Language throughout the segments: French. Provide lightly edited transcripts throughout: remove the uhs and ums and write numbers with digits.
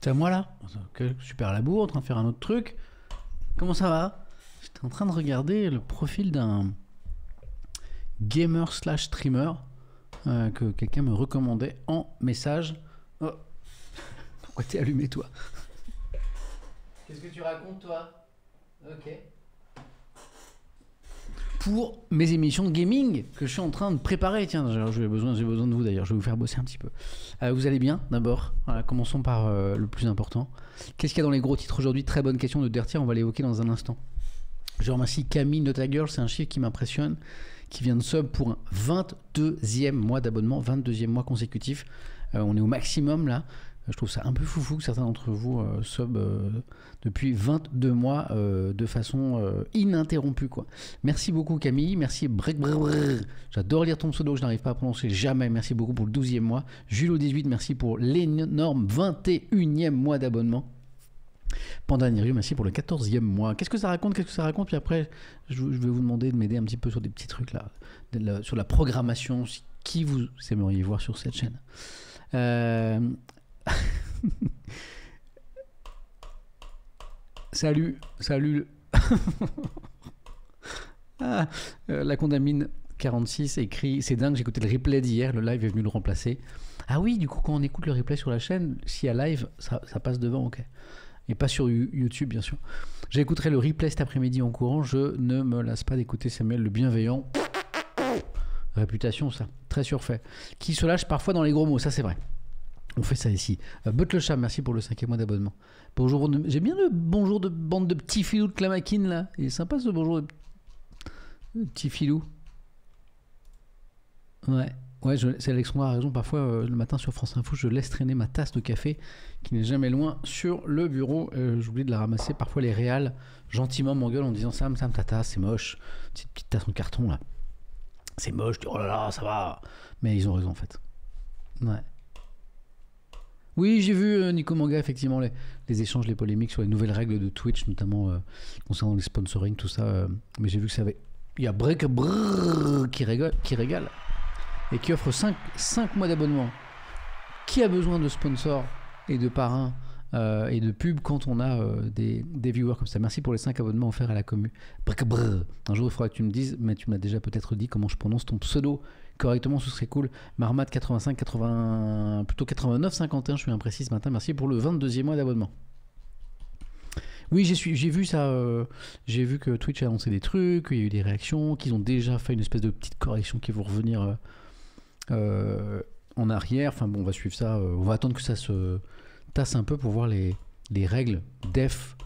C'est à moi là? Super labour, en train de faire un autre truc. Comment ça va? J'étais en train de regarder le profil d'un gamer slash streamer que quelqu'un me recommandait en message. Oh. Pourquoi t'es allumé toi? Qu'est-ce que tu racontes toi? Ok. Pour mes émissions de gaming que je suis en train de préparer. Tiens, j'ai besoin de vous d'ailleurs, je vais vous faire bosser un petit peu. Vous allez bien d'abord? Voilà, commençons par le plus important. Qu'est-ce qu'il y a dans les gros titres aujourd'hui? Très bonne question de Dertier, on va l'évoquer dans un instant. Je remercie Camille Notagirl, c'est un chiffre qui m'impressionne, qui vient de sub pour un 22e mois d'abonnement, 22e mois consécutif. On est au maximum là. Je trouve ça un peu foufou que certains d'entre vous sub depuis 22 mois de façon ininterrompue, quoi. Merci beaucoup Camille, merci j'adore lire ton pseudo que je n'arrive pas à prononcer jamais, merci beaucoup pour le 12e mois. Julo18, merci pour l'énorme 21e mois d'abonnement. Pandanirium, merci pour le 14e mois. Qu'est-ce que ça raconte? Puis après, je vais vous demander de m'aider un petit peu sur des petits trucs là, sur la programmation, qui vous aimeriez voir sur cette chaîne. Salut. La Condamine 46 écrit: c'est dingue, j'ai écouté le replay d'hier, le live est venu le remplacer. Ah oui, du coup, quand on écoute le replay sur la chaîne, s'il y a live, ça passe devant, ok. Et pas sur YouTube, bien sûr. J'écouterai le replay cet après-midi en courant. Je ne me lasse pas d'écouter Samuel le bienveillant. Réputation, ça, très surfait. Qui se lâche parfois dans les gros mots, ça c'est vrai. On fait ça ici. But le chat, merci pour le 5e mois d'abonnement. Bonjour, j'ai bien le bonjour de bande de petits filous de Clamaquine là. Il est sympa ce bonjour de petits filous. Ouais, c'est Alexandra a raison. Parfois, le matin sur France Info, je laisse traîner ma tasse de café qui n'est jamais loin sur le bureau. J'oublie de la ramasser. Parfois, les réals gentiment m'engueulent en disant: Sam, ta tasse, c'est moche. Cette petite tasse en carton là. C'est moche. Oh là là, ça va. Mais ils ont raison en fait. Ouais. Oui, j'ai vu Nico Manga, effectivement, les échanges, les polémiques sur les nouvelles règles de Twitch, notamment concernant les sponsoring, tout ça. Mais j'ai vu que ça avait... Il y a Break qui régale et qui offre 5 mois d'abonnement. Qui a besoin de sponsors et de parrains et de pubs quand on a des viewers comme ça? Merci pour les 5 abonnements offerts à la commu. Un jour, il faudra que tu me dises, mais tu me l'as déjà peut-être dit, comment je prononce ton pseudo correctement, ce serait cool. Marmat 85 80, plutôt 89 51, je suis imprécis ce matin. Merci pour le 22e mois d'abonnement. Oui, j'ai vu ça. J'ai vu que Twitch a annoncé des trucs, qu'il y a eu des réactions, qu'ils ont déjà fait une espèce de petite correction qui vont revenir en arrière. Enfin bon, on va suivre ça. On va attendre que ça se tasse un peu pour voir les règles def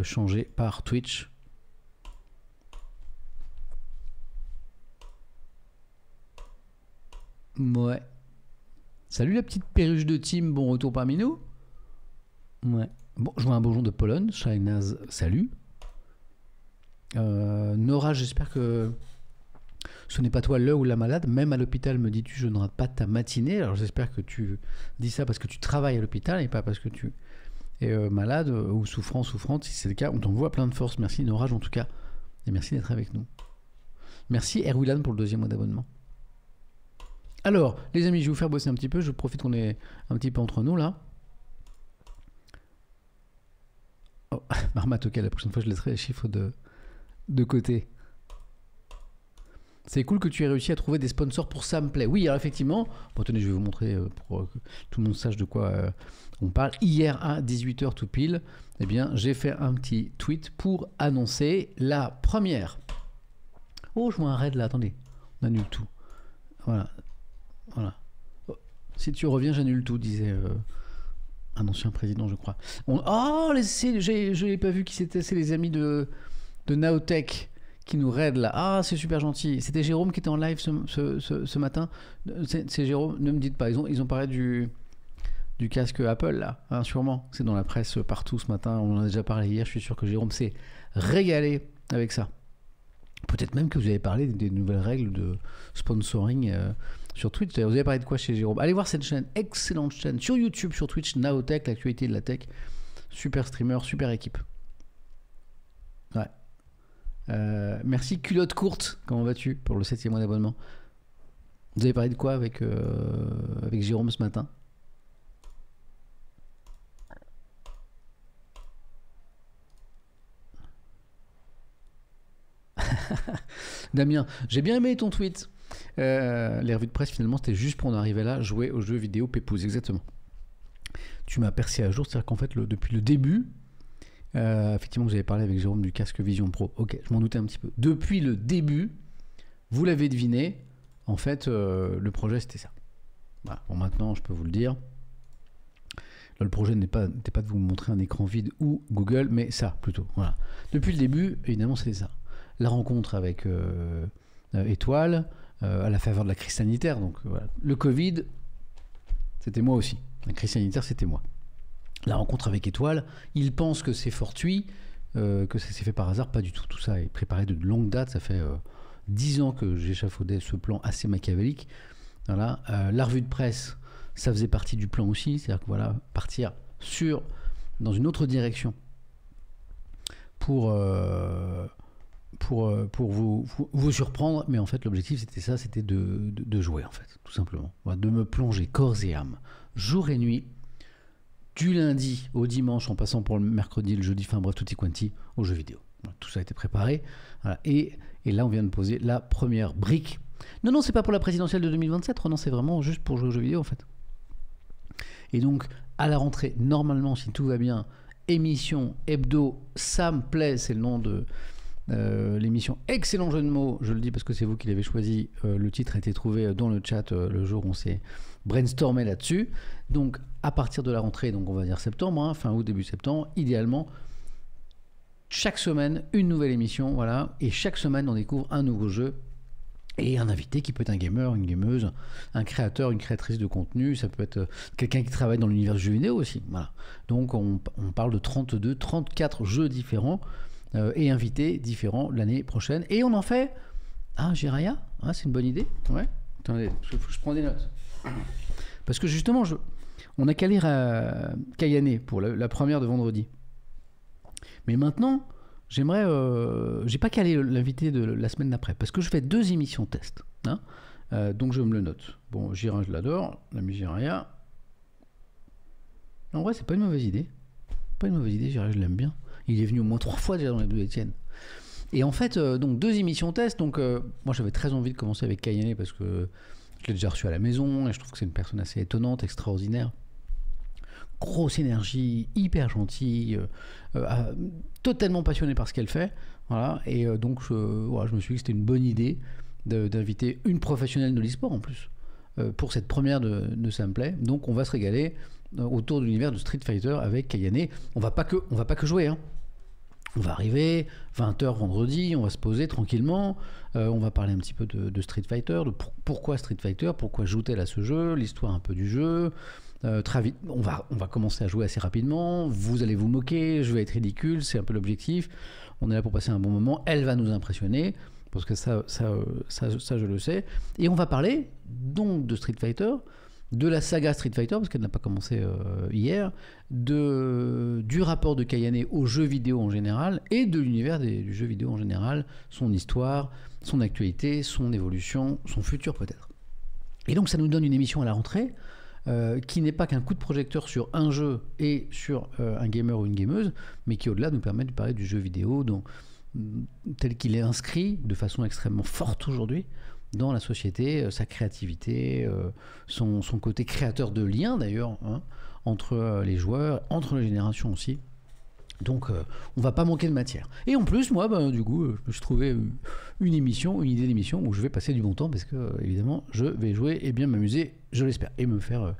changées par Twitch. Ouais. Salut la petite perruche de Tim, bon retour parmi nous. Ouais. Bon, je vois un bonjour de Pologne. Shainaz, salut. Nora, j'espère que ce n'est pas toi le ou la malade. Même à l'hôpital, me dis-tu, je ne rate pas ta matinée. Alors j'espère que tu dis ça parce que tu travailles à l'hôpital et pas parce que tu es malade ou souffrante. Si c'est le cas, on t'envoie plein de force. Merci Nora, en tout cas. Et merci d'être avec nous. Merci Erwilan pour le 2e mois d'abonnement. Alors, les amis, je vais vous faire bosser un petit peu. Je profite qu'on est un petit peu entre nous, là. Oh, Marmat, ok, la prochaine fois, je laisserai les chiffres de côté. C'est cool que tu aies réussi à trouver des sponsors pour Samplay. Oui, alors effectivement, bon, tenez, je vais vous montrer pour que tout le monde sache de quoi on parle. Hier à 18h tout pile, eh bien, j'ai fait un petit tweet pour annoncer la première. Oh, je vois un raid là, attendez. On annule tout. Voilà. Oh, si tu reviens, j'annule tout, disait un ancien président, je crois. Je n'ai pas vu qui c'était. C'est les amis de Naotech qui nous raident là. Ah, c'est super gentil. C'était Jérôme qui était en live ce matin. C'est Jérôme, ne me dites pas. Ils ont parlé du casque Apple là, hein, sûrement. C'est dans la presse partout ce matin. On en a déjà parlé hier. Je suis sûr que Jérôme s'est régalé avec ça. Peut-être même que vous avez parlé des nouvelles règles de sponsoring sur Twitch. Vous avez parlé de quoi chez Jérôme? Allez voir cette chaîne, excellente chaîne, sur YouTube, sur Twitch, Naotech, l'actualité de la tech. Super streamer, super équipe. Ouais. Merci Culotte Courte, comment vas-tu pour le 7e mois d'abonnement? Vous avez parlé de quoi avec Jérôme ce matin? Damien, j'ai bien aimé ton tweet. Les revues de presse, finalement, c'était juste pour en arriver là, jouer aux jeux vidéo Pépouze, exactement. Tu m'as percé à jour, c'est-à-dire qu'en fait, depuis le début, effectivement, vous avez parlé avec Jérôme du casque Vision Pro. Ok, je m'en doutais un petit peu. Depuis le début, vous l'avez deviné, en fait, le projet, c'était ça. Voilà. Bon, maintenant, je peux vous le dire. Là, le projet n'était pas de vous montrer un écran vide ou Google, mais ça, plutôt. Voilà. Depuis le début, évidemment, c'était ça. La rencontre avec Étoile, à la faveur de la crise sanitaire. Donc, voilà. Le Covid, c'était moi aussi. La crise sanitaire, c'était moi. La rencontre avec Étoile, il pense que c'est fortuit, que ça s'est fait par hasard. Pas du tout. Tout ça est préparé de longue date. Ça fait 10 ans que j'échafaudais ce plan assez machiavélique. Voilà. La revue de presse, ça faisait partie du plan aussi. C'est-à-dire que voilà, partir dans une autre direction pour vous surprendre. Mais en fait, l'objectif, c'était ça, c'était de jouer, en fait, tout simplement. Voilà, de me plonger corps et âme, jour et nuit, du lundi au dimanche, en passant pour le mercredi, le jeudi, enfin bref, tutti quanti, aux jeux vidéo. Voilà, tout ça a été préparé. Voilà. Et là, on vient de poser la première brique. Non, c'est pas pour la présidentielle de 2027, non, c'est vraiment juste pour jouer aux jeux vidéo, en fait. Et donc, à la rentrée, normalement, si tout va bien, émission hebdo, ça me plaît, c'est le nom de l'émission. Excellent jeu de mots, je le dis parce que c'est vous qui l'avez choisi. Le titre a été trouvé dans le chat le jour où on s'est brainstormé là-dessus. Donc, à partir de la rentrée, donc on va dire septembre, hein, fin août, début septembre, idéalement, chaque semaine, une nouvelle émission, voilà. Et chaque semaine, on découvre un nouveau jeu. Et un invité qui peut être un gamer, une gameuse, un créateur, une créatrice de contenu, ça peut être quelqu'un qui travaille dans l'univers du jeu vidéo aussi. Voilà. Donc on parle de 32, 34 jeux différents et invités différents l'année prochaine. Et on en fait... Ah, Jiraya, c'est une bonne idée. Ouais. Attendez, je prends des notes. Parce que justement, on a calé à Kayane pour la première de vendredi. Mais maintenant... J'aimerais, j'ai pas calé l'invité de la semaine d'après parce que je fais 2 émissions test, hein, donc je me le note. Bon, Jiraya, je l'adore, l'ami Jiraya. En vrai, c'est pas une mauvaise idée. Pas une mauvaise idée, Jiraya, je l'aime bien. Il est venu au moins 3 fois déjà dans les 2 Étienne. Et en fait, donc 2 émissions test. Donc moi, j'avais très envie de commencer avec Kayane parce que je l'ai déjà reçu à la maison et je trouve que c'est une personne assez étonnante, extraordinaire. Grosse énergie, hyper gentille, totalement passionnée par ce qu'elle fait. Voilà. Et donc, je me suis dit que c'était une bonne idée d'inviter une professionnelle de l'e-sport en plus pour cette première de Ça me plaît. Donc, on va se régaler autour de l'univers de Street Fighter avec Kayane. On va pas que jouer. Hein. On va arriver, 20h vendredi, on va se poser tranquillement. On va parler un petit peu de Street Fighter, de pourquoi Street Fighter, pourquoi joue-t-elle à ce jeu, l'histoire un peu du jeu. Très vite, on va commencer à jouer assez rapidement. Vous allez vous moquer, je vais être ridicule, c'est un peu l'objectif. On est là pour passer un bon moment. Elle va nous impressionner parce que ça je le sais. Et on va parler donc de Street Fighter, de la saga Street Fighter parce qu'elle n'a pas commencé hier, du rapport de Kayane aux jeux vidéo en général et de l'univers du jeu vidéo en général, son histoire, son actualité, son évolution, son futur peut-être. Et donc ça nous donne une émission à la rentrée. Qui n'est pas qu'un coup de projecteur sur un jeu et sur un gamer ou une gameuse, mais qui au-delà nous permet de parler du jeu vidéo tel qu'il est inscrit de façon extrêmement forte aujourd'hui dans la société, sa créativité, son côté créateur de liens d'ailleurs, hein, entre les joueurs, entre les générations aussi. Donc on va pas manquer de matière. Et en plus, moi, du coup, je me suis trouvé une idée d'émission où je vais passer du bon temps parce que, évidemment, je vais jouer et bien m'amuser, je l'espère, et me faire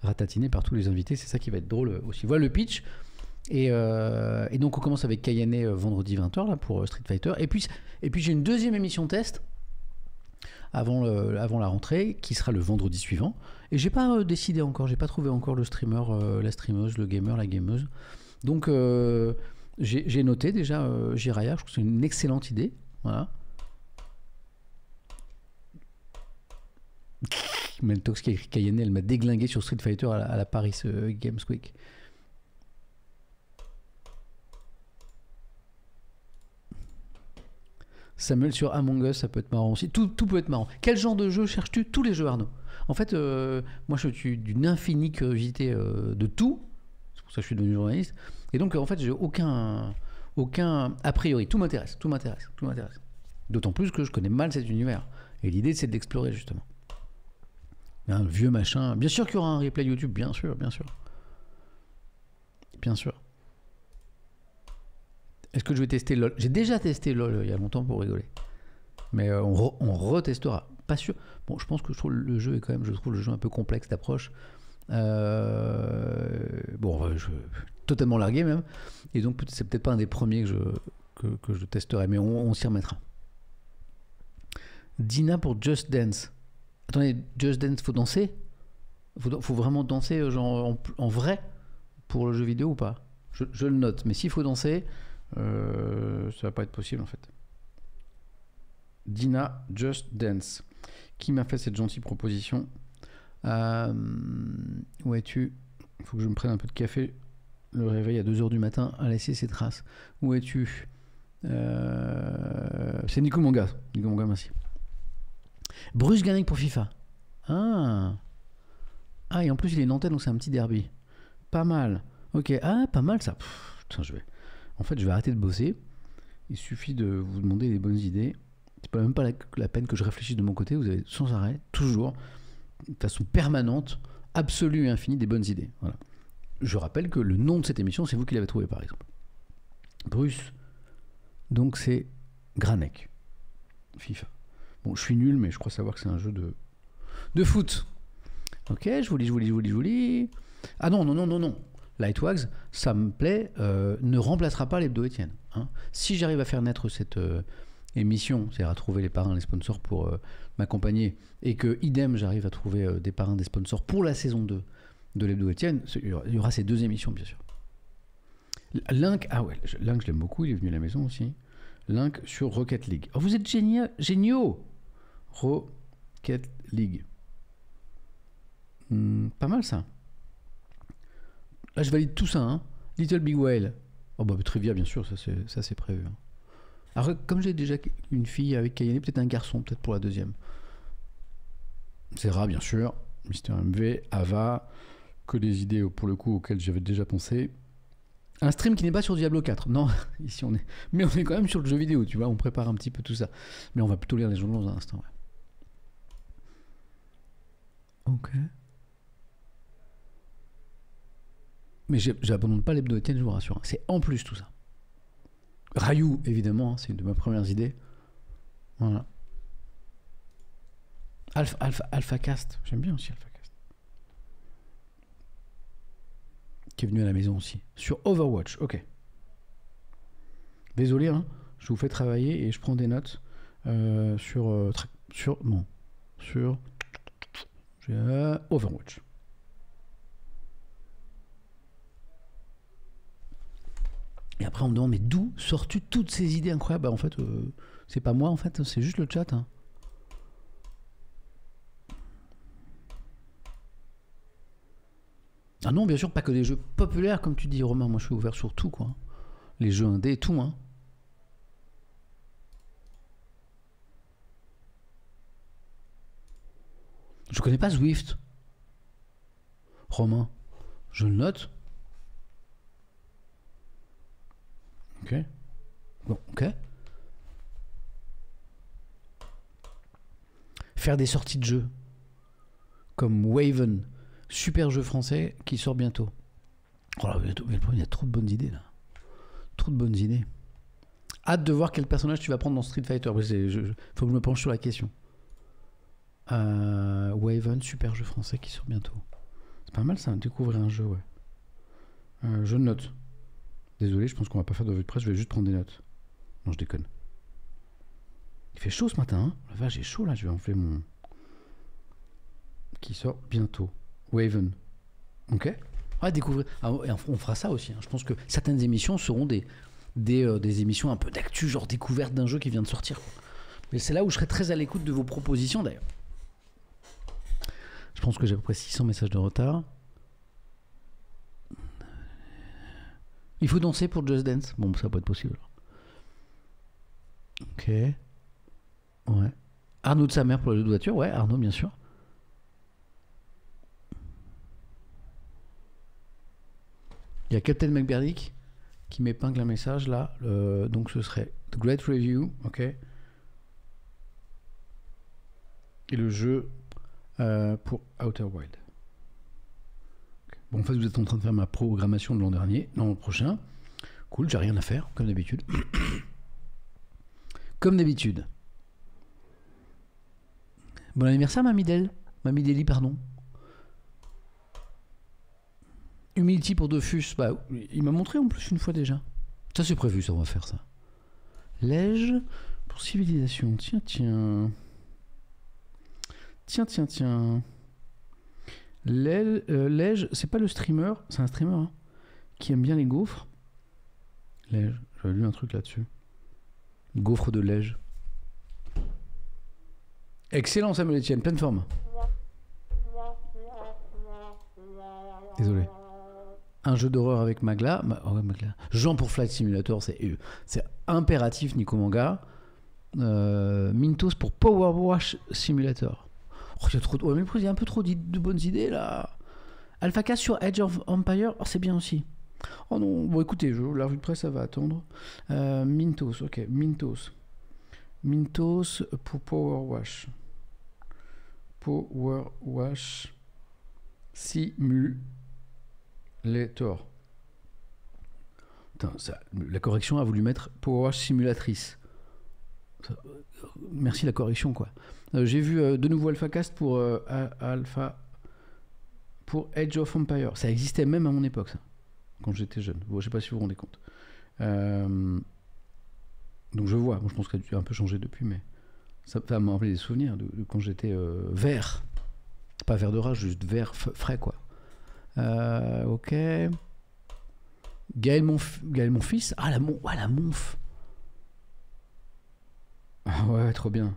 ratatiner par tous les invités. C'est ça qui va être drôle aussi. Voilà le pitch. Et donc on commence avec Kayane vendredi 20h là, pour Street Fighter. Et puis j'ai une deuxième émission test avant la rentrée qui sera le vendredi suivant. Et j'ai pas décidé encore, j'ai pas trouvé encore le streamer, la streameuse, le gamer, la gameuse. Donc j'ai noté déjà Jiraya, je trouve que c'est une excellente idée. Voilà. Meltox qui a écrit Kayane, elle m'a déglingué sur Street Fighter à la Paris Games Week. Samuel sur Among Us, ça peut être marrant aussi. Tout peut être marrant. Quel genre de jeu cherches-tu? Tous les jeux, Arnaud. En fait, moi je suis d'une infinie curiosité de tout. C'est pour ça que je suis devenu journaliste. Et donc, en fait, j'ai aucun a priori. Tout m'intéresse. D'autant plus que je connais mal cet univers. Et l'idée, c'est de l'explorer, justement. Un vieux machin. Bien sûr qu'il y aura un replay YouTube, bien sûr, bien sûr. Bien sûr. Est-ce que je vais tester LOL? J'ai déjà testé LOL il y a longtemps pour rigoler. Mais on retestera. Pas sûr. Bon, je pense que je trouve le jeu est quand même, je trouve le jeu un peu complexe d'approche. Bon, je totalement largué même. Et donc c'est peut-être pas un des premiers que je testerai, mais on s'y remettra. Dina pour Just Dance. Attendez, Just Dance, faut danser? Faut vraiment danser genre en vrai pour le jeu vidéo ou pas? Je le note, mais s'il faut danser, ça va pas être possible en fait. Dina, Just Dance. Qui m'a fait cette gentille proposition? Où es-tu? Il faut que je me prenne un peu de café. Le réveil à 2h du matin a laissé ses traces. Où es-tu? C'est Nico Manga. Nico Manga, merci. Bruce Gannick pour FIFA. Ah, et en plus il est nantais, donc c'est un petit derby. Pas mal. Ok, pas mal ça. Putain, en fait, je vais arrêter de bosser. Il suffit de vous demander des bonnes idées. C'est même pas la peine que je réfléchisse de mon côté. Vous avez sans arrêt, toujours, de façon permanente, absolue et infinie, des bonnes idées. Voilà. Je rappelle que le nom de cette émission, c'est vous qui l'avez trouvé, par exemple. Bruce. Donc c'est Granek. FIFA. Bon, je suis nul, mais je crois savoir que c'est un jeu de foot. Ok, je vous lis. Ah non. Lightwags, ça me plaît, ne remplacera pas l'hebdo Étienne. Hein. Si j'arrive à faire naître cette émission, c'est-à-dire à trouver les parrains, les sponsors pour m'accompagner, et que, idem, j'arrive à trouver des parrains, des sponsors pour la saison 2 de l'hebdo Étienne, il y aura ces 2 émissions, bien sûr. Link, Link, je l'aime beaucoup, il est venu à la maison aussi. Link sur Rocket League. Oh, vous êtes géniaux! Rocket League. Pas mal ça. Là, je valide tout ça. Hein. Little Big Whale. Oh, bah, Trivia, bien sûr, ça c'est prévu. Hein. Alors, comme j'ai déjà une fille avec Kayane, peut-être un garçon, peut-être pour la deuxième. Zera, bien sûr. Mister MV, Ava. Que des idées, pour le coup, auxquelles j'avais déjà pensé. Un stream qui n'est pas sur Diablo 4. Non, ici on est. Mais on est quand même sur le jeu vidéo, tu vois. On prépare un petit peu tout ça. Mais on va plutôt lire les journaux dans un instant. Ouais. Ok. Mais j'abandonne pas l'hebdo Étienne, je vous rassure. C'est en plus tout ça. Rayou, évidemment, c'est une de mes premières idées. Voilà. AlphaCast, j'aime bien aussi AlphaCast. Qui est venu à la maison aussi. Sur Overwatch, ok. Désolé, hein, je vous fais travailler et je prends des notes sur Overwatch. Et après, on me demande, mais d'où sors-tu toutes ces idées incroyables? Bah, en fait, c'est pas moi, en fait, c'est juste le chat. Hein. Ah non, bien sûr, pas que des jeux populaires, comme tu dis, Romain. Moi, je suis ouvert sur tout, quoi. Les jeux indés, tout, hein. Je connais pas Zwift. Romain, je le note. Ok. Bon, ok. Faire des sorties de jeux. Comme Waven. Super jeu français qui sort bientôt. Oh là, il y a trop de bonnes idées là. Trop de bonnes idées. Hâte de voir quel personnage tu vas prendre dans Street Fighter. Faut que je me penche sur la question. Waven, super jeu français qui sort bientôt. C'est pas mal ça, découvrir un jeu, ouais. Je note. Désolé, je pense qu'on va pas faire de revue de presse, je vais juste prendre des notes. Non, je déconne. Il fait chaud ce matin, hein. La vache, j'ai chaud là, je vais enfler mon... Qui sort bientôt. Waven. Ok. Ouais, découvrir. Ah, on fera ça aussi. Hein. Je pense que certaines émissions seront des émissions un peu d'actu, genre découverte d'un jeu qui vient de sortir. Quoi. Mais c'est là où je serai très à l'écoute de vos propositions d'ailleurs. Je pense que j'ai à peu près 600 messages de retard. Il faut danser pour Just Dance. Bon, ça peut être possible. Ok. Ouais. Arnaud de sa mère pour le jeu de voiture. Ouais, Arnaud, bien sûr. Il y a Captain McBerdick qui m'épingle un message là. Donc ce serait The Great Review. Ok. Et le jeu pour Outer Wild. Bon, en fait, vous êtes en train de faire ma programmation de l'an dernier, l'an prochain. Cool, j'ai rien à faire, comme d'habitude. Comme d'habitude. Bon anniversaire, Mamie Deli, pardon. Humility pour Dofus. Bah, il m'a montré en plus une fois déjà. Ça, c'est prévu, ça, on va faire ça. Lège pour civilisation. Tiens. Lège, c'est pas le streamer, c'est un streamer hein, qui aime bien les gaufres. Lège, j'avais lu un truc là-dessus. Gaufre de Lège. Excellent Samuel Etienne, pleine forme. Désolé. Un jeu d'horreur avec Magla. Magla. Jean pour Flight Simulator, c'est impératif Nico Manga. Mintos pour Power Wash Simulator. Oh, il y a un peu trop de bonnes idées là. AlphaCast sur Age of Empire, oh, c'est bien aussi. Oh non, bon écoutez, la revue de presse ça va attendre. Mintos, ok, Mintos pour Power Wash Simulator. Putain, la correction a voulu mettre Power Wash Simulatrice. Merci la correction quoi. J'ai vu de nouveau AlphaCast pour pour Age of Empire. Ça existait même à mon époque ça. Quand j'étais jeune. Bon, je sais pas si vous vous rendez compte. Donc je vois, bon, je pense qu'il a un peu changé depuis, mais ça m'a rappelé des souvenirs de quand j'étais vert. Pas vert de rage, juste vert frais quoi. Ok. Gaël mon fils. Ah la monf. Ah ouais, trop bien.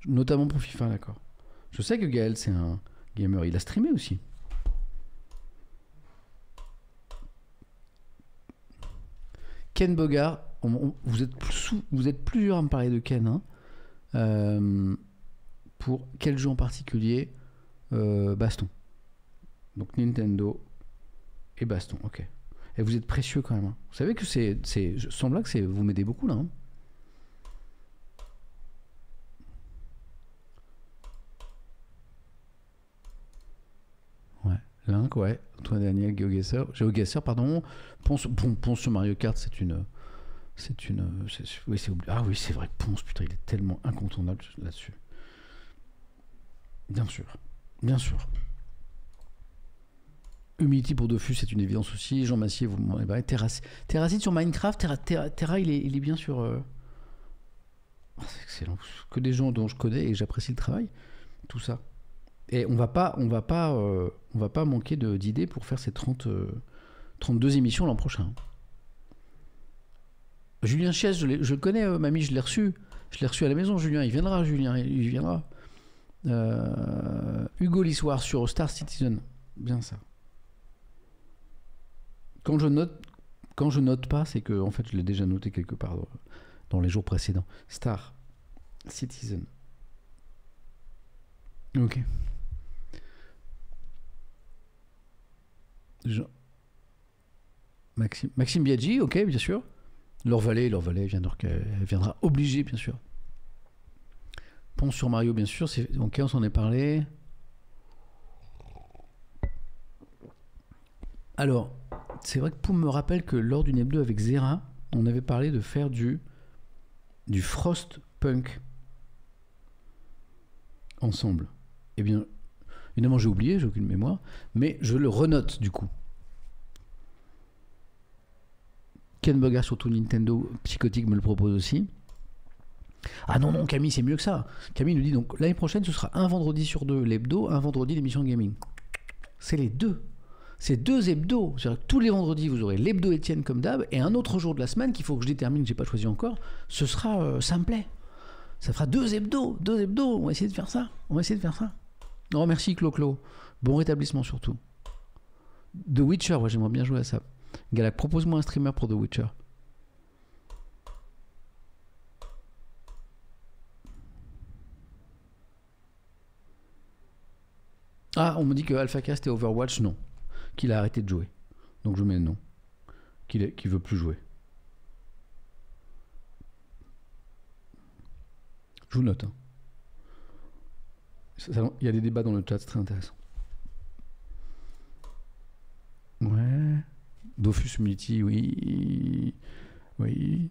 Notamment pour FIFA, d'accord. Je sais que Gaël c'est un gamer, il a streamé aussi. Ken Bogart, vous êtes plusieurs à me parler de Ken. Hein. Pour quel jeu en particulier Baston. Donc Nintendo et Baston, ok. Et vous êtes précieux quand même. Hein. Vous savez que je semble que vous m'aidez beaucoup là. Hein. Ouais, Link, ouais. Antoine Daniel, GeoGuessr, pardon. Ponce sur Mario Kart, c'est une. Oui, ah oui, c'est vrai que Ponce, putain, il est tellement incontournable là-dessus. Bien sûr. Humility pour Dofus, c'est une évidence aussi. Jean Massier, vous m'en avez Terracide sur Minecraft. Terra, il est bien sur. Oh, c'est excellent. Que des gens dont je connais et j'apprécie le travail. Tout ça. Et on va pas manquer d'idées pour faire ces 32 émissions l'an prochain. Julien Chies, je le connais, mamie, je l'ai reçu. Je l'ai reçu à la maison, Julien. Il viendra. Hugo Lissoir sur Star Citizen. Bien ça. Quand je note pas, c'est que en fait, je l'ai déjà noté quelque part dans les jours précédents. Star Citizen. Ok. Maxime Biaggi, ok, bien sûr. Laure Vallée viendra obligé, bien sûr. Ponce sur Mario, bien sûr. Ok, on s'en est parlé. Alors, c'est vrai que Poum me rappelle que lors d'une hebdo avec Zera, on avait parlé de faire du Frostpunk ensemble. Eh bien, évidemment, j'ai oublié, j'ai aucune mémoire, mais je le renote du coup. Ken Bogart, surtout Nintendo Psychotique, me le propose aussi. Ah non, Camille, c'est mieux que ça. Camille nous dit donc l'année prochaine, ce sera un vendredi sur deux l'hebdo, un vendredi l'émission de gaming. C'est les deux. C'est deux hebdos. C'est-à-dire que tous les vendredis, vous aurez l'hebdo Étienne comme d'hab, et un autre jour de la semaine qu'il faut que je détermine, que j'ai pas choisi encore, ce sera Simplet. Ça fera deux hebdos. On va essayer de faire ça. Non, merci Clo-Clo. Bon rétablissement surtout. The Witcher, ouais, j'aimerais bien jouer à ça. Galac, propose-moi un streamer pour The Witcher. Ah, on me dit que AlphaCast et Overwatch, non. Qu'il a arrêté de jouer. Donc je mets non. Qu'il veut plus jouer. Je vous note. Hein. Il y a des débats dans le chat, c'est très intéressant. Ouais. Dofus Humility, oui. Oui.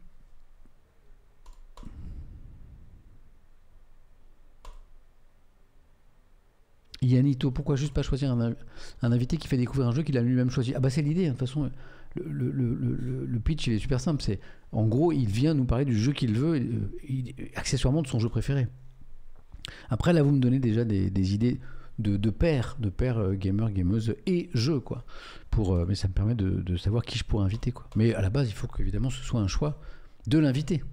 Yanito, pourquoi juste pas choisir un invité qui fait découvrir un jeu qu'il a lui-même choisi? Ah bah c'est l'idée, hein. De toute façon, le pitch il est super simple. C'est, en gros, il vient nous parler du jeu qu'il veut, accessoirement de son jeu préféré. Après là, vous me donnez déjà des idées de pairs gamers, gameuses et jeux, quoi. Mais ça me permet de savoir qui je pourrais inviter, quoi. Mais à la base, il faut qu'évidemment ce soit un choix de l'invité.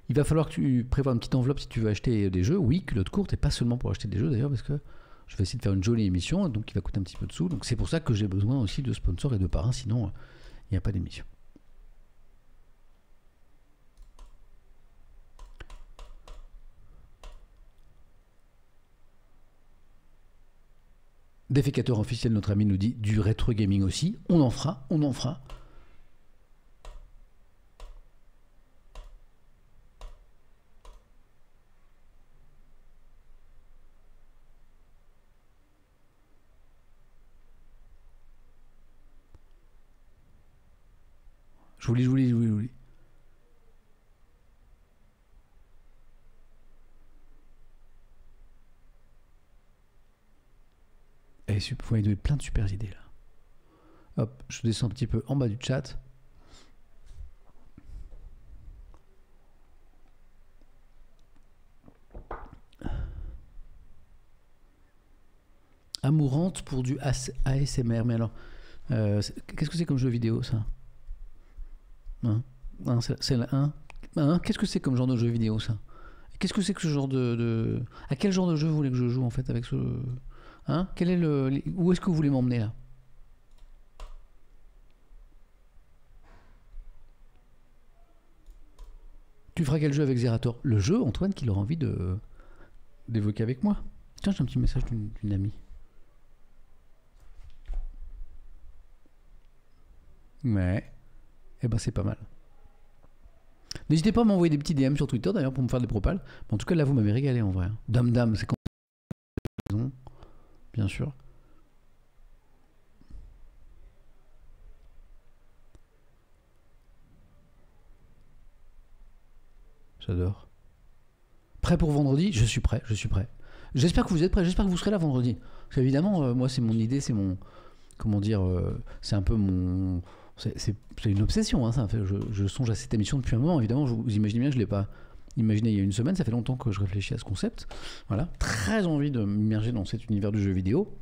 Il va falloir que tu prévois une petite enveloppe si tu veux acheter des jeux. Oui, culotte courte, et pas seulement pour acheter des jeux d'ailleurs, parce que je vais essayer de faire une jolie émission, donc il va coûter un petit peu de sous. Donc c'est pour ça que j'ai besoin aussi de sponsors et de parrains, sinon il n'y a pas d'émission. Défécateur officiel, notre ami nous dit du rétro gaming aussi. On en fera. Je vous lis. Et vous m'avez donné plein de super idées là. Hop, je descends un petit peu en bas du chat. Amourante pour du ASMR, mais alors, qu'est-ce que c'est comme jeu vidéo ça? Qu'est-ce que c'est comme genre de jeu vidéo ça? Qu'est-ce que c'est que ce genre de... À quel genre de jeu vous voulez que je joue en fait avec ce... Hein? Où est-ce que vous voulez m'emmener là? Tu feras quel jeu avec Zerator? Le jeu, Antoine, qu'il aura envie d'évoquer avec moi. Tiens, j'ai un petit message d'une amie. Ouais. Eh ben c'est pas mal. N'hésitez pas à m'envoyer des petits DM sur Twitter d'ailleurs pour me faire des propals. Mais en tout cas là vous m'avez régalé en vrai. Dame, c'est quand bien sûr. J'adore. Prêt pour vendredi? Je suis prêt. J'espère que vous êtes prêts, j'espère que vous serez là vendredi. Parce qu'évidemment, moi c'est mon idée, c'est mon... Comment dire, c'est un peu mon... C'est une obsession, hein, ça. Je songe à cette émission depuis un moment, évidemment, vous imaginez bien que je ne l'ai pas imaginé il y a une semaine, ça fait longtemps que je réfléchis à ce concept. Voilà, très envie de m'immerger dans cet univers du jeu vidéo.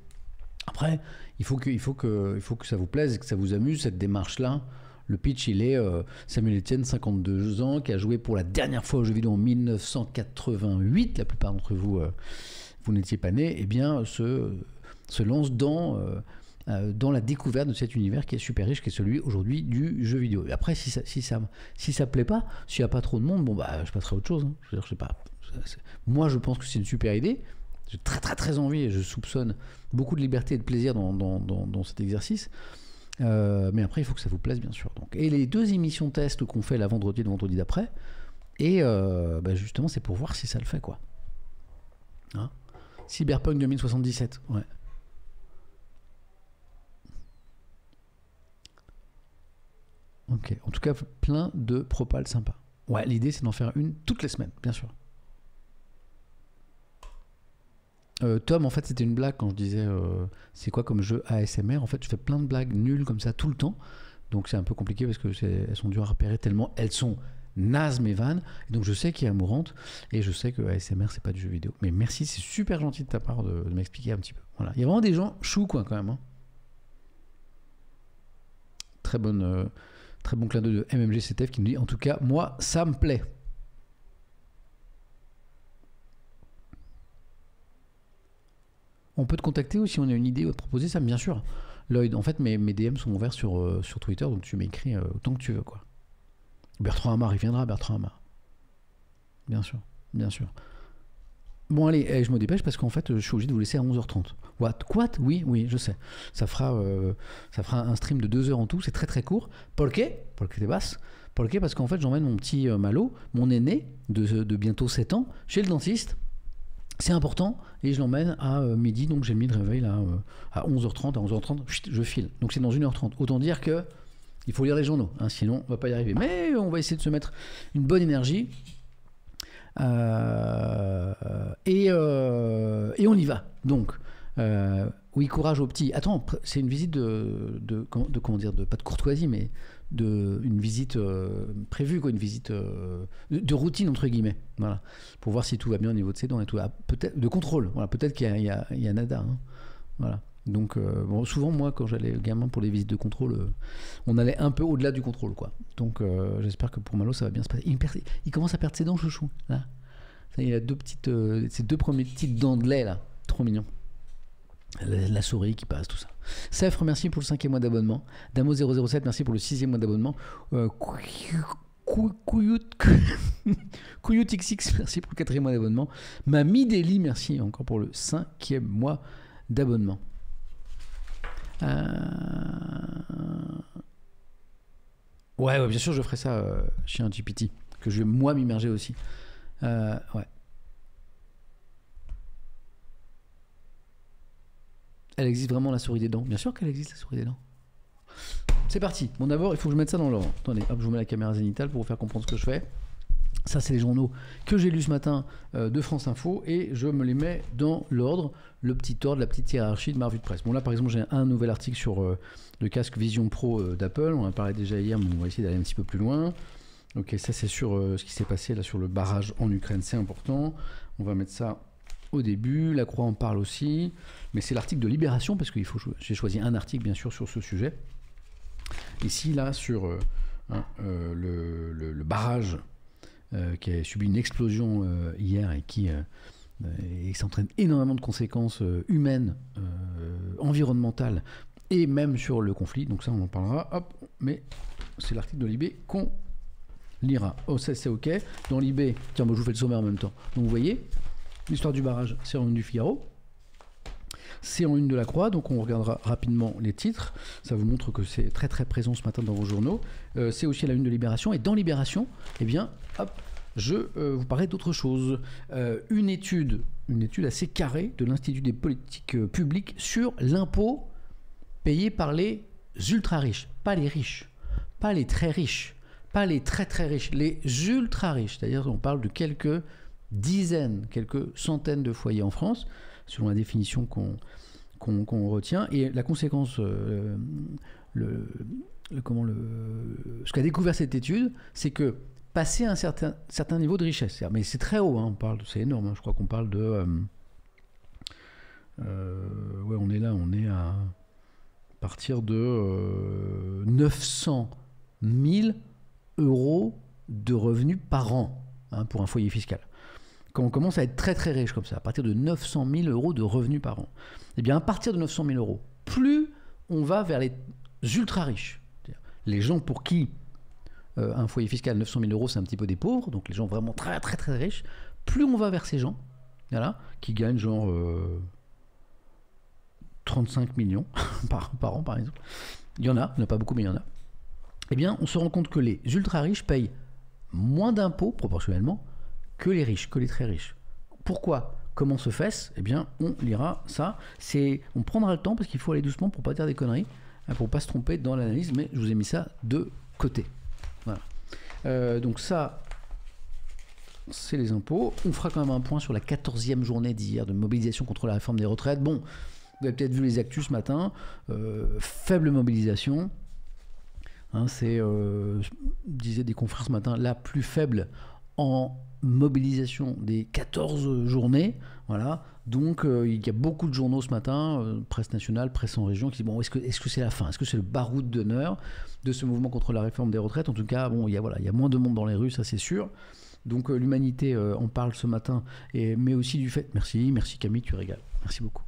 Après, il faut que ça vous plaise, que ça vous amuse, cette démarche-là. Le pitch, il est Samuel Etienne, 52 ans, qui a joué pour la dernière fois aux jeux vidéo en 1988. La plupart d'entre vous, vous n'étiez pas nés. Eh bien, se lance dans la découverte de cet univers qui est super riche, qui est celui aujourd'hui du jeu vidéo. Et après, si ça plaît pas, s'il n'y a pas trop de monde, bon bah je passerai à autre chose. Hein. Je veux dire, je sais pas. Moi, je pense que c'est une super idée. J'ai très envie et je soupçonne beaucoup de liberté et de plaisir dans cet exercice. Mais après, il faut que ça vous plaise, bien sûr. Donc. Et les 2 émissions test qu'on fait la vendredi et le vendredi d'après, et justement, c'est pour voir si ça le fait, quoi. Hein? Cyberpunk 2077, ouais. Ok, en tout cas, plein de propals sympas. Ouais, l'idée, c'est d'en faire une toutes les semaines, bien sûr. Tom, en fait, c'était une blague quand je disais c'est quoi comme jeu ASMR. En fait, je fais plein de blagues nulles comme ça tout le temps. Donc, c'est un peu compliqué parce que elles sont dures à repérer tellement elles sont nazes mes vannes. Et donc, je sais qu'il y a Amourante et je sais que ASMR, c'est pas du jeu vidéo. Mais merci, c'est super gentil de ta part de m'expliquer un petit peu. Voilà. Il y a vraiment des gens choux, quoi, quand même. Hein. Très bon clin d'œil de MMGCTF qui nous dit en tout cas, moi, ça me plaît. On peut te contacter ou si on a une idée ou te proposer ça, bien sûr. Lloyd, en fait, mes DM sont ouverts sur Twitter, donc tu m'écris autant que tu veux, quoi. Bertrand Hamar, il viendra, Bertrand Hamar. Bien sûr. Bon, allez, je me dépêche parce qu'en fait, je suis obligé de vous laisser à 11h30. What? Oui, je sais. Ça fera un stream de 2 heures en tout, c'est très court. ¿Por qué? Porque te vas. ¿Por qué? Parce qu'en fait, j'emmène mon petit Malo, mon aîné, de bientôt 7 ans, chez le dentiste. C'est important et je l'emmène à midi, donc j'ai mis le réveil là à 11h30, à 11h30, je file. Donc c'est dans 1h30. Autant dire que il faut lire les journaux, hein, sinon on va pas y arriver. Mais on va essayer de se mettre une bonne énergie et on y va. Donc oui, courage aux petits. Attends, c'est une visite comment dire, pas de courtoisie, mais une visite prévue, quoi, une visite de routine entre guillemets, voilà, pour voir si tout va bien au niveau de ses dents et tout. Ah, peut-être de contrôle, voilà, peut-être qu'il y a nada, hein, voilà. Donc bon, souvent moi quand j'allais gamin pour les visites de contrôle, on allait un peu au-delà du contrôle, quoi. Donc j'espère que pour Malo ça va bien se passer. Il commence à perdre ses dents, chouchou. Là, ça, il a ses 2 premières petites dents de lait là, trop mignon. La souris qui passe, tout ça. Sef, merci pour le 5e mois d'abonnement. Damo007, merci pour le 6e mois d'abonnement. KouyutXX, merci pour le 4e mois d'abonnement. Mamie Deli, merci encore pour le 5e mois d'abonnement. Ouais, bien sûr, je ferai ça chez un GPT, que je vais moi m'immerger aussi. Ouais. Elle existe vraiment, la souris des dents? Bien sûr qu'elle existe, la souris des dents. C'est parti. Bon, d'abord, il faut que je mette ça dans l'ordre. Attendez, hop, je vous mets la caméra zénitale pour vous faire comprendre ce que je fais. Ça, c'est les journaux que j'ai lus ce matin de France Info et je me les mets dans l'ordre, le petit ordre, la petite hiérarchie de ma revue de presse. Bon, là, par exemple, j'ai un nouvel article sur le casque Vision Pro d'Apple. On en a parlé déjà hier, mais on va essayer d'aller un petit peu plus loin. Ok, ça, c'est sur ce qui s'est passé là sur le barrage en Ukraine. C'est important. On va mettre ça au début. La Croix en parle aussi. Mais c'est l'article de Libération, parce que j'ai choisi un article, bien sûr, sur ce sujet. Ici, là, sur le barrage qui a subi une explosion hier et qui s'entraîne énormément de conséquences humaines, environnementales et même sur le conflit. Donc ça, on en parlera. Hop, mais c'est l'article de Libé qu'on lira. Oh, ça, c'est OK. Dans Libé, tiens, moi, je vous fais le sommaire en même temps. Donc vous voyez, l'histoire du barrage, c'est en une du Figaro. C'est en une de la Croix, donc on regardera rapidement les titres. Ça vous montre que c'est très très présent ce matin dans vos journaux. C'est aussi à la une de Libération. Et dans Libération, eh bien, hop, je vous parlerai d'autre chose. Une étude assez carrée de l'Institut des politiques publiques sur l'impôt payé par les ultra-riches. Pas les riches, pas les très riches, pas les très très riches, les ultra-riches. C'est-à-dire on parle de quelques dizaines, quelques centaines de foyers en France, selon la définition qu'on retient. Et la conséquence, ce qu'a découvert cette étude, c'est que passer un certain niveau de richesse, mais c'est très haut, hein, c'est énorme, hein, je crois qu'on parle de... ouais, on est à partir de 900 000 euros de revenus par an, hein, pour un foyer fiscal. Quand on commence à être très très riche comme ça, à partir de 900 000 euros de revenus par an, eh bien à partir de 900 000 euros, plus on va vers les ultra riches, les gens pour qui un foyer fiscal 900 000 euros c'est un petit peu des pauvres, donc les gens vraiment très très très riches, plus on va vers ces gens, voilà, qui gagnent genre 35 millions par an par exemple, il n'y en a pas beaucoup mais il y en a, eh bien on se rend compte que les ultra riches payent moins d'impôts proportionnellement que les riches, que les très riches. Pourquoi? Comment se fait-ce? Eh bien, on lira ça. On prendra le temps parce qu'il faut aller doucement pour pas dire des conneries, pour pas se tromper dans l'analyse, mais je vous ai mis ça de côté. Voilà. Donc ça, c'est les impôts. On fera quand même un point sur la 14e journée d'hier de mobilisation contre la réforme des retraites. Bon, vous avez peut-être vu les actus ce matin. Faible mobilisation. Hein, c'est, disaient des confrères ce matin, la plus faible en mobilisation des 14 journées, voilà. Donc il y a beaucoup de journaux ce matin, presse nationale, presse en région, qui disent bon, est-ce que c'est la fin, est-ce que c'est le baroud d'honneur de ce mouvement contre la réforme des retraites? En tout cas, bon, il y a moins de monde dans les rues, ça c'est sûr. Donc l'humanité en parle ce matin, mais aussi du fait. Merci Camille, tu régales. Merci beaucoup.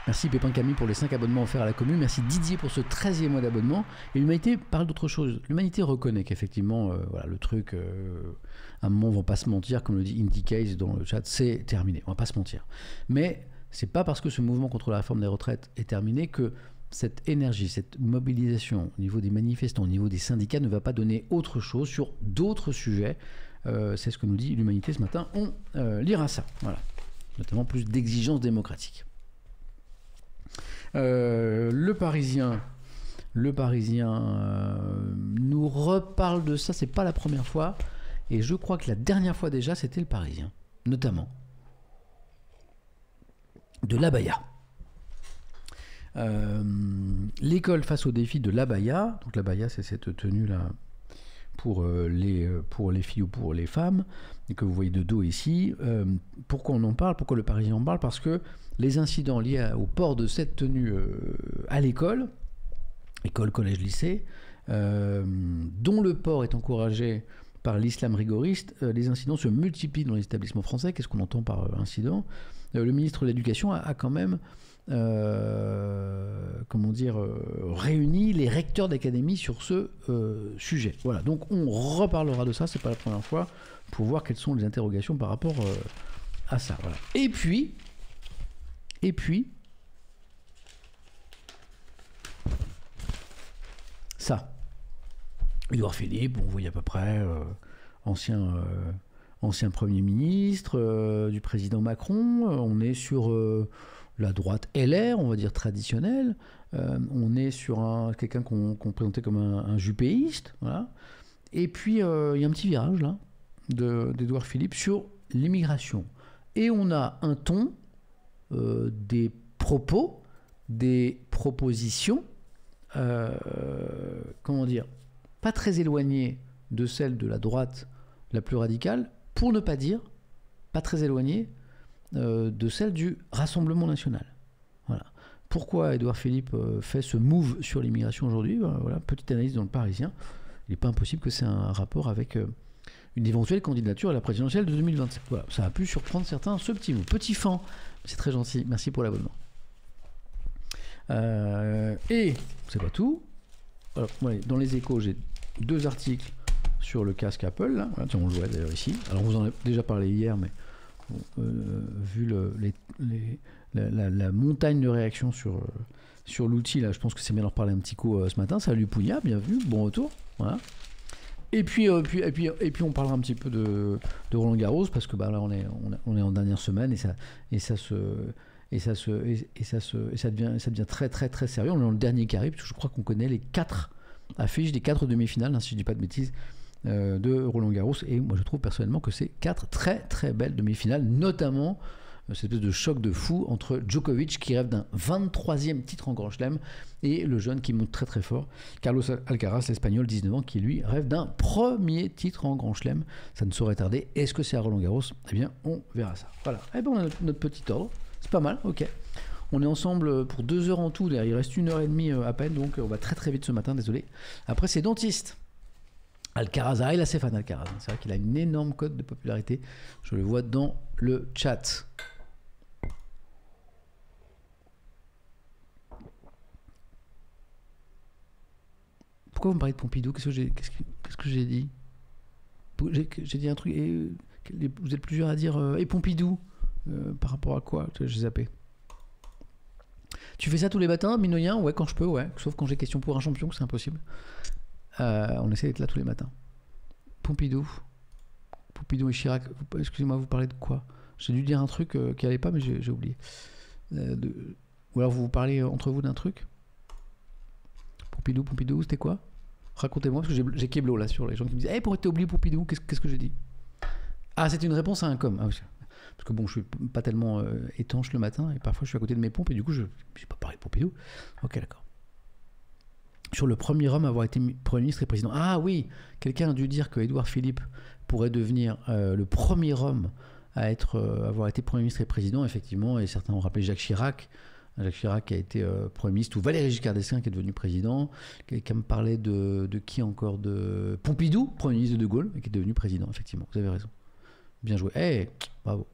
Merci Pépin Camille pour les 5 abonnements offerts à la commune. Merci Didier pour ce 13e mois d'abonnement. Et l'humanité parle d'autre chose. L'humanité reconnaît qu'effectivement, voilà, le truc, à un moment, on ne va pas se mentir, comme le dit IndyCase dans le chat, c'est terminé. On ne va pas se mentir. Mais ce n'est pas parce que ce mouvement contre la réforme des retraites est terminé que cette énergie, cette mobilisation au niveau des manifestants, au niveau des syndicats ne va pas donner autre chose sur d'autres sujets C'est ce que nous dit l'Humanité ce matin. On lira ça. Voilà. Notamment plus d'exigences démocratiques. Le Parisien nous reparle de ça. C'est pas la première fois. Et je crois que la dernière fois déjà, c'était le Parisien. Notamment. De l'abaya. L'école face au défi de l'abaya. Donc l'abaya, c'est cette tenue-là pour les filles ou pour les femmes, et que vous voyez de dos ici. Pourquoi on en parle? Pourquoi le Parisien en parle? Parce que les incidents liés au port de cette tenue à l'école, école, collège, lycée, dont le port est encouragé par l'islam rigoriste, les incidents se multiplient dans les établissements français. Qu'est-ce qu'on entend par incident? Le ministre de l'Éducation a quand même réuni les recteurs d'académie sur ce sujet. Voilà, donc on reparlera de ça, c'est pas la première fois, pour voir quelles sont les interrogations par rapport à ça. Voilà. Et puis, ça. Édouard Philippe, on voit à peu près ancien Premier ministre du président Macron. On est sur la droite LR, on va dire traditionnelle. On est sur quelqu'un qu'on présentait comme un jupéiste. Voilà. Et puis, il y a un petit virage là d'Édouard Philippe sur l'immigration. Et on a un ton, des propos, des propositions, pas très éloignées de celles de la droite la plus radicale, pour ne pas dire pas très éloignées de celle du Rassemblement national. Voilà. Pourquoi Édouard Philippe fait ce move sur l'immigration aujourd'hui? Voilà, petite analyse dans le Parisien. Il n'est pas impossible que c'est un rapport avec une éventuelle candidature à la présidentielle de 2027. Voilà, ça a pu surprendre certains, ce petit mot. Petit fan, c'est très gentil, merci pour l'abonnement. Et c'est pas tout. Alors, ouais, dans les Échos, j'ai 2 articles sur le casque Apple. Là. Voilà, tiens, on le voit d'ailleurs ici. Alors, on vous en a déjà parlé hier, mais vu la montagne de réactions sur l'outil, là, je pense que c'est bien d'en reparler un petit coup ce matin. Salut Pouya, bienvenue, bon retour. Voilà. Et puis on parlera un petit peu de Roland Garros, parce que là on est en dernière semaine et ça devient très très très sérieux. On est dans le dernier carré, parce que je crois qu'on connaît les 4 affiches des 4 demi-finales, hein, si je dis pas de bêtises, de Roland Garros. Et moi je trouve personnellement que c'est 4 très très belles demi-finales, notamment cette espèce de choc de fou entre Djokovic, qui rêve d'un 23e titre en Grand Chelem, et le jeune qui monte très très fort, Carlos Alcaraz, l'Espagnol, 19 ans, qui lui rêve d'un 1er titre en Grand Chelem. Ça ne saurait tarder. Est-ce que c'est à Roland Garros? Eh bien, on verra ça. Voilà. Eh bien, on a notre petit ordre. C'est pas mal, ok. On est ensemble pour 2 heures en tout. Il reste 1h30 à peine, donc on va très très vite ce matin, désolé. Après, c'est dentiste. Alcaraz, il a ses fans, Alcaraz. C'est vrai qu'il a une énorme cote de popularité. Je le vois dans le chat. Pourquoi vous me parlez de Pompidou? Qu'est-ce que j'ai dit? J'ai dit un truc. Et, vous êtes plusieurs à dire et Pompidou par rapport à quoi? J'ai zappé. Tu fais ça tous les matins, Minoyen? Ouais, quand je peux, ouais. Sauf quand j'ai question pour un champion, c'est impossible. On essaie d'être là tous les matins. Pompidou et Chirac. Excusez-moi, vous parlez de quoi? J'ai dû dire un truc qui allait pas, mais j'ai oublié. Ou alors vous parlez entre vous d'un truc? Pompidou, c'était quoi? Racontez-moi, parce que j'ai Keblo là sur les gens qui me disent hey, pourquoi t'as oublié Pompidou? Qu'est-ce que j'ai dit? Ah, c'est une réponse à un com. Ah, oui. Parce que bon, je suis pas tellement étanche le matin, et parfois je suis à côté de mes pompes, et du coup, je n'ai pas parlé de Pompidou. Ok, d'accord. Sur le premier homme à avoir été Premier ministre et président. Ah oui, quelqu'un a dû dire que Édouard Philippe pourrait devenir le premier homme à avoir été Premier ministre et président, effectivement, et certains ont rappelé Jacques Chirac. Jacques Chirac qui a été Premier ministre, ou Valéry Giscard d'Estaing qui est devenu président. Quelqu'un me parlait de qui encore? De Pompidou, Premier ministre de Gaulle, et qui est devenu président, effectivement. Vous avez raison. Bien joué. Hey, bravo.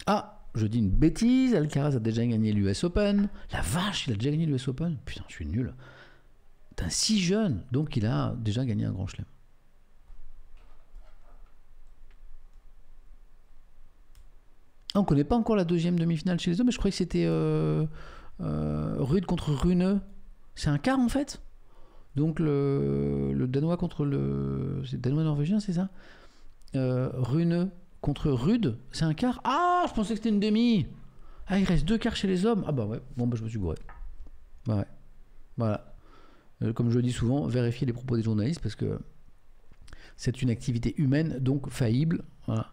Ah, je dis une bêtise, Alcaraz a déjà gagné l'US Open. La vache, il a déjà gagné l'US Open. Putain, je suis nul. T'es si jeune, donc il a déjà gagné un grand chelem. On ne connaît pas encore la 2e demi-finale chez les hommes, mais je croyais que c'était Ruud contre Rune. C'est un quart en fait. Donc le Danois contre c'est Danois-Norvégien, c'est ça? Rune contre Rude, c'est un quart. Ah, je pensais que c'était une demi. Ah, il reste 2 quarts chez les hommes. Ah bah ouais, bon bah je me suis gouré. Bah ouais, voilà. Comme je le dis souvent, vérifiez les propos des journalistes parce que c'est une activité humaine, donc faillible. Voilà.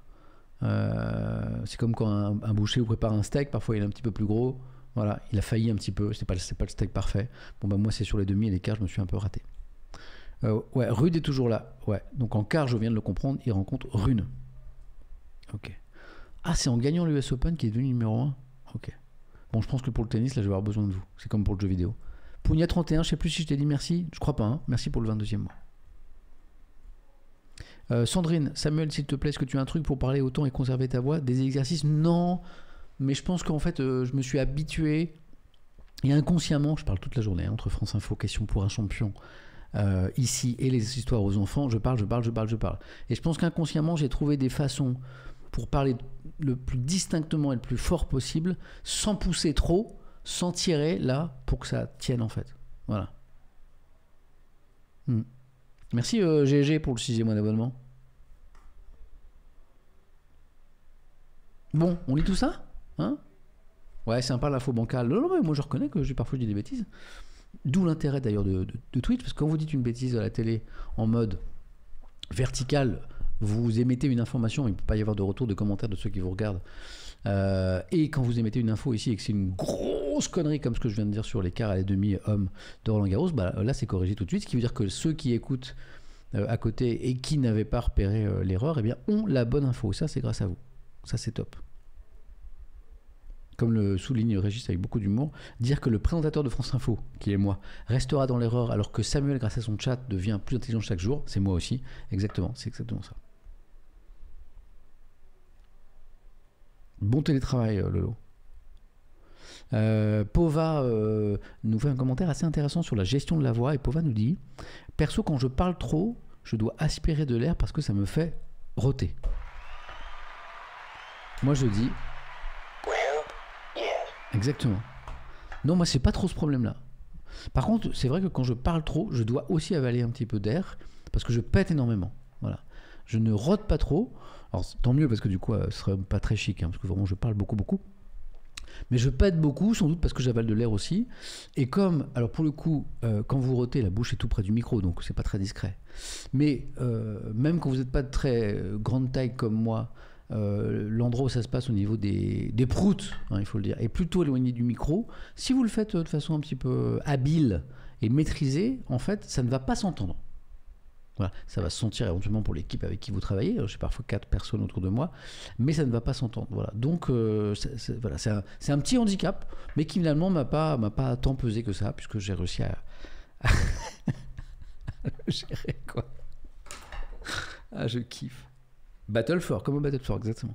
C'est comme quand un boucher vous prépare un steak, parfois il est un petit peu plus gros. Voilà, il a failli un petit peu, c'est pas le steak parfait. Bon bah moi c'est sur les demi et les quarts, je me suis un peu raté. Ouais, Rude est toujours là. Ouais, donc en quart, je viens de le comprendre, il rencontre Rune. Ok. Ah, c'est en gagnant l'US Open qu'il est devenu numéro 1. Ok. Bon, je pense que pour le tennis, là, je vais avoir besoin de vous. C'est comme pour le jeu vidéo. Pugna 31, je sais plus si je t'ai dit merci. Je crois pas, hein. Merci pour le 22e mois. Sandrine, Samuel, s'il te plaît, est-ce que tu as un truc pour parler autant et conserver ta voix? Des exercices? Non. Mais je pense qu'en fait, je me suis habitué. Et inconsciemment, je parle toute la journée, hein, entre France Info, Question pour un champion, ici, et les histoires aux enfants, je parle. Et je pense qu'inconsciemment, j'ai trouvé des façons pour parler le plus distinctement et le plus fort possible, sans pousser trop, sans tirer, là, pour que ça tienne, en fait. Voilà. Merci GG pour le 6e mois d'abonnement. Bon, on lit tout ça, hein? Ouais, sympa l'info bancale. Non, mais moi je reconnais que parfois je dis des bêtises. D'où l'intérêt d'ailleurs de Twitch, parce que quand vous dites une bêtise à la télé en mode vertical, vous émettez une information, il ne peut pas y avoir de retour de commentaires de ceux qui vous regardent. Et quand vous émettez une info ici et que c'est une grosse connerie comme ce que je viens de dire sur les quarts à la demi hommes de Roland Garros, bah, là c'est corrigé tout de suite, ce qui veut dire que ceux qui écoutent à côté et qui n'avaient pas repéré l'erreur, eh bien, ont la bonne info. Ça c'est grâce à vous. Ça c'est top. Comme le souligne Régis avec beaucoup d'humour, dire que le présentateur de France Info, qui est moi, restera dans l'erreur alors que Samuel, grâce à son chat, devient plus intelligent chaque jour, c'est moi aussi. Exactement, c'est exactement ça. Bon télétravail, Lolo. Pova nous fait un commentaire assez intéressant sur la gestion de la voix, et Pova nous dit « Perso, quand je parle trop, je dois aspirer de l'air parce que ça me fait rôter. » Moi, je dis... Exactement. Non, moi, c'est pas trop ce problème-là. Par contre, c'est vrai que quand je parle trop, je dois aussi avaler un petit peu d'air parce que je pète énormément. Voilà. Je ne rôte pas trop. Alors, tant mieux parce que du coup, ce serait pas très chic, hein, parce que vraiment, je parle beaucoup. Mais je pète beaucoup, sans doute parce que j'avale de l'air aussi. Et comme, alors pour le coup, quand vous rôtez, la bouche est tout près du micro, donc c'est pas très discret. Mais même quand vous n'êtes pas de très grande taille comme moi, l'endroit où ça se passe au niveau des proutes, hein, il faut le dire, est plutôt éloigné du micro. Si vous le faites de façon un petit peu habile et maîtrisée, en fait, ça ne va pas s'entendre. Voilà, ça va se sentir éventuellement pour l'équipe avec qui vous travaillez. J'ai parfois 4 personnes autour de moi, mais ça ne va pas s'entendre. Voilà. Donc, voilà, c'est un petit handicap, mais qui finalement m'a pas tant pesé que ça, puisque j'ai réussi à le gérer, quoi. Ah, je kiffe. Battlefort, comme au Battlefort, exactement.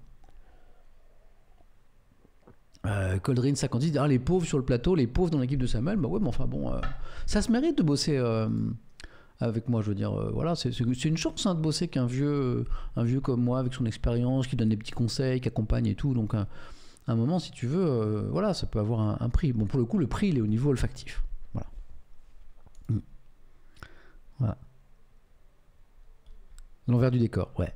Coldrin 50 les pauvres sur le plateau, les pauvres dans l'équipe de Samuel, bah ouais, mais enfin bon, ça se mérite de bosser avec moi, je veux dire, voilà, c'est une chance hein, de bosser qu'un vieux comme moi, avec son expérience, qui donne des petits conseils, qui accompagne et tout, donc à un moment, si tu veux, voilà, ça peut avoir un prix. Bon, pour le coup, le prix, il est au niveau olfactif. Voilà. Voilà. L'envers du décor, ouais.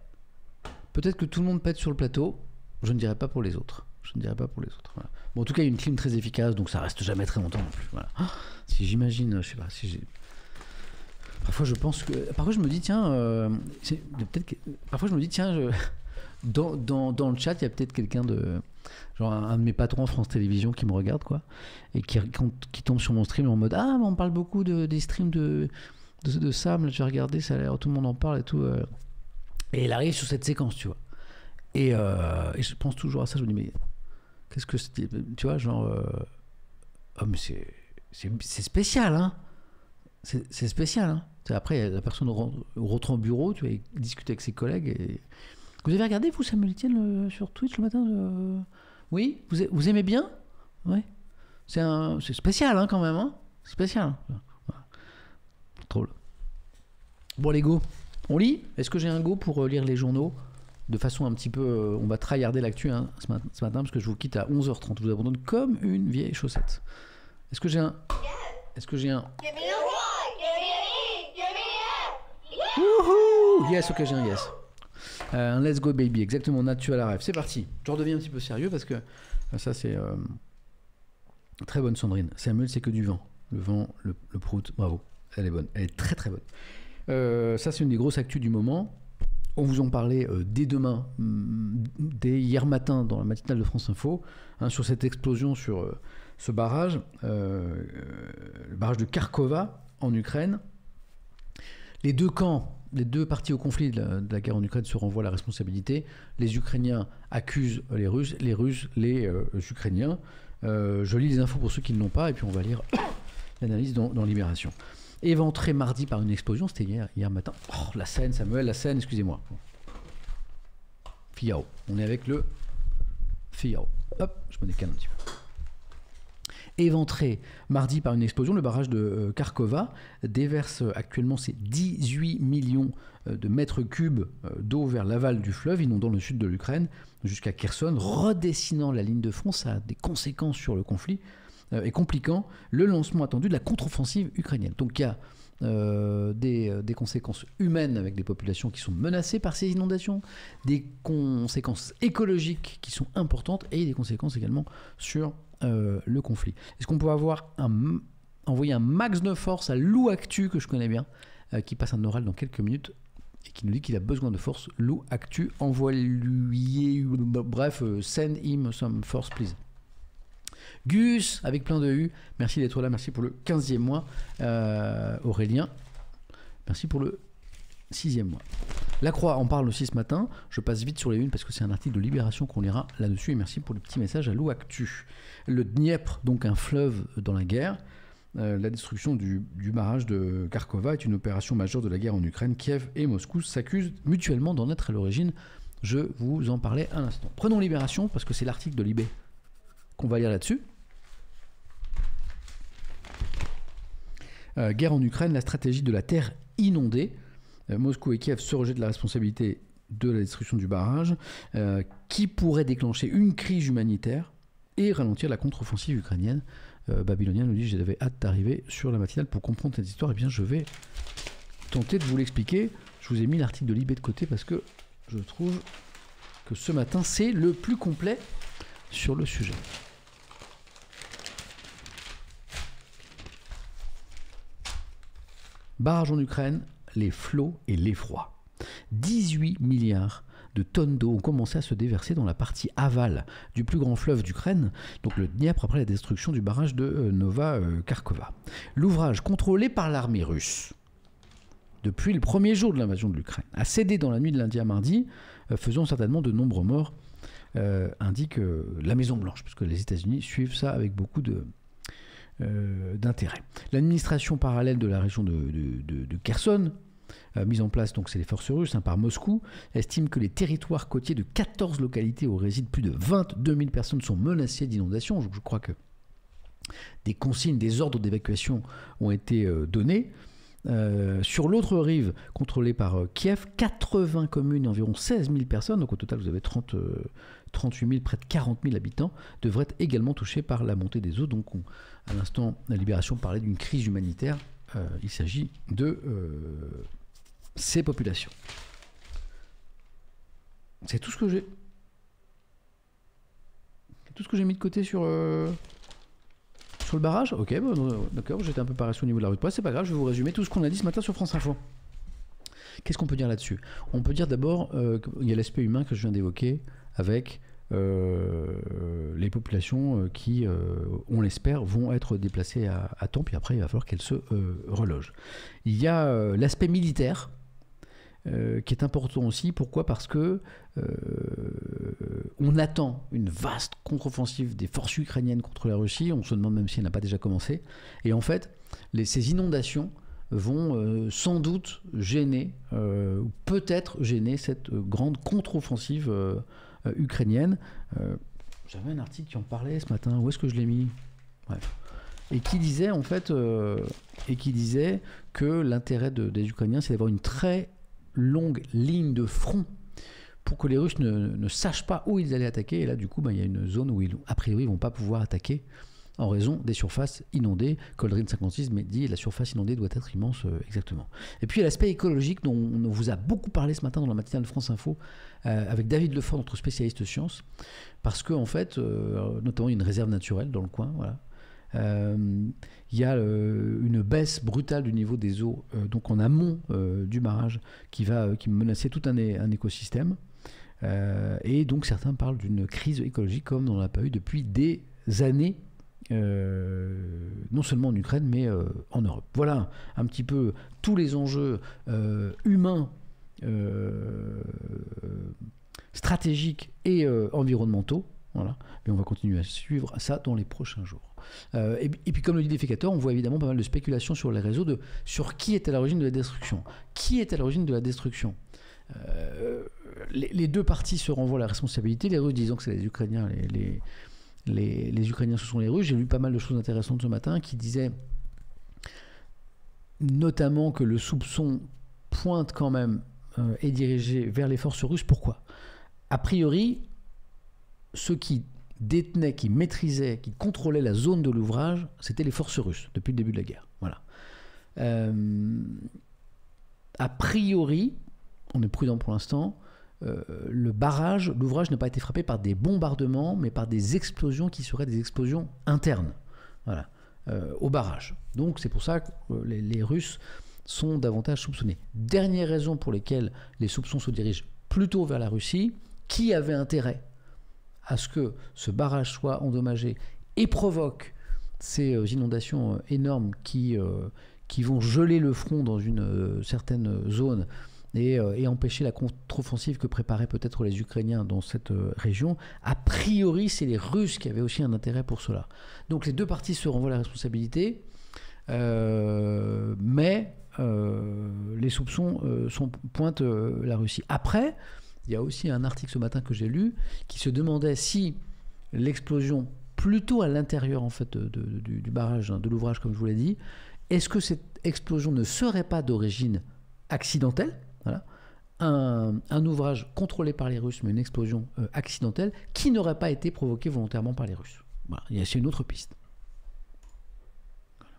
Peut-être que tout le monde pète sur le plateau, je ne dirais pas pour les autres. Voilà. Bon, en tout cas, il y a une clim très efficace, donc ça reste jamais très longtemps non plus. Voilà. Si j'imagine, je sais pas, si j'ai... Parfois, je pense que... Parfois, je me dis, tiens... Parfois, je me dis, tiens, dans le chat, il y a peut-être quelqu'un de... Genre un de mes patrons France Télévisions qui me regarde, quoi, et qui tombe sur mon stream en mode, ah, mais on parle beaucoup des streams de Sam, là, j'ai regardé, ça a l'air, tout le monde en parle et tout... Et il arrive sur cette séquence, tu vois. Et je pense toujours à ça, je me dis, mais qu'est-ce que c'est, tu vois, genre... oh, mais c'est spécial, hein. C'est spécial, hein. Après, la personne rentre en bureau, tu vois, il discute avec ses collègues. Et... Vous avez regardé, vous, Samuel Etienne, sur Twitch le matin Oui, vous aimez bien? Ouais. C'est spécial, hein, quand même, hein. Spécial. Voilà. Drôle. Bon, les go. On lit? Est-ce que j'ai un go pour lire les journaux de façon un petit peu... on va tryharder l'actu hein, ce matin parce que je vous quitte à 11h30. Je vous abandonne comme une vieille chaussette. Est-ce que j'ai un... Wouhou! Yes, ok, j'ai un yes. Un Let's Go Baby, exactement, Nat, tu as la rêve. C'est parti. Je redeviens un petit peu sérieux parce que ça, c'est très bonne Sandrine. Samuel, c'est que du vent. Le vent, le prout, bravo. Elle est bonne. Elle est très très bonne. Ça, c'est une des grosses actus du moment. On vous en parlait dès demain, dès hier matin dans la matinale de France Info, sur cette explosion sur ce barrage, le barrage de Kharkova en Ukraine. Les deux camps, les deux parties au conflit de la guerre en Ukraine se renvoient la responsabilité. Les Ukrainiens accusent les Russes les Ukrainiens. Je lis les infos pour ceux qui ne l'ont pas et puis on va lire l'analyse dans Libération. Éventré mardi par une explosion, c'était hier matin. Oh, la Seine, Samuel, la Seine, excusez-moi. Fiao, on est avec le Fiao. Hop, je me décale un petit peu. Éventré mardi par une explosion, le barrage de Kharkova déverse actuellement ses 18 millions de mètres cubes d'eau vers l'aval du fleuve, inondant le sud de l'Ukraine jusqu'à Kherson, redessinant la ligne de front. Ça a des conséquences sur le conflit et compliquant le lancement attendu de la contre-offensive ukrainienne. Donc il y a des conséquences humaines avec des populations qui sont menacées par ces inondations, des conséquences écologiques qui sont importantes et des conséquences également sur le conflit. Est-ce qu'on peut envoyer un max de force à Lou Actu, que je connais bien, qui passe un oral dans quelques minutes et qui nous dit qu'il a besoin de force. Lou Actu, envoie-lui, bref, send him some force, please. Gus, avec plein de U, merci d'être là, merci pour le 15e mois. Aurélien, merci pour le 6e mois. La Croix en parle aussi ce matin, je passe vite sur les unes parce que c'est un article de Libération qu'on lira là-dessus, et merci pour le petit message à Lou Actu. Le Dniepr, donc un fleuve dans la guerre, la destruction du barrage de Kharkova est une opération majeure de la guerre en Ukraine. Kiev et Moscou s'accusent mutuellement d'en être à l'origine, je vous en parlais un instant. Prenons Libération parce que c'est l'article de Libé qu'on va lire là-dessus. Guerre en Ukraine, la stratégie de la terre inondée. Moscou et Kiev se rejettent la responsabilité de la destruction du barrage, qui pourrait déclencher une crise humanitaire et ralentir la contre-offensive ukrainienne. Babylonien nous dit: j'avais hâte d'arriver sur la matinale pour comprendre cette histoire. Eh bien, je vais tenter de vous l'expliquer. Je vous ai mis l'article de Libé de côté parce que je trouve que ce matin, c'est le plus complet sur le sujet. Barrage en Ukraine, les flots et l'effroi. 18 milliards de tonnes d'eau ont commencé à se déverser dans la partie aval du plus grand fleuve d'Ukraine, donc le Dniepr, après la destruction du barrage de Kharkova. L'ouvrage, contrôlé par l'armée russe depuis le premier jour de l'invasion de l'Ukraine, a cédé dans la nuit de lundi à mardi, faisant certainement de nombreux morts, indique la Maison-Blanche, puisque les États-Unis suivent ça avec beaucoup d'intérêt. L'administration parallèle de la région de Kherson, mise en place, donc c'est les forces russes, par Moscou, estime que les territoires côtiers de 14 localités où résident plus de 22 000 personnes sont menacés d'inondations. Je crois que des consignes, des ordres d'évacuation ont été donnés. Sur l'autre rive, contrôlée par Kiev, 80 communes et environ 16 000 personnes, donc au total vous avez 38 000, près de 40 000 habitants, devraient être également touchés par la montée des eaux. Donc à l'instant, la Libération parlait d'une crise humanitaire. Il s'agit de ces populations. C'est tout ce que j'ai. C'est tout ce que j'ai mis de côté sur le barrage. Ok, bon, d'accord, j'étais un peu paresseux au niveau de la rue de presse, c'est pas grave, je vais vous résumer tout ce qu'on a dit ce matin sur France Info. Qu'est-ce qu'on peut dire là-dessus? On peut dire d'abord qu'il y a l'aspect humain que je viens d'évoquer avec les populations qui, on l'espère, vont être déplacées à temps, puis après il va falloir qu'elles se relogent. Il y a l'aspect militaire qui est important aussi. Pourquoi? Parce que on attend une vaste contre-offensive des forces ukrainiennes contre la Russie. On se demande même si elle n'a pas déjà commencé. Et en fait, ces inondations vont sans doute gêner, ou peut-être gêner cette grande contre-offensive ukrainienne. J'avais un article qui en parlait ce matin. Où est-ce que je l'ai mis? Bref. Et qui disait en fait, que l'intérêt des Ukrainiens, c'est d'avoir une très longue ligne de front pour que les Russes ne sachent pas où ils allaient attaquer. Et là, du coup, il y a une zone où a priori, ils ne vont pas pouvoir attaquer. en raison des surfaces inondées. Coldrin 56 dit la surface inondée doit être immense, exactement. Et puis il y a l'aspect écologique dont on vous a beaucoup parlé ce matin dans la matinale de France Info avec David Lefort, notre spécialiste sciences, parce qu'en fait, notamment il y a une réserve naturelle dans le coin, voilà. Il y a une baisse brutale du niveau des eaux donc en amont du barrage qui menaçait tout un écosystème et donc certains parlent d'une crise écologique comme on n'en a pas eu depuis des années non seulement en Ukraine mais en Europe. Voilà un petit peu tous les enjeux humains, stratégiques et environnementaux. Voilà. Mais on va continuer à suivre ça dans les prochains jours. Et puis comme le dit Défécateur, on voit évidemment pas mal de spéculations sur les réseaux sur qui est à l'origine de la destruction. Qui est à l'origine de la destruction? Les deux parties se renvoient la responsabilité, les Russes disant que c'est les Ukrainiens, les Ukrainiens ce sont les Russes. J'ai lu pas mal de choses intéressantes ce matin qui disaient notamment que le soupçon pointe quand même est dirigé vers les forces russes. Pourquoi? A priori, ceux qui détenaient, qui maîtrisaient, qui contrôlaient la zone de l'ouvrage, c'était les forces russes depuis le début de la guerre. Voilà. A priori, on est prudent pour l'instant, l'ouvrage n'a pas été frappé par des bombardements, mais par des explosions qui seraient des explosions internes, voilà, au barrage. Donc c'est pour ça que les Russes sont davantage soupçonnés. Dernière raison pour laquelle les soupçons se dirigent plutôt vers la Russie, qui avait intérêt à ce que ce barrage soit endommagé et provoque ces inondations énormes qui vont geler le front dans une certaine zone et empêcher la contre-offensive que préparaient peut-être les Ukrainiens dans cette région. A priori, c'est les Russes qui avaient aussi un intérêt pour cela. Donc les deux parties se renvoient la responsabilité, mais les soupçons pointent la Russie. Après, il y a aussi un article ce matin que j'ai lu qui se demandait si l'explosion, plutôt à l'intérieur en fait du barrage, de l'ouvrage comme je vous l'ai dit, est-ce que cette explosion ne serait pas d'origine accidentelle? Voilà. Un ouvrage contrôlé par les Russes, mais une explosion accidentelle qui n'aurait pas été provoquée volontairement par les Russes. Voilà. C'est une autre piste. Voilà.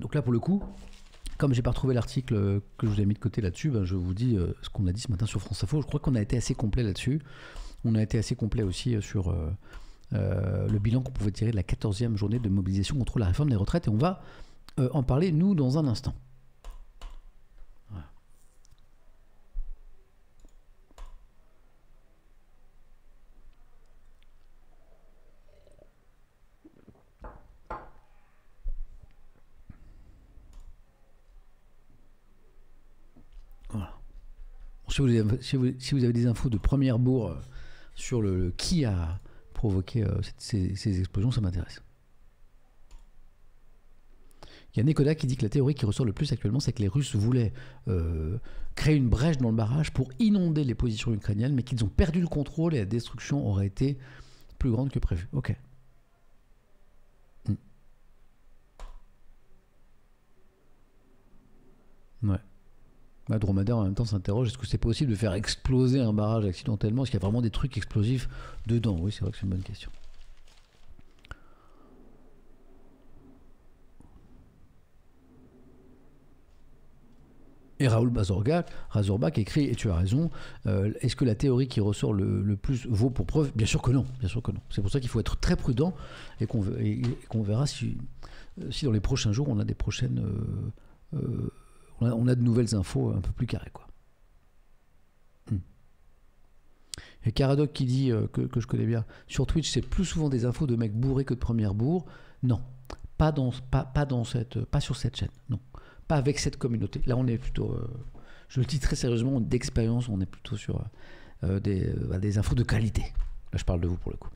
Donc là, pour le coup, comme j'ai pas retrouvé l'article que je vous ai mis de côté là-dessus, je vous dis ce qu'on a dit ce matin sur France Info. Je crois qu'on a été assez complet là-dessus. On a été assez complet aussi sur le bilan qu'on pouvait tirer de la 14e journée de mobilisation contre la réforme des retraites. Et on va en parler, nous, dans un instant. Voilà. Si vous avez des infos de première bourre sur qui a provoqué ces explosions, ça m'intéresse. Il y a Nekoda qui dit que la théorie qui ressort le plus actuellement, c'est que les Russes voulaient créer une brèche dans le barrage pour inonder les positions ukrainiennes, mais qu'ils ont perdu le contrôle et la destruction aurait été plus grande que prévu. Ok. Ouais. Dromadaire en même temps s'interroge, est-ce que c'est possible de faire exploser un barrage accidentellement? Est-ce qu'il y a vraiment des trucs explosifs dedans? Oui, c'est vrai que c'est une bonne question. Et Raoul Razorbach écrit, et tu as raison, est-ce que la théorie qui ressort le plus vaut pour preuve? Bien sûr que non, bien sûr que non. C'est pour ça qu'il faut être très prudent et qu'on verra si dans les prochains jours on a des prochaines... on a de nouvelles infos un peu plus carrées, quoi. Et Caradoc qui dit que je connais bien sur Twitch, c'est plus souvent des infos de mecs bourrés que de première bourre. Non, pas sur cette chaîne, non, pas avec cette communauté. Là, on est plutôt, je le dis très sérieusement, d'expérience, on est plutôt sur des infos de qualité. Là, je parle de vous pour le coup.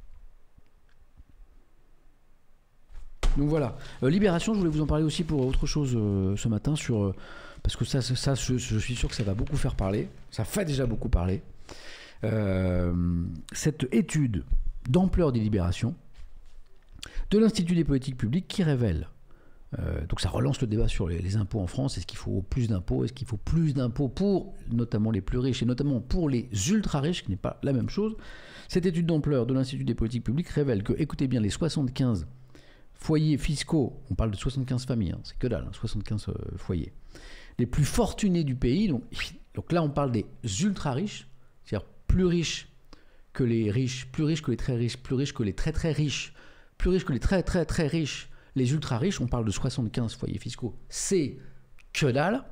Donc voilà. Libération, je voulais vous en parler aussi pour autre chose ce matin parce que ça je suis sûr que ça va beaucoup faire parler. Ça fait déjà beaucoup parler. Cette étude d'ampleur des libérations de l'Institut des politiques publiques qui révèle Donc ça relance le débat sur les impôts en France. Est-ce qu'il faut plus d'impôts? Est-ce qu'il faut plus d'impôts pour notamment les plus riches et notamment pour les ultra-riches, qui n'est pas la même chose? Cette étude d'ampleur de l'Institut des politiques publiques révèle que, écoutez bien, les 75 foyers fiscaux, on parle de 75 familles, c'est que dalle, 75 foyers, les plus fortunés du pays, donc là on parle des ultra-riches, c'est-à-dire plus riches que les riches, plus riches que les très riches, plus riches que les très très riches, plus riches que les très très très riches, les ultra-riches, on parle de 75 foyers fiscaux, c'est que dalle.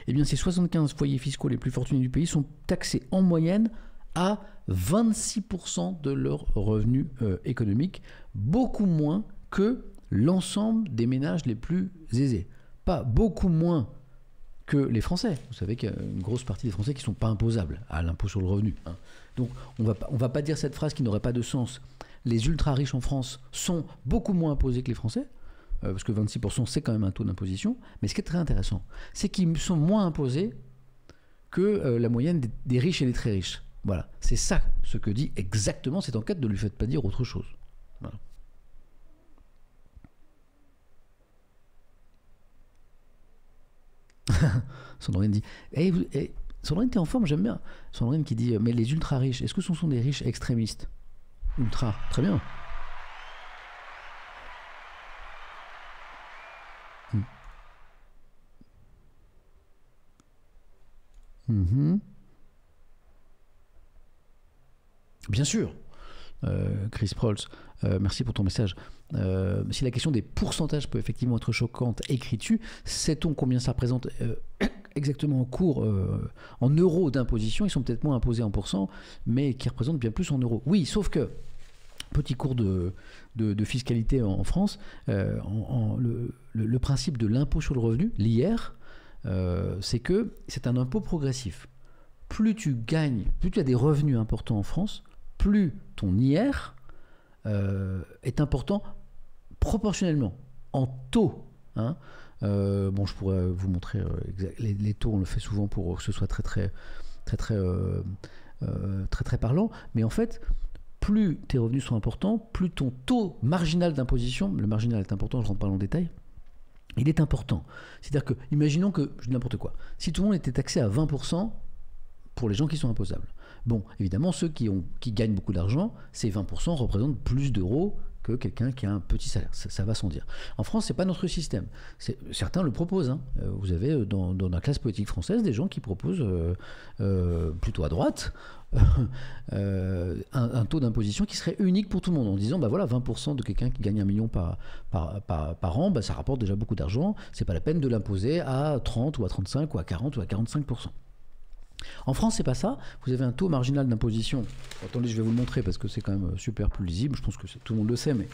Eh bien, ces 75 foyers fiscaux les plus fortunés du pays sont taxés en moyenne à 26% de leurs revenus économiques, beaucoup moins que l'ensemble des ménages les plus aisés. Pas beaucoup moins que les Français. Vous savez qu'il y a une grosse partie des Français qui ne sont pas imposables à l'impôt sur le revenu. Donc, on va pas dire cette phrase qui n'aurait pas de sens. Les ultra-riches en France sont beaucoup moins imposés que les Français, parce que 26% c'est quand même un taux d'imposition, mais ce qui est très intéressant, c'est qu'ils sont moins imposés que la moyenne des riches et des très riches. Voilà, c'est ça ce que dit exactement cette enquête, ne lui faites pas dire autre chose. Voilà. Sandrine dit Sandrine, t'es en forme, j'aime bien. Sandrine qui dit mais les ultra riches, est-ce que ce sont des riches extrémistes? Ultra, très bien. Bien sûr, Chris Prolls, merci pour ton message. Si la question des pourcentages peut effectivement être choquante, écris-tu, sait-on combien ça représente exactement en cours, en euros d'imposition? Ils sont peut-être moins imposés en pourcent, mais qui représentent bien plus en euros. Oui, sauf que, petit cours de fiscalité en France, le principe de l'impôt sur le revenu, l'IR, c'est que c'est un impôt progressif. Plus tu gagnes, plus tu as des revenus importants en France, plus ton IR est important proportionnellement, en taux. Bon, je pourrais vous montrer les taux, on le fait souvent pour que ce soit très parlant, mais en fait, plus tes revenus sont importants, plus ton taux marginal d'imposition, le marginal est important, je ne rentre pas dans le détail, il est important. C'est-à-dire que, imaginons que, je dis n'importe quoi, si tout le monde était taxé à 20% pour les gens qui sont imposables. Bon, évidemment, ceux qui gagnent beaucoup d'argent, ces 20% représentent plus d'euros que quelqu'un qui a un petit salaire. Ça va sans dire. En France, ce n'est pas notre système. Certains le proposent. Vous avez dans la classe politique française des gens qui proposent, plutôt à droite, un taux d'imposition qui serait unique pour tout le monde, en disant, bah voilà, 20% de quelqu'un qui gagne 1 million par an, bah ça rapporte déjà beaucoup d'argent, c'est pas la peine de l'imposer à 30 ou à 35 ou à 40 ou à 45%. En France, c'est pas ça. Vous avez un taux marginal d'imposition. Attendez, je vais vous le montrer parce que c'est quand même super plus lisible. Je pense que tout le monde le sait, mais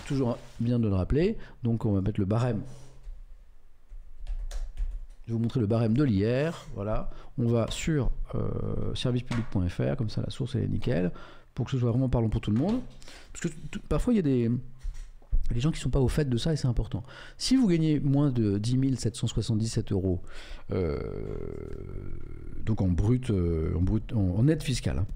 toujours bien de le rappeler. Donc, on va mettre le barème. Je vais vous montrer le barème de l'IR. Voilà. On va sur servicepublic.fr, comme ça la source elle est nickel, pour que ce soit vraiment parlant pour tout le monde. Parce que parfois, il y a des gens qui ne sont pas au fait de ça et c'est important. Si vous gagnez moins de 10 777 euros, donc en brut, en aide fiscale,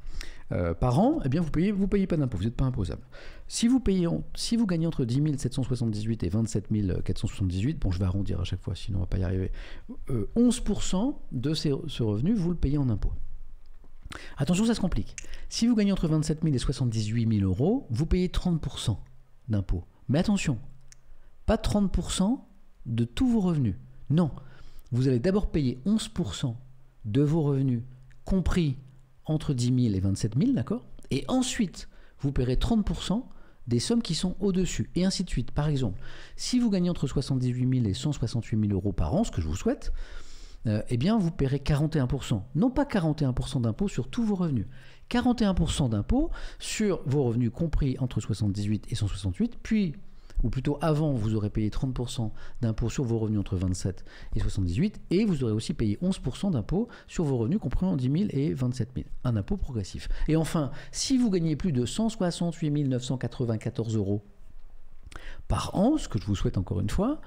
par an, eh bien vous payez pas d'impôt, vous n'êtes pas imposable. Si vous gagnez entre 10 778 et 27 478, bon je vais arrondir à chaque fois, sinon on ne va pas y arriver, 11% de ce revenu, vous le payez en impôt. Attention, ça se complique. Si vous gagnez entre 27 000 et 78 000 euros, vous payez 30% d'impôt. Mais attention, pas 30% de tous vos revenus. Non, vous allez d'abord payer 11% de vos revenus, compris entre 10 000 et 27 000, d'accord? Et ensuite, vous paierez 30% des sommes qui sont au-dessus, et ainsi de suite. Par exemple, si vous gagnez entre 78 000 et 168 000 euros par an, ce que je vous souhaite, eh bien, vous paierez 41%. Non pas 41% d'impôt sur tous vos revenus. 41% d'impôt sur vos revenus compris entre 78 et 168, puis, ou plutôt avant, vous aurez payé 30% d'impôt sur vos revenus entre 27 et 78, et vous aurez aussi payé 11% d'impôt sur vos revenus compris entre 10 000 et 27 000. Un impôt progressif. Et enfin, si vous gagnez plus de 168 994 euros par an, ce que je vous souhaite encore une fois,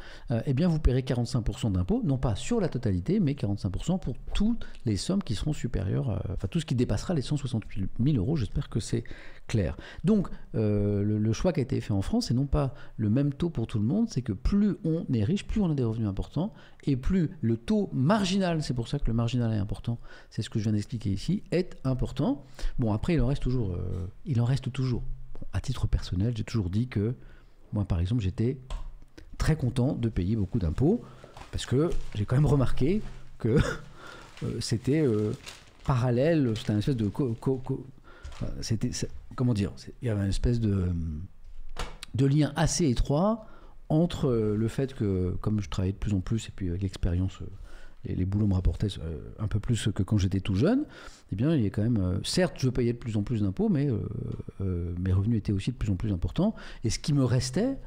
eh bien vous paierez 45% d'impôts, non pas sur la totalité, mais 45% pour toutes les sommes qui seront supérieures, enfin tout ce qui dépassera les 168 000 euros, j'espère que c'est clair. Donc le choix qui a été fait en France, c'est non pas le même taux pour tout le monde, c'est que plus on est riche, plus on a des revenus importants, et plus le taux marginal, c'est pour ça que le marginal est important, c'est ce que je viens d'expliquer ici, est important. Bon, après, il en reste toujours. Bon, à titre personnel, j'ai toujours dit que moi, par exemple, j'étais très content de payer beaucoup d'impôts parce que j'ai quand même remarqué que c'était parallèle, c'était une espèce de... comment dire, il y avait une espèce de lien assez étroit entre le fait que, comme je travaillais de plus en plus, et puis avec l'expérience, les boulots me rapportaient un peu plus que quand j'étais tout jeune, eh bien, il y a quand même... certes, je payais de plus en plus d'impôts, mais mes revenus étaient aussi de plus en plus importants. Et ce qui me restait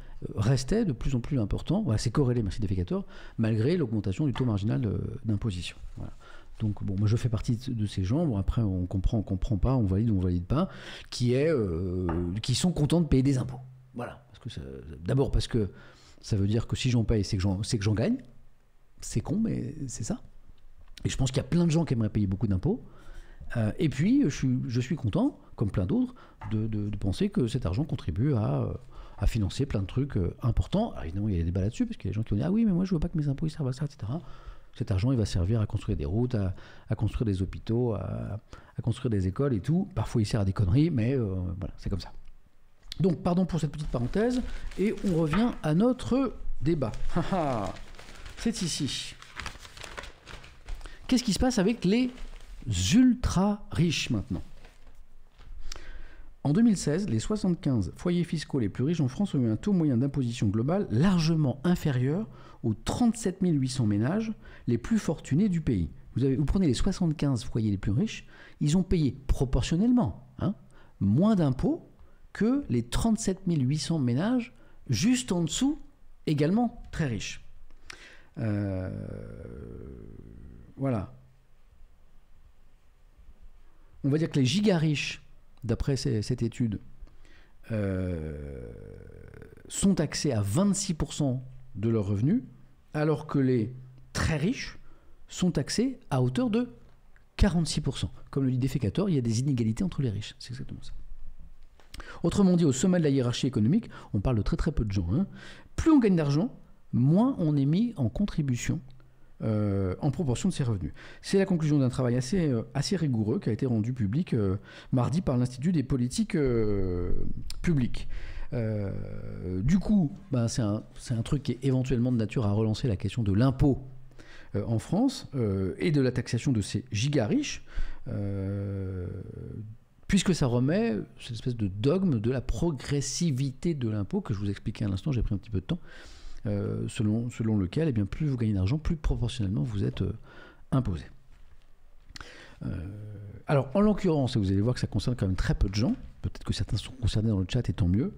de plus en plus important. Voilà, c'est corrélé, merci Défécateur, malgré l'augmentation du taux marginal d'imposition. Voilà. Donc, bon, moi, je fais partie de ces gens. Bon, après, on comprend pas, on valide pas, qui sont contents de payer des impôts. Voilà. D'abord parce que ça veut dire que si j'en paye, c'est que j'en gagne. C'est con, mais c'est ça. Et je pense qu'il y a plein de gens qui aimeraient payer beaucoup d'impôts. Et puis, je suis content, comme plein d'autres, de penser que cet argent contribue à financer plein de trucs importants. Alors, évidemment, il y a des débats là-dessus, parce qu'il y a des gens qui vont dire « Ah oui, mais moi, je ne veux pas que mes impôts ils servent à ça, etc. » Cet argent, il va servir à construire des routes, à construire des hôpitaux, à construire des écoles et tout. Parfois, il sert à des conneries, mais voilà, c'est comme ça. Donc, pardon pour cette petite parenthèse, et on revient à notre débat. C'est ici. Qu'est-ce qui se passe avec les ultra riches maintenant? En 2016, les 75 foyers fiscaux les plus riches en France ont eu un taux moyen d'imposition globale largement inférieur aux 37 800 ménages les plus fortunés du pays. Vous prenez les 75 foyers les plus riches, ils ont payé proportionnellement moins d'impôts que les 37 800 ménages juste en dessous, également très riches. Voilà. On va dire que les giga riches, d'après cette étude, sont taxés à 26% de leurs revenus, alors que les très riches sont taxés à hauteur de 46%. Comme le dit Défécateur, il y a des inégalités entre les riches. C'est exactement ça. Autrement dit, au sommet de la hiérarchie économique, on parle de très très peu de gens. Plus on gagne d'argent, moins on est mis en contribution en proportion de ses revenus. C'est la conclusion d'un travail assez rigoureux qui a été rendu public mardi par l'Institut des politiques publiques. Du coup, c'est un truc qui est éventuellement de nature à relancer la question de l'impôt en France et de la taxation de ces giga riches, puisque ça remet cette espèce de dogme de la progressivité de l'impôt que je vous expliquais à l'instant, j'ai pris un petit peu de temps, selon lequel plus vous gagnez d'argent, plus proportionnellement vous êtes imposé. Alors, en l'occurrence, et vous allez voir que ça concerne quand même très peu de gens, peut-être que certains sont concernés dans le chat et tant mieux,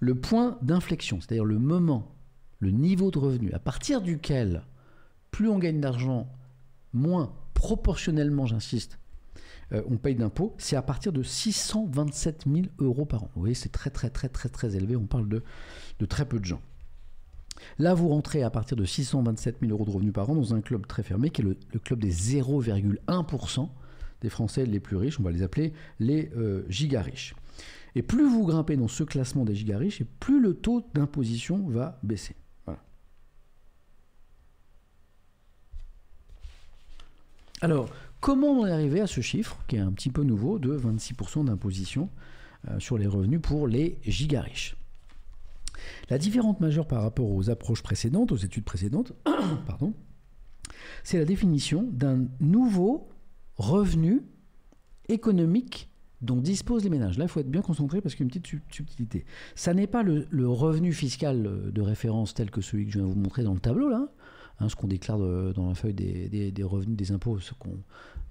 le point d'inflexion, c'est-à-dire le moment, le niveau de revenu, à partir duquel plus on gagne d'argent, moins proportionnellement, j'insiste, on paye d'impôts, c'est à partir de 627 000 euros par an. Vous voyez, c'est très très très très très élevé, on parle de très peu de gens. Là, vous rentrez à partir de 627 000 euros de revenus par an dans un club très fermé, qui est le club des 0,1% des Français les plus riches, on va les appeler les giga riches. Et plus vous grimpez dans ce classement des giga riches, et plus le taux d'imposition va baisser. Voilà. Alors, comment on est arrivé à ce chiffre, qui est un petit peu nouveau, de 26% d'imposition sur les revenus pour les giga riches? La différence majeure par rapport aux approches précédentes, aux études précédentes, pardon, c'est la définition d'un nouveau revenu économique dont disposent les ménages. Là, il faut être bien concentré parce qu'il y a une petite subtilité. Ça n'est pas le revenu fiscal de référence tel que celui que je viens de vous montrer dans le tableau, là, ce qu'on déclare dans la feuille des revenus des impôts, ce qu'on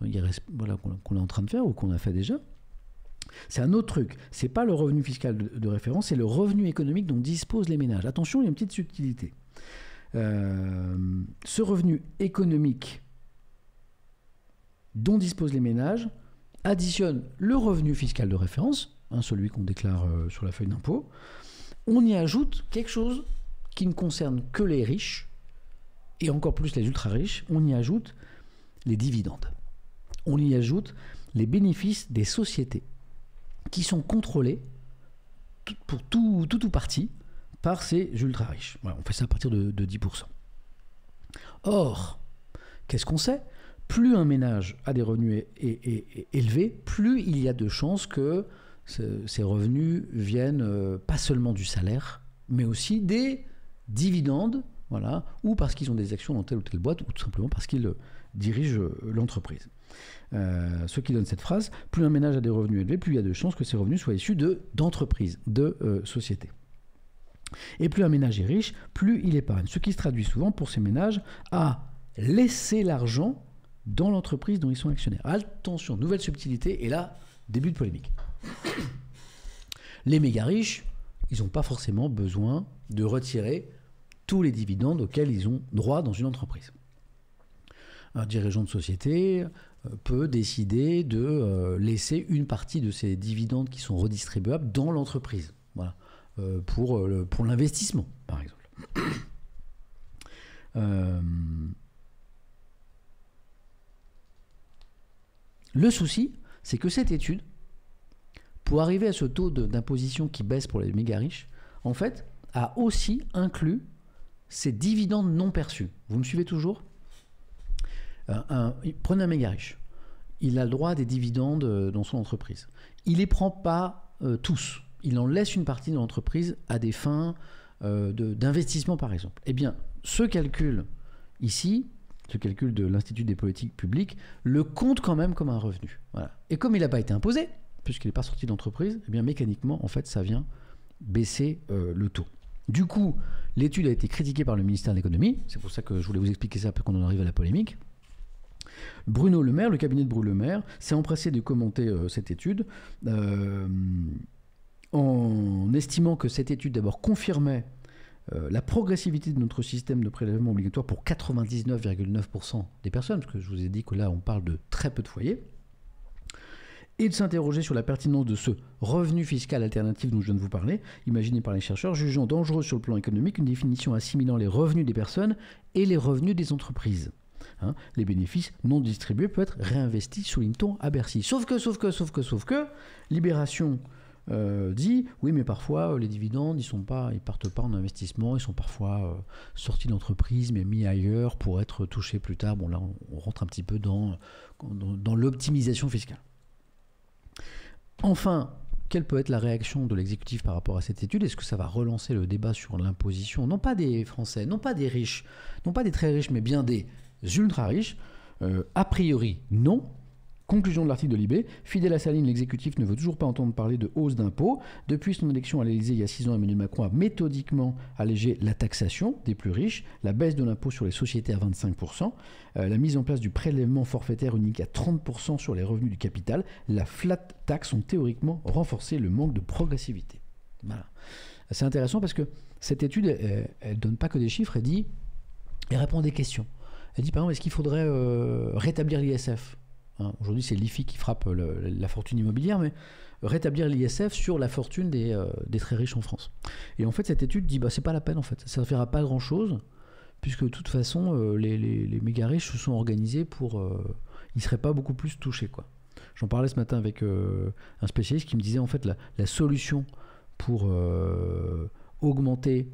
est en train de faire ou qu'on a fait déjà. C'est un autre truc. Ce n'est pas le revenu fiscal de référence, c'est le revenu économique dont disposent les ménages. Attention, il y a une petite subtilité. Ce revenu économique dont disposent les ménages additionne le revenu fiscal de référence, celui qu'on déclare sur la feuille d'impôt. on y ajoute quelque chose qui ne concerne que les riches, et encore plus les ultra-riches, on y ajoute les dividendes. On y ajoute les bénéfices des sociétés qui sont contrôlés pour tout ou partie par ces ultra-riches. Voilà, on fait ça à partir de 10%. Or, qu'est-ce qu'on sait? Plus un ménage a des revenus élevés, plus il y a de chances que ces revenus viennent pas seulement du salaire, mais aussi des dividendes, voilà, ou parce qu'ils ont des actions dans telle ou telle boîte, ou tout simplement parce qu'ils dirigent l'entreprise. Ce qui donne cette phrase, plus un ménage a des revenus élevés, plus il y a de chances que ces revenus soient issus d'entreprises, de sociétés. Et plus un ménage est riche, plus il épargne. Ce qui se traduit souvent pour ces ménages à laisser l'argent dans l'entreprise dont ils sont actionnaires. Attention, nouvelle subtilité, et là, début de polémique. Les méga riches, ils n'ont pas forcément besoin de retirer tous les dividendes auxquels ils ont droit dans une entreprise. Un dirigeant de société peut décider de laisser une partie de ces dividendes qui sont redistribuables dans l'entreprise. Voilà. Pour l'investissement, par exemple. Le souci, c'est que cette étude, pour arriver à ce taux d'imposition qui baisse pour les méga riches, en fait, a aussi inclus ces dividendes non perçus. Vous me suivez toujours? Prenez un méga riche. Il a le droit à des dividendes dans son entreprise. Il ne les prend pas tous. Il en laisse une partie de l'entreprise à des fins d'investissement, par exemple. Eh bien, ce calcul ici, ce calcul de l'Institut des politiques publiques, le compte quand même comme un revenu. Voilà. Et comme il n'a pas été imposé, puisqu'il n'est pas sorti d'entreprise, eh bien mécaniquement, en fait, ça vient baisser le taux. Du coup, l'étude a été critiquée par le ministère de l'économie. C'est pour ça que je voulais vous expliquer ça, pour qu'on en arrive à la polémique. Bruno Le Maire, le cabinet de Bruno Le Maire, s'est empressé de commenter cette étude en estimant que cette étude d'abord confirmait la progressivité de notre système de prélèvement obligatoire pour 99,9% des personnes, parce que je vous ai dit que là on parle de très peu de foyers, et de s'interroger sur la pertinence de ce revenu fiscal alternatif dont je viens de vous parler, imaginé par les chercheurs, jugeant dangereux sur le plan économique une définition assimilant les revenus des personnes et les revenus des entreprises. Hein, les bénéfices non distribués peuvent être réinvestis, souligne-t-on à Bercy. Sauf que, Libération dit, oui mais parfois les dividendes, ils partent pas en investissement, ils sont parfois sortis d'entreprise mais mis ailleurs pour être touchés plus tard. Bon là on rentre un petit peu dans l'optimisation fiscale. Enfin, quelle peut être la réaction de l'exécutif par rapport à cette étude? Est-ce que ça va relancer le débat sur l'imposition, non pas des Français, non pas des riches, non pas des très riches, mais bien des ultra riches? A priori, non. Conclusion de l'article de Libé, fidèle à sa ligne, l'exécutif ne veut toujours pas entendre parler de hausse d'impôts. Depuis son élection à l'Élysée il y a 6 ans, Emmanuel Macron a méthodiquement allégé la taxation des plus riches, la baisse de l'impôt sur les sociétés à 25%, la mise en place du prélèvement forfaitaire unique à 30% sur les revenus du capital, la flat tax ont théoriquement renforcé le manque de progressivité. Voilà. C'est intéressant parce que cette étude, elle ne donne pas que des chiffres, elle répond à des questions. Elle dit par exemple, est-ce qu'il faudrait rétablir l'ISF? Aujourd'hui, c'est l'IFI qui frappe la fortune immobilière, mais rétablir l'ISF sur la fortune des très riches en France. Et en fait, cette étude dit c'est pas la peine, en fait. Ça ne servira pas à grand-chose, puisque de toute façon, les méga riches se sont organisés pour... ils ne seraient pas beaucoup plus touchés, quoi. J'en parlais ce matin avec un spécialiste qui me disait, en fait, la solution pour augmenter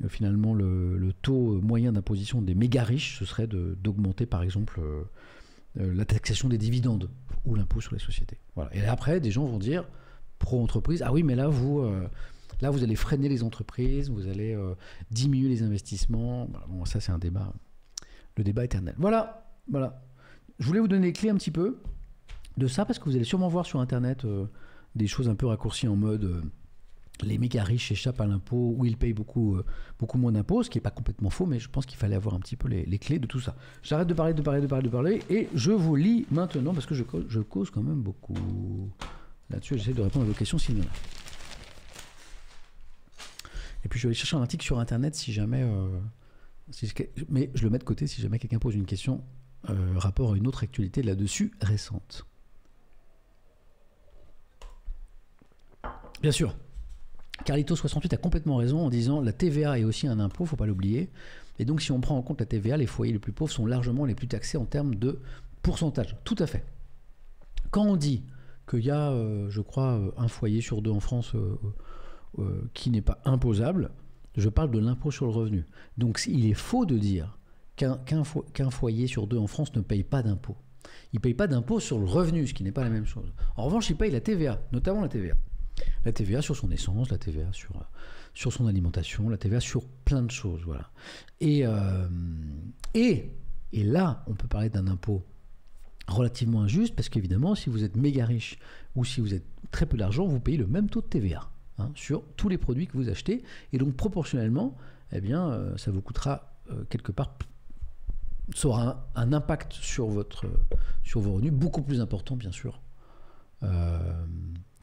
finalement le taux moyen d'imposition des méga riches, ce serait d'augmenter, par exemple... la taxation des dividendes ou l'impôt sur les sociétés. Voilà. Et après, des gens vont dire, pro-entreprise, ah oui, mais là, vous allez freiner les entreprises, vous allez diminuer les investissements. Bon, ça, c'est un débat, le débat éternel. Voilà. Je voulais vous donner les clés un petit peu de ça, parce que vous allez sûrement voir sur Internet des choses un peu raccourcies en mode... les méga riches échappent à l'impôt ou ils payent beaucoup moins d'impôts, ce qui n'est pas complètement faux, mais je pense qu'il fallait avoir un petit peu les clés de tout ça. J'arrête de parler, et je vous lis maintenant, parce que je cause quand même beaucoup. Là-dessus, j'essaie de répondre à vos questions s'il y en a. Et puis je vais aller chercher un article sur Internet si jamais... mais je le mets de côté si jamais quelqu'un pose une question rapport à une autre actualité là-dessus récente. Bien sûr. Carlito68 a complètement raison en disant la TVA est aussi un impôt, faut pas l'oublier. Et donc si on prend en compte la TVA, les foyers les plus pauvres sont largement les plus taxés en termes de pourcentage. Tout à fait. Quand on dit qu'il y a, je crois, un foyer sur deux en France qui n'est pas imposable, je parle de l'impôt sur le revenu. Donc il est faux de dire qu'un foyer sur deux en France ne paye pas d'impôt. Il ne paye pas d'impôt sur le revenu, ce qui n'est pas la même chose. En revanche, il paye la TVA, notamment la TVA. La TVA sur son essence, la TVA sur son alimentation, la TVA sur plein de choses. Voilà. Et là, on peut parler d'un impôt relativement injuste, parce qu'évidemment, si vous êtes méga riche ou si vous êtes très peu d'argent, vous payez le même taux de TVA sur tous les produits que vous achetez. Et donc, proportionnellement, eh bien, ça vous coûtera quelque part, ça aura un impact sur vos revenus beaucoup plus important, bien sûr,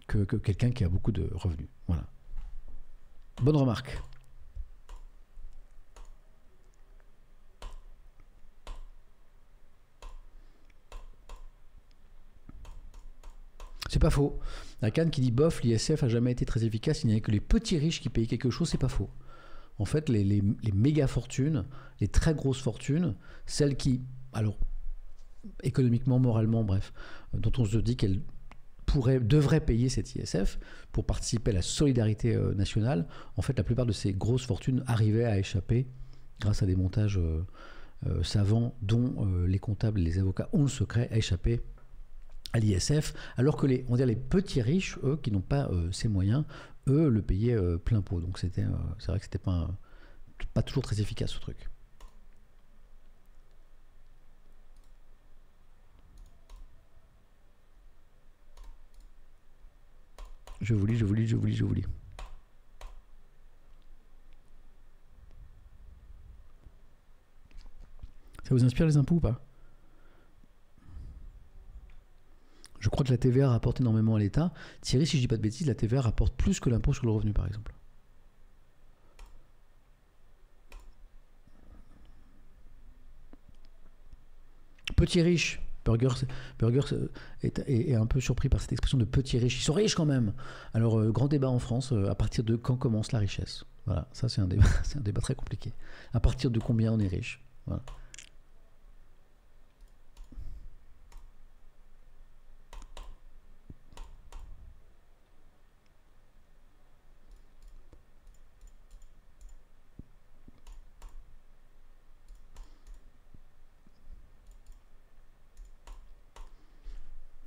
que quelqu'un qui a beaucoup de revenus. Voilà. Bonne remarque. C'est pas faux. La Cannes qui dit bof, l'ISF a jamais été très efficace, il n'y avait que les petits riches qui payaient quelque chose, c'est pas faux. En fait, les méga fortunes, les très grosses fortunes, celles qui, alors, économiquement, moralement, bref, dont on se dit qu'elles devraient payer cet ISF pour participer à la solidarité nationale, en fait, la plupart de ces grosses fortunes arrivaient à échapper grâce à des montages savants dont les comptables et les avocats ont le secret à échapper à l'ISF, alors que les petits riches, eux, qui n'ont pas ces moyens, eux, le payaient plein pot. Donc c'est vrai que c'était pas toujours très efficace, ce truc. Je vous lis. Ça vous inspire les impôts ou pas ? Je crois que la TVA rapporte énormément à l'État. Thierry, si je dis pas de bêtises, la TVA rapporte plus que l'impôt sur le revenu, par exemple. Petit riche. Burger est un peu surpris par cette expression de petit riche. Ils sont riches quand même. Alors, grand débat en France, à partir de quand commence la richesse ? Voilà, ça c'est un débat très compliqué. À partir de combien on est riche ? Voilà.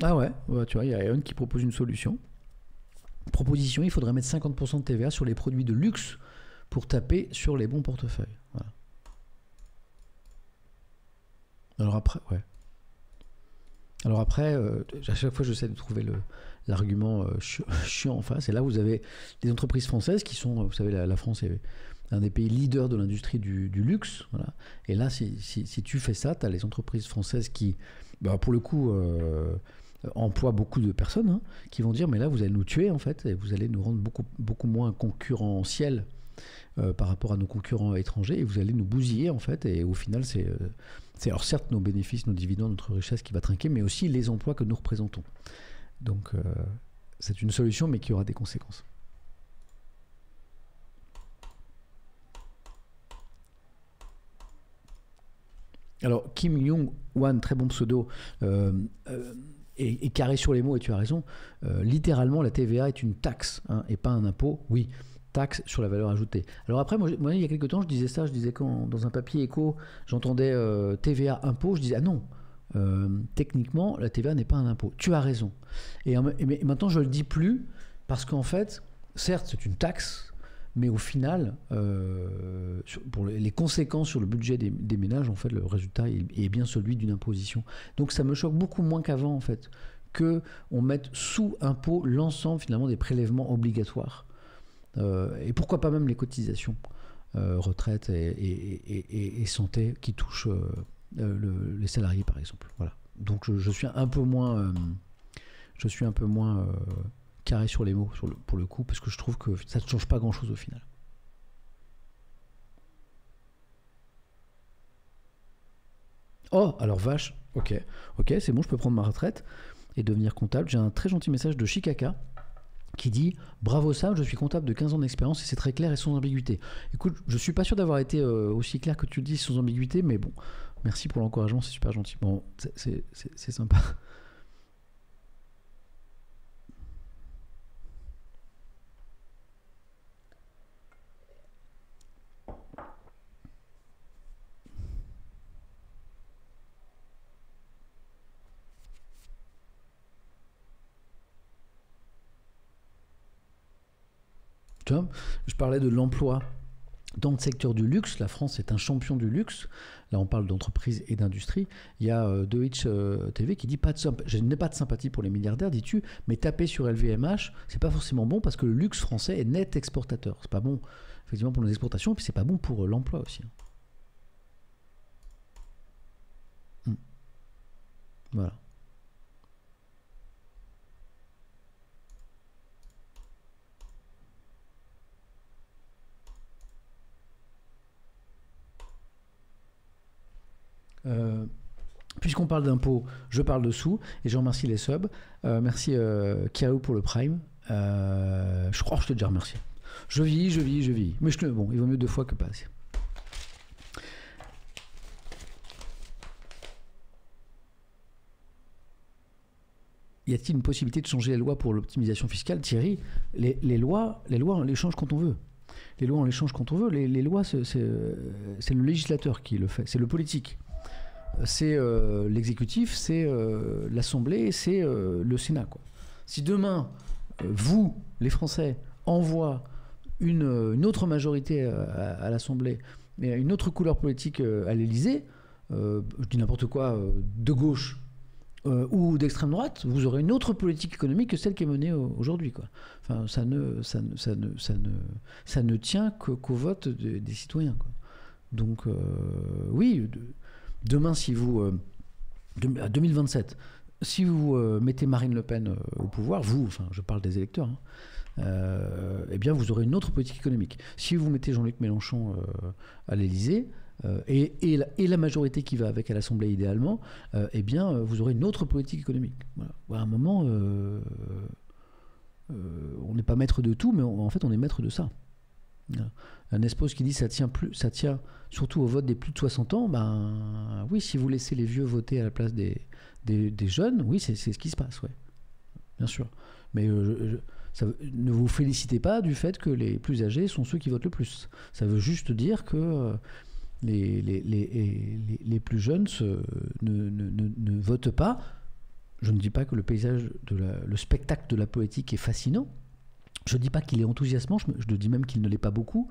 Ah ouais, tu vois, il y a Eon qui propose une solution. Proposition, il faudrait mettre 50% de TVA sur les produits de luxe pour taper sur les bons portefeuilles. Voilà. Alors après, à chaque fois j'essaie de trouver l'argument chiant en face. Et là, vous avez des entreprises françaises qui sont, vous savez, la France est un des pays leaders de l'industrie du luxe. Voilà. Et là, si tu fais ça, tu as les entreprises françaises qui, pour le coup, emploient beaucoup de personnes, qui vont dire, mais là, vous allez nous tuer, en fait, et vous allez nous rendre beaucoup moins concurrentiels par rapport à nos concurrents étrangers, et vous allez nous bousiller, en fait, et au final, c'est alors certes nos bénéfices, nos dividendes, notre richesse qui va trinquer, mais aussi les emplois que nous représentons. Donc, c'est une solution, mais qui aura des conséquences. Alors, Kim Jong-wan, très bon pseudo, et carré sur les mots, et tu as raison. Littéralement, la TVA est une taxe, et pas un impôt. Oui, taxe sur la valeur ajoutée. Alors après, moi il y a quelques temps, je disais quand dans un papier éco, j'entendais TVA impôt, je disais ah non, techniquement, la TVA n'est pas un impôt. Tu as raison. Mais maintenant, je le dis plus parce qu'en fait, certes, c'est une taxe, mais au final, pour les conséquences sur le budget des ménages, en fait, le résultat est bien celui d'une imposition. Donc ça me choque beaucoup moins qu'avant, en fait, qu'on mette sous impôt l'ensemble, finalement, des prélèvements obligatoires. Et pourquoi pas même les cotisations retraite et santé qui touchent les salariés, par exemple. Voilà. Donc je suis un peu moins carré sur les mots pour le coup, parce que je trouve que ça ne change pas grand chose au final. Oh, alors vache, ok, c'est bon, je peux prendre ma retraite et devenir comptable. J'ai un très gentil message de Chikaka qui dit « Bravo Sam, je suis comptable de 15 ans d'expérience et c'est très clair et sans ambiguïté. » Écoute, je suis pas sûr d'avoir été aussi clair que tu le dis sans ambiguïté, mais bon, merci pour l'encouragement, c'est super gentil. Bon, c'est sympa. Je parlais de l'emploi dans le secteur du luxe. La France est un champion du luxe. Là, on parle d'entreprise et d'industrie. Il y a Deutsche TV qui dit je n'ai pas de sympathie pour les milliardaires, dis-tu, mais taper sur LVMH, c'est pas forcément bon parce que le luxe français est net exportateur. C'est pas bon, effectivement, pour nos exportations, et puis c'est pas bon pour l'emploi aussi. Voilà. Puisqu'on parle d'impôts, je parle de sous et je remercie les subs. Merci Kiao pour le Prime. Je crois que je t'ai déjà remercié. Je vis. Mais bon, il vaut mieux 2 fois que pas assez. Y a-t-il une possibilité de changer les lois pour l'optimisation fiscale, Thierry? Les lois, on les change quand on veut. Les lois, on les change quand on veut. Les lois, c'est le législateur qui le fait. C'est le politique. C'est l'exécutif, c'est l'Assemblée, c'est le Sénat, quoi. Si demain, vous, les Français, envoient une autre majorité à l'Assemblée, mais une autre couleur politique à l'Élysée, je dis n'importe quoi, de gauche ou d'extrême droite, vous aurez une autre politique économique que celle qui est menée aujourd'hui, quoi. Enfin, ça ne tient qu'au vote des citoyens, quoi. Donc, oui, demain, si vous, à 2027, si vous mettez Marine Le Pen au pouvoir, je parle des électeurs, eh bien, vous aurez une autre politique économique. Si vous mettez Jean-Luc Mélenchon à l'Élysée, et la majorité qui va avec à l'Assemblée idéalement, eh bien, vous aurez une autre politique économique. Voilà. À un moment, on n'est pas maître de tout, mais en fait, on est maître de ça. Voilà. Un Espos qui dit ça tient surtout au vote des plus de 60 ans. Ben oui, si vous laissez les vieux voter à la place des jeunes, oui, c'est ce qui se passe, ouais. Bien sûr. Mais ne vous félicitez pas du fait que les plus âgés sont ceux qui votent le plus. Ça veut juste dire que les plus jeunes ne votent pas. Je ne dis pas que le paysage, le spectacle de la politique est fascinant. Je ne dis pas qu'il est enthousiasmant, je dis même qu'il ne l'est pas beaucoup.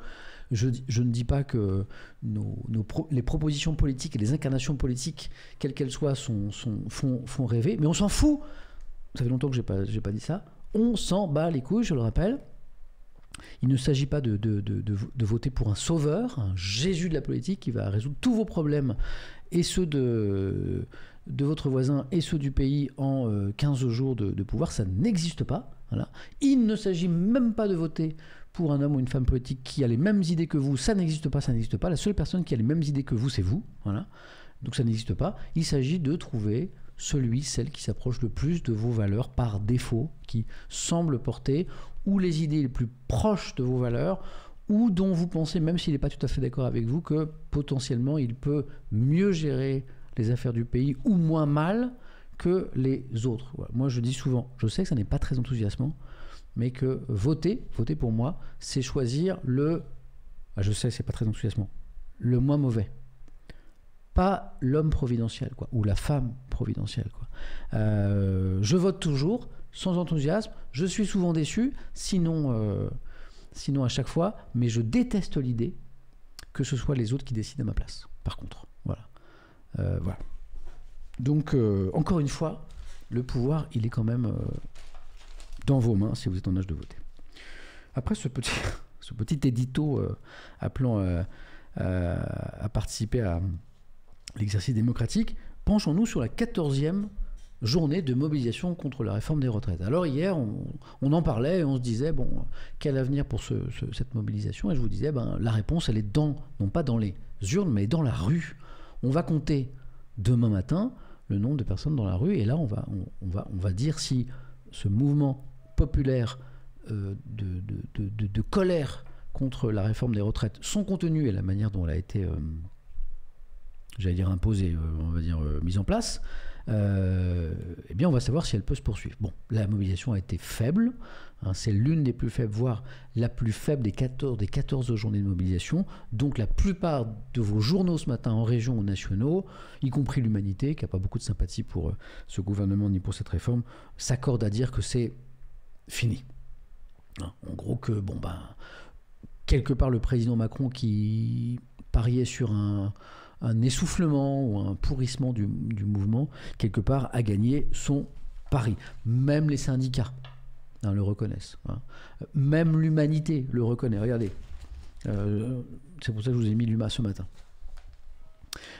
Je ne dis pas que les propositions politiques et les incarnations politiques, quelles qu'elles soient, font rêver. Mais on s'en fout. Ça fait longtemps que j'ai pas dit ça. On s'en bat les couilles, je le rappelle. Il ne s'agit pas de voter pour un sauveur, un Jésus de la politique qui va résoudre tous vos problèmes et ceux de votre voisin et ceux du pays en 15 jours de pouvoir. Ça n'existe pas. Voilà. Il ne s'agit même pas de voter pour un homme ou une femme politique qui a les mêmes idées que vous. Ça n'existe pas, ça n'existe pas. La seule personne qui a les mêmes idées que vous, c'est vous. Voilà. Donc ça n'existe pas. Il s'agit de trouver celle qui s'approche le plus de vos valeurs par défaut, qui semble porter ou les idées les plus proches de vos valeurs, ou dont vous pensez, même s'il n'est pas tout à fait d'accord avec vous, que potentiellement il peut mieux gérer les affaires du pays ou moins mal que les autres. Voilà. Moi, je dis souvent, je sais que ça n'est pas très enthousiasmant, mais que voter pour moi, c'est choisir je sais, c'est pas très enthousiasmant, le moins mauvais. Pas l'homme providentiel, quoi, ou la femme providentielle, quoi. Je vote toujours, sans enthousiasme. Je suis souvent déçu, sinon à chaque fois, mais je déteste l'idée que ce soit les autres qui décident à ma place, par contre. Voilà. Voilà. Donc, encore une fois, le pouvoir, il est quand même dans vos mains si vous êtes en âge de voter. Après ce petit édito appelant à participer à l'exercice démocratique, penchons-nous sur la 14e journée de mobilisation contre la réforme des retraites. Alors hier, on en parlait et on se disait, bon, quel avenir pour cette mobilisation? Et je vous disais, la réponse, elle est non pas dans les urnes, mais dans la rue. On va compter demain matin le nombre de personnes dans la rue, et là, on va dire si ce mouvement populaire de colère contre la réforme des retraites, son contenu et la manière dont elle a été, j'allais dire imposée, on va dire mise en place, eh bien on va savoir si elle peut se poursuivre. Bon, la mobilisation a été faible, hein, c'est l'une des plus faibles, voire la plus faible des 14 journées de mobilisation. Donc la plupart de vos journaux ce matin en région ou nationaux, y compris l'Humanité, qui n'a pas beaucoup de sympathie pour ce gouvernement ni pour cette réforme, s'accordent à dire que c'est fini. Hein, en gros que, bon ben, quelque part le président Macron qui pariait sur un essoufflement ou un pourrissement du mouvement, quelque part a gagné son pari. Même les syndicats le reconnaissent. Hein. Même l'Humanité le reconnaît. Regardez, c'est pour ça que je vous ai mis l'UMA ce matin.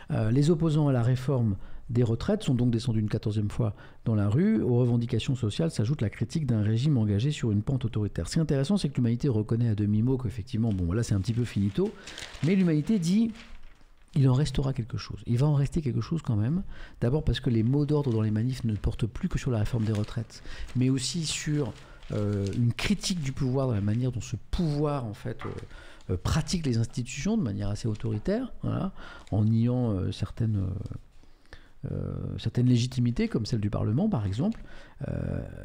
Les opposants à la réforme des retraites sont donc descendus une 14e fois dans la rue. Aux revendications sociales s'ajoute la critique d'un régime engagé sur une pente autoritaire. Ce qui est intéressant, c'est que l'Humanité reconnaît à demi-mot qu'effectivement, bon là c'est un petit peu finito, mais l'Humanité dit il en restera quelque chose. Il va en rester quelque chose quand même. D'abord parce que les mots d'ordre dans les manifs ne portent plus que sur la réforme des retraites, mais aussi sur une critique du pouvoir, dans la manière dont ce pouvoir en fait pratique les institutions de manière assez autoritaire, voilà, en niant certaines légitimités comme celle du Parlement par exemple.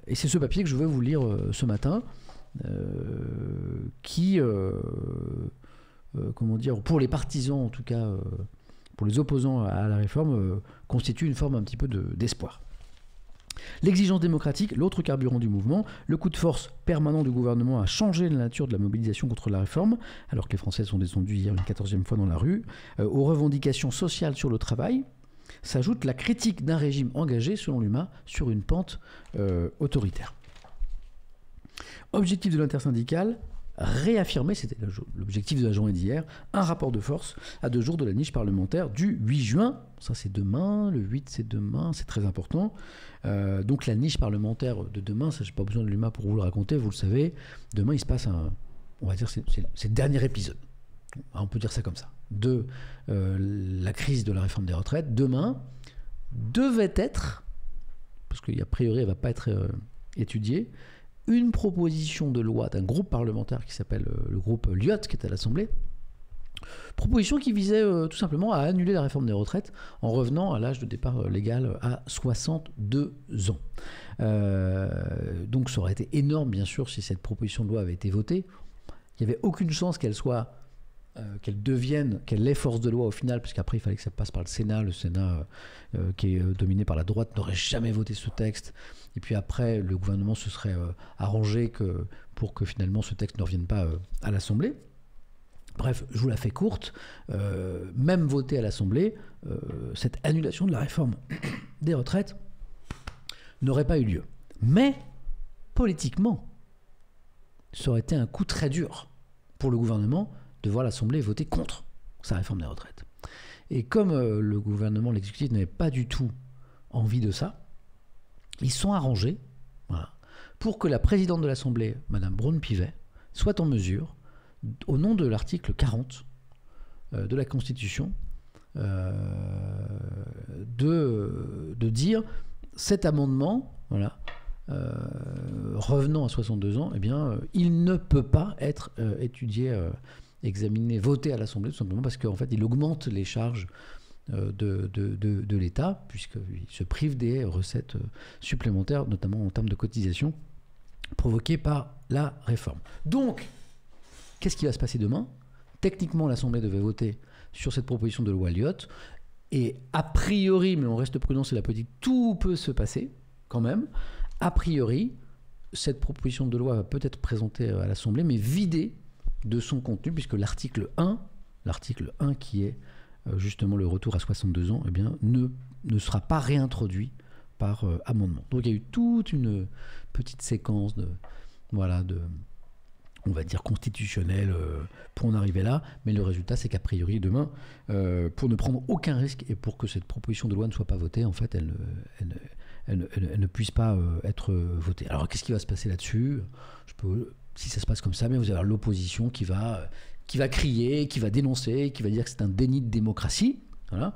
Et c'est ce papier que je veux vous lire ce matin qui comment dire, pour les partisans en tout cas, pour les opposants à la réforme, constitue une forme un petit peu d'espoir. L'exigence démocratique, l'autre carburant du mouvement, le coup de force permanent du gouvernement a changé la nature de la mobilisation contre la réforme, alors que les Français sont descendus hier une 14e fois dans la rue. Aux revendications sociales sur le travail s'ajoute la critique d'un régime engagé, selon l'UMA, sur une pente autoritaire. Objectif de l'intersyndicale, réaffirmer, c'était l'objectif de la journée d'hier, un rapport de force à 2 jours de la niche parlementaire du 8 juin. Ça c'est demain, le 8 c'est demain, c'est très important. Donc la niche parlementaire de demain, ça j'ai pas besoin de l'UMA pour vous le raconter, vous le savez. Demain il se passe on va dire c'est le dernier épisode, on peut dire ça comme ça, de la crise de la réforme des retraites. Demain devait être, parce qu'a priori elle va pas être étudiée, une proposition de loi d'un groupe parlementaire qui s'appelle le groupe Lyotte, qui est à l'Assemblée. Proposition qui visait tout simplement à annuler la réforme des retraites en revenant à l'âge de départ légal à 62 ans. Donc ça aurait été énorme, bien sûr, si cette proposition de loi avait été votée. Il n'y avait aucune chance qu'elle soit, qu'elle ait force de loi au final, parce qu'après il fallait que ça passe par le Sénat. Le Sénat, qui est dominé par la droite, n'aurait jamais voté ce texte. Et puis après, le gouvernement se serait arrangé pour que finalement ce texte ne revienne pas à l'Assemblée. Bref, je vous la fais courte. Même voté à l'Assemblée, cette annulation de la réforme des retraites n'aurait pas eu lieu. Mais, politiquement, ça aurait été un coup très dur pour le gouvernement de voir l'Assemblée voter contre sa réforme des retraites. Et comme le gouvernement, l'exécutif n'avait pas du tout envie de ça, ils sont arrangés, voilà, pour que la présidente de l'Assemblée, Mme Braun-Pivet, soit en mesure, au nom de l'article 40 de la Constitution, de dire cet amendement, voilà, revenant à 62 ans, eh bien, il ne peut pas être étudié, examiné, voté à l'Assemblée, tout simplement parce qu'en fait, il augmente les charges de l'État, puisqu'il se prive des recettes supplémentaires, notamment en termes de cotisation, provoquées par la réforme. Donc, qu'est-ce qui va se passer demain ? Techniquement, l'Assemblée devait voter sur cette proposition de loi Lyotte, et a priori, mais on reste prudent, c'est la politique, tout peut se passer, quand même. A priori, cette proposition de loi va peut-être présentée à l'Assemblée, mais vidée de son contenu, puisque l'article 1 qui est justement le retour à 62 ans, eh bien, ne sera pas réintroduit par amendement. Donc il y a eu toute une petite séquence on va dire constitutionnelle pour en arriver là, mais le résultat c'est qu'a priori demain, pour ne prendre aucun risque et pour que cette proposition de loi ne soit pas votée, en fait elle ne puisse pas être votée. Alors qu'est-ce qui va se passer là-dessus ? Si ça se passe comme ça, mais vous allez avoir l'opposition qui va crier, qui va dénoncer, qui va dire que c'est un déni de démocratie. Voilà.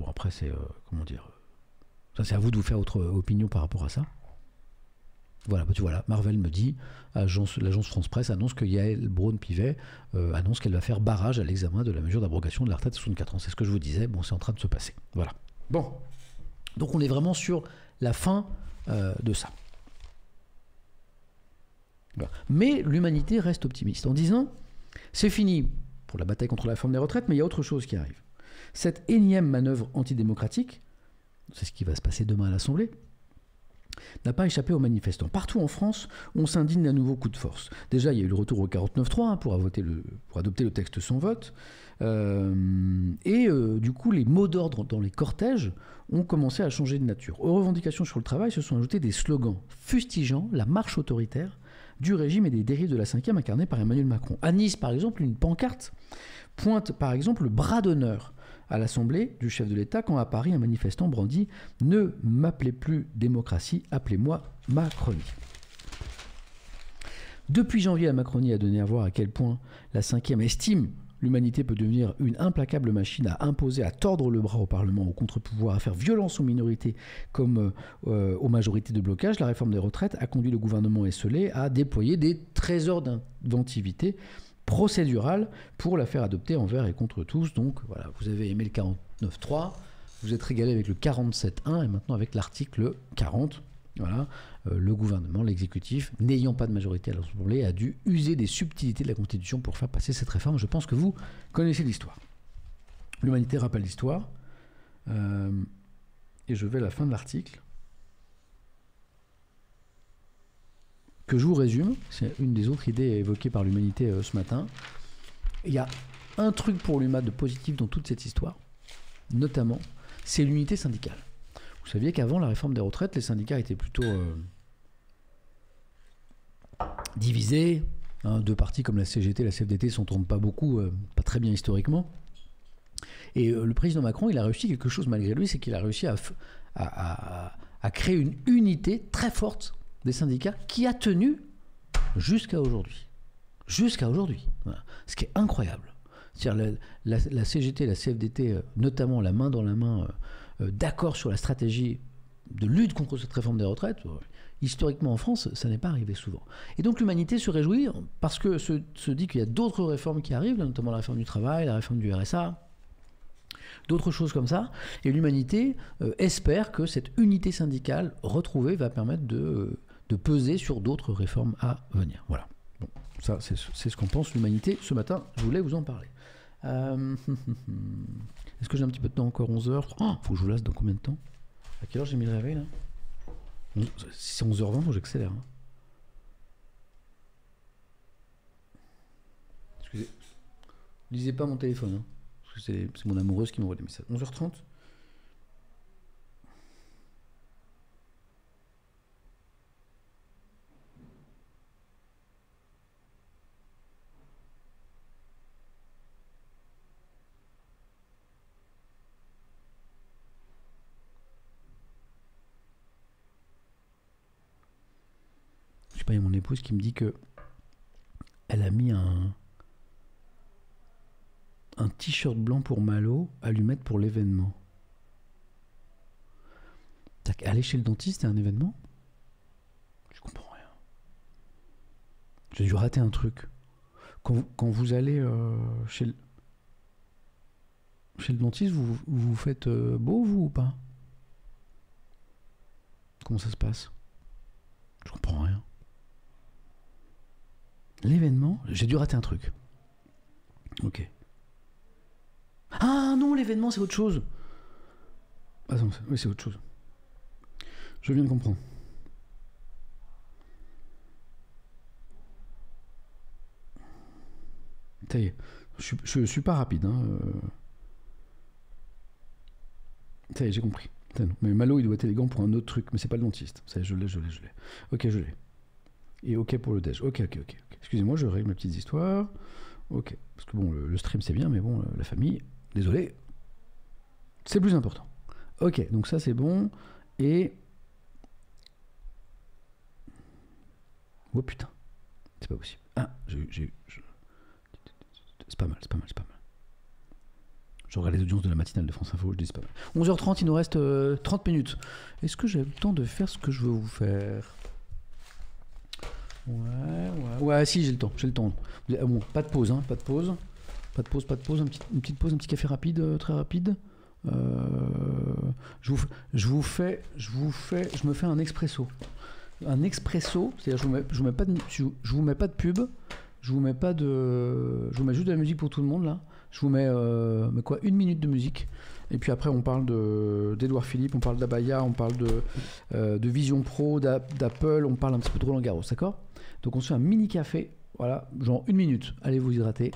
Après, c'est comment dire. Ça, c'est à vous de vous faire votre opinion par rapport à ça. Voilà, bah tu vois là, Marvel me dit, l'agence France Presse annonce que Yael Braun-Pivet annonce qu'elle va faire barrage à l'examen de la mesure d'abrogation de la retraite à 64 ans. C'est ce que je vous disais, bon, c'est en train de se passer. Voilà. Bon, donc on est vraiment sur la fin de ça. Voilà. Mais l'humanité reste optimiste en disant, c'est fini pour la bataille contre la réforme des retraites, mais il y a autre chose qui arrive. Cette énième manœuvre antidémocratique, c'est ce qui va se passer demain à l'Assemblée, n'a pas échappé aux manifestants. Partout en France, on s'indigne d'un nouveau coup de force. Déjà, il y a eu le retour au 49.3 pour adopter le texte sans vote. Du coup, les mots d'ordre dans les cortèges ont commencé à changer de nature. Aux revendications sur le travail se sont ajoutés des slogans fustigeant la marche autoritaire du régime et des dérives de la 5e incarnée par Emmanuel Macron. À Nice, par exemple, une pancarte pointe par exemple le bras d'honneur à l'Assemblée du chef de l'État quand à Paris un manifestant brandit « Ne m'appelez plus démocratie, appelez-moi Macronie ». Depuis janvier, la Macronie a donné à voir à quel point la 5e estime l'humanité peut devenir une implacable machine à imposer, à tordre le bras au Parlement, au contre-pouvoir, à faire violence aux minorités comme aux majorités de blocage. La réforme des retraites a conduit le gouvernement esselé à déployer des trésors d'inventivité procédurale pour la faire adopter envers et contre tous. Donc voilà, vous avez aimé le 49.3, vous êtes régalé avec le 47.1 et maintenant avec l'article 40. Voilà, le gouvernement, l'exécutif, n'ayant pas de majorité à l'Assemblée, a dû user des subtilités de la Constitution pour faire passer cette réforme. Je pense que vous connaissez l'histoire. L'humanité rappelle l'histoire. Et je vais à la fin de l'article. Que je vous résume, c'est une des autres idées évoquées par l'humanité ce matin. Il y a un truc pour l'humain de positif dans toute cette histoire, notamment, c'est l'unité syndicale. Vous saviez qu'avant la réforme des retraites, les syndicats étaient plutôt divisés. Deux partis comme la CGT et la CFDT ne s'entendent pas beaucoup, pas très bien historiquement. Et le président Macron, il a réussi quelque chose malgré lui, c'est qu'il a réussi à créer une unité très forte des syndicats qui a tenu jusqu'à aujourd'hui. Jusqu'à aujourd'hui. Voilà. Ce qui est incroyable. C'est-à-dire la CGT et la CFDT, notamment la main dans la main, d'accord sur la stratégie de lutte contre cette réforme des retraites. Historiquement en France, ça n'est pas arrivé souvent. Et donc l'humanité se réjouit parce que se dit qu'il y a d'autres réformes qui arrivent, notamment la réforme du travail, la réforme du RSA, d'autres choses comme ça. Et l'humanité espère que cette unité syndicale retrouvée va permettre de peser sur d'autres réformes à venir. Voilà. Bon, ça, c'est ce qu'en pense l'humanité. Ce matin, je voulais vous en parler. Est-ce que j'ai un petit peu de temps encore? 11h. Oh, faut que je vous laisse dans combien de temps? À quelle heure j'ai mis le réveil là? Si c'est 11h20, faut que j'accélère. Hein. Excusez. Lisez pas mon téléphone. Hein, parce que c'est mon amoureuse qui m'envoie des messages. 11h30. Il y a mon épouse qui me dit que elle a mis un t-shirt blanc pour Malo à lui mettre pour l'événement. Aller chez le dentiste, c'est un événement? Je comprends rien. J'ai dû rater un truc. Quand vous allez chez le dentiste, vous faites beau, vous, ou pas? Comment ça se passe? Je comprends rien. L'événement, j'ai dû rater un truc. Ok. Ah non, l'événement c'est autre chose. Attends, oui c'est autre chose. Je viens de comprendre. Ça y est, je suis pas rapide. Hein. Ça y est, j'ai compris. Mais Malo il doit être élégant pour un autre truc, mais c'est pas le dentiste. Ça y est, je l'ai. Ok, je l'ai. Et ok pour le déj. Ok. Excusez-moi, je règle mes petites histoires. Ok. Parce que bon, le stream c'est bien, mais bon, la famille, désolé. C'est plus important. Ok, donc ça c'est bon. Et... Oh putain. C'est pas possible. Ah, c'est pas mal. Je regarde les audiences de la matinale de France Info, je dis c'est pas mal. 11h30, il nous reste 30 minutes. Est-ce que j'ai le temps de faire ce que je veux vous faire? Ouais, si, j'ai le temps, Bon, pas de pause, hein, pas de pause. Une petite pause, un petit café rapide, très rapide. Je me fais un expresso. Un expresso, c'est-à-dire je vous mets pas de pub, je vous mets juste de la musique pour tout le monde là. Je vous mets 1 minute de musique. Et puis après, on parle d'Edouard Philippe, on parle d'Abaya, on parle de Vision Pro, d'Apple, on parle un petit peu de Roland Garros, d'accord? Donc on se fait un mini café, voilà, genre 1 minute. Allez vous hydrater.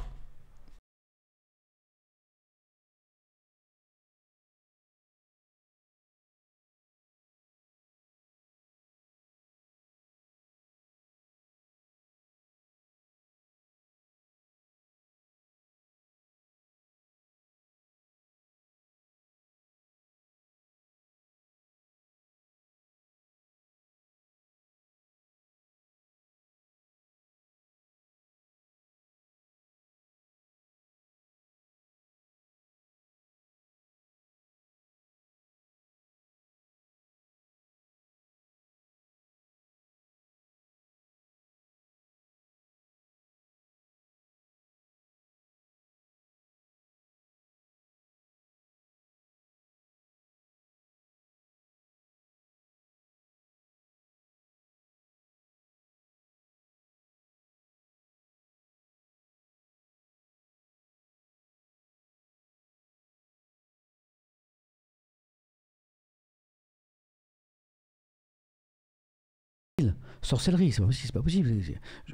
Sorcellerie, c'est pas possible.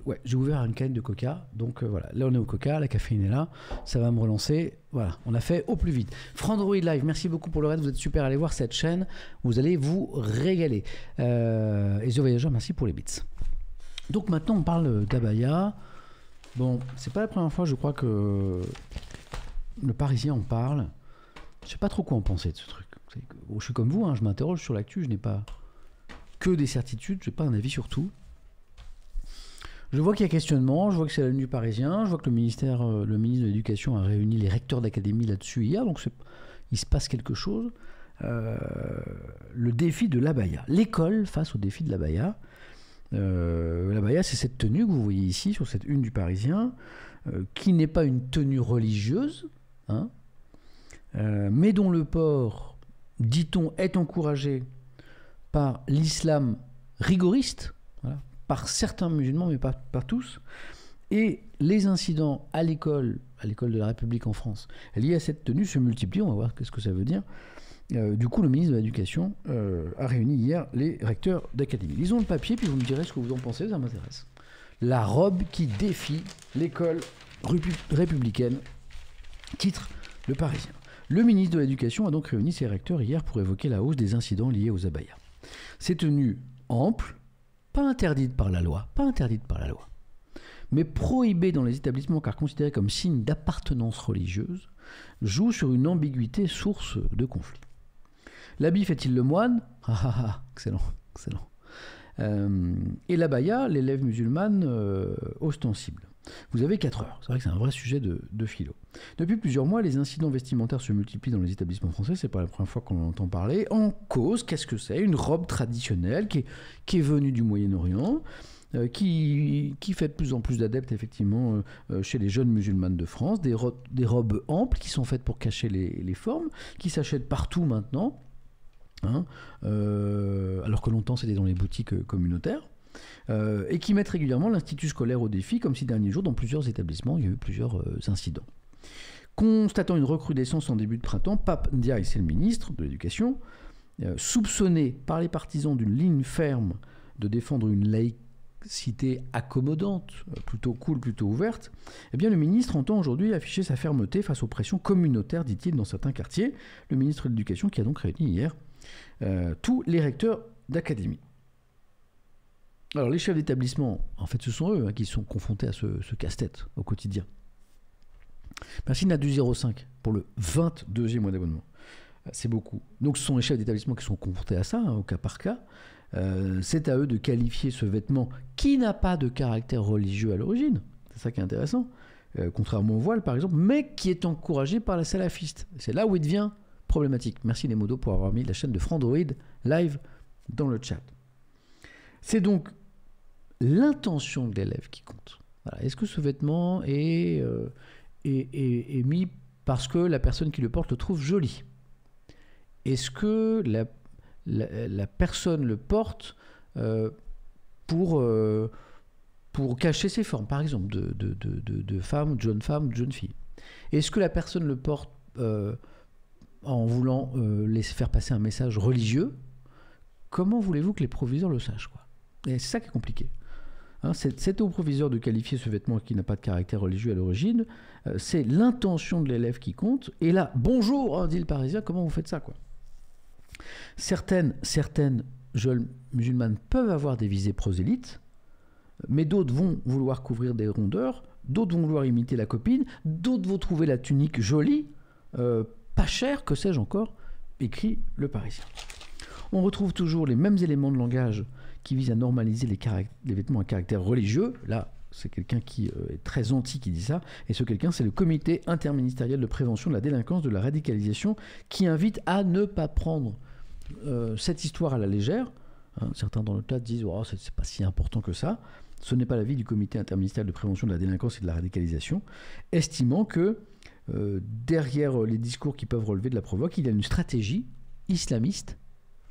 Ouais, j'ai ouvert une canne de coca, donc voilà. Là, on est au coca, la caféine est là, ça va me relancer. Voilà, on a fait au plus vite. Frandroid Live, merci beaucoup pour le reste, vous êtes super. Allez voir cette chaîne, vous allez vous régaler. Et The Voyageur, merci pour les bits. Donc maintenant, on parle d'Abaya. Bon, c'est pas la première fois, je crois, que le Parisien en parle. Je sais pas trop quoi en penser de ce truc. Bon, je suis comme vous, hein, je m'interroge sur l'actu, je n'ai pas que des certitudes, je n'ai pas un avis sur tout. Je vois qu'il y a questionnement, je vois que c'est la Lune du Parisien, je vois que le ministre de l'Éducation a réuni les recteurs d'académie là-dessus hier, donc il se passe quelque chose. Le défi de l'abaya, l'école face au défi de l'abaya. L'abaya, c'est cette tenue que vous voyez ici sur cette une du Parisien, qui n'est pas une tenue religieuse, hein, mais dont le port, dit-on, est encouragé par l'islam rigoriste, voilà, par certains musulmans, mais pas par tous. Et les incidents à l'école de la République en France, liés à cette tenue se multiplient, on va voir qu'est-ce que ça veut dire. Du coup, le ministre de l'Éducation a réuni hier les recteurs d'académie. Lisons le papier, puis vous me direz ce que vous en pensez, ça m'intéresse. La robe qui défie l'école républicaine, titre Le Parisien. Le ministre de l'Éducation a donc réuni ses recteurs hier pour évoquer la hausse des incidents liés aux abayas. Ces tenues amples, pas interdites par la loi, mais prohibées dans les établissements car considérées comme signe d'appartenance religieuse, jouent sur une ambiguïté source de conflit. L'habit fait-il le moine? Excellent. Et l'abaya, l'élève musulmane ostensible. Vous avez 4 heures. C'est vrai que c'est un vrai sujet de philo. Depuis plusieurs mois, les incidents vestimentaires se multiplient dans les établissements français. C'est pas la première fois qu'on en entend parler. En cause, qu'est-ce que c'est? Une robe traditionnelle qui est venue du Moyen-Orient, qui fait de plus en plus d'adeptes, effectivement, chez les jeunes musulmanes de France. Des robes amples qui sont faites pour cacher les formes, qui s'achètent partout maintenant, hein, alors que longtemps c'était dans les boutiques communautaires. Et qui mettent régulièrement l'institut scolaire au défi, comme ces derniers jours, dans plusieurs établissements, il y a eu plusieurs incidents. Constatant une recrudescence en début de printemps, Pape Ndiaye, c'est le ministre de l'Éducation, soupçonné par les partisans d'une ligne ferme de défendre une laïcité accommodante, plutôt cool, plutôt ouverte, eh bien le ministre entend aujourd'hui afficher sa fermeté face aux pressions communautaires, dit-il, dans certains quartiers. Le ministre de l'Éducation qui a donc réuni hier tous les recteurs d'académie. Alors les chefs d'établissement, en fait ce sont eux qui sont confrontés à ce casse-tête au quotidien. Merci Nadu05 pour le 22e mois d'abonnement. C'est beaucoup. Donc ce sont les chefs d'établissement qui sont confrontés à ça, hein, au cas par cas. C'est à eux de qualifier ce vêtement qui n'a pas de caractère religieux à l'origine. C'est ça qui est intéressant. Contrairement au voile par exemple, mais qui est encouragé par la salafiste. C'est là où il devient problématique. Merci les modos pour avoir mis la chaîne de Frandroid live dans le chat. C'est donc l'intention de l'élève qui compte. Voilà. Est-ce que ce vêtement est mis parce que la personne qui le porte le trouve joli? Est-ce que la personne le porte pour cacher ses formes, par exemple, de femme, de jeune fille? Est-ce que la personne le porte en voulant laisser faire passer un message religieux? Comment voulez-vous que les proviseurs le sachent, quoi? Et c'est ça qui est compliqué. Hein, c'est au proviseur de qualifier ce vêtement qui n'a pas de caractère religieux à l'origine. C'est l'intention de l'élève qui compte. Et là, bonjour, hein, dit le Parisien, comment vous faites ça, quoi? Certaines jeunes musulmanes peuvent avoir des visées prosélytes, mais d'autres vont vouloir couvrir des rondeurs, d'autres vont vouloir imiter la copine, d'autres vont trouver la tunique jolie, pas chère, que sais-je encore, écrit le Parisien. On retrouve toujours les mêmes éléments de langage qui visent à normaliser les vêtements à caractère religieux. Là, c'est quelqu'un qui est très anti qui dit ça, et ce quelqu'un, c'est le comité interministériel de prévention de la délinquance, de la radicalisation, qui invite à ne pas prendre cette histoire à la légère. Hein, certains dans le chat disent oh, c'est pas si important que ça. Ce n'est pas l'avis du comité interministériel de prévention de la délinquance et de la radicalisation, estimant que derrière les discours qui peuvent relever de la provoque, il y a une stratégie islamiste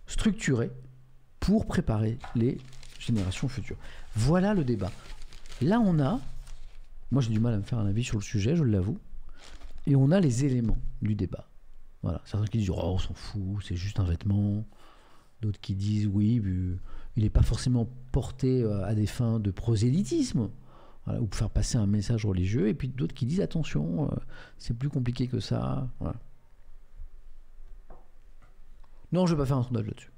structurée pour préparer les générations futures. Voilà le débat. Là, moi j'ai du mal à me faire un avis sur le sujet, je l'avoue, et on a les éléments du débat. Voilà. Certains qui disent oh, on s'en fout, c'est juste un vêtement. D'autres qui disent oui, il n'est pas forcément porté à des fins de prosélytisme, voilà, ou pour faire passer un message religieux. Et puis d'autres qui disent attention, c'est plus compliqué que ça. Voilà. Non, je ne vais pas faire un sondage là-dessus.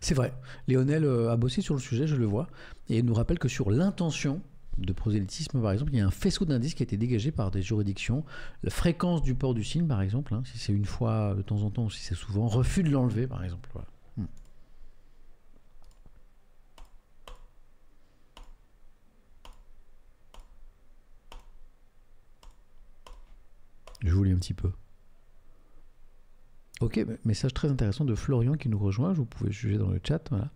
C'est vrai, Léonel a bossé sur le sujet, je le vois, et il nous rappelle que sur l'intention de prosélytisme, par exemple, il y a un faisceau d'indices qui a été dégagé par des juridictions. La fréquence du port du signe, par exemple, hein, si c'est une fois de temps en temps ou si c'est souvent, refus de l'enlever, par exemple. Voilà. Je vous lis un petit peu. Ok, message très intéressant de Florian qui nous rejoint, vous pouvez juger dans le chat, voilà.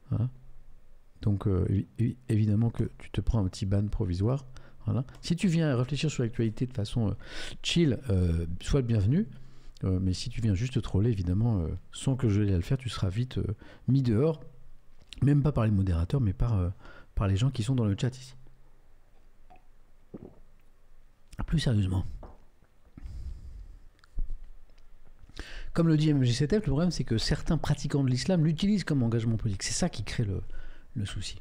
Voilà. Donc évidemment que tu te prends un petit ban provisoire. Voilà. Si tu viens réfléchir sur l'actualité de façon chill, sois le bienvenu. Mais si tu viens juste troller, évidemment, sans que je l'aie à le faire, tu seras vite mis dehors. Même pas par les modérateurs, mais par les gens qui sont dans le chat ici. Plus sérieusement. Comme le dit MGCTF, le problème c'est que certains pratiquants de l'islam l'utilisent comme engagement politique. C'est ça qui crée le souci.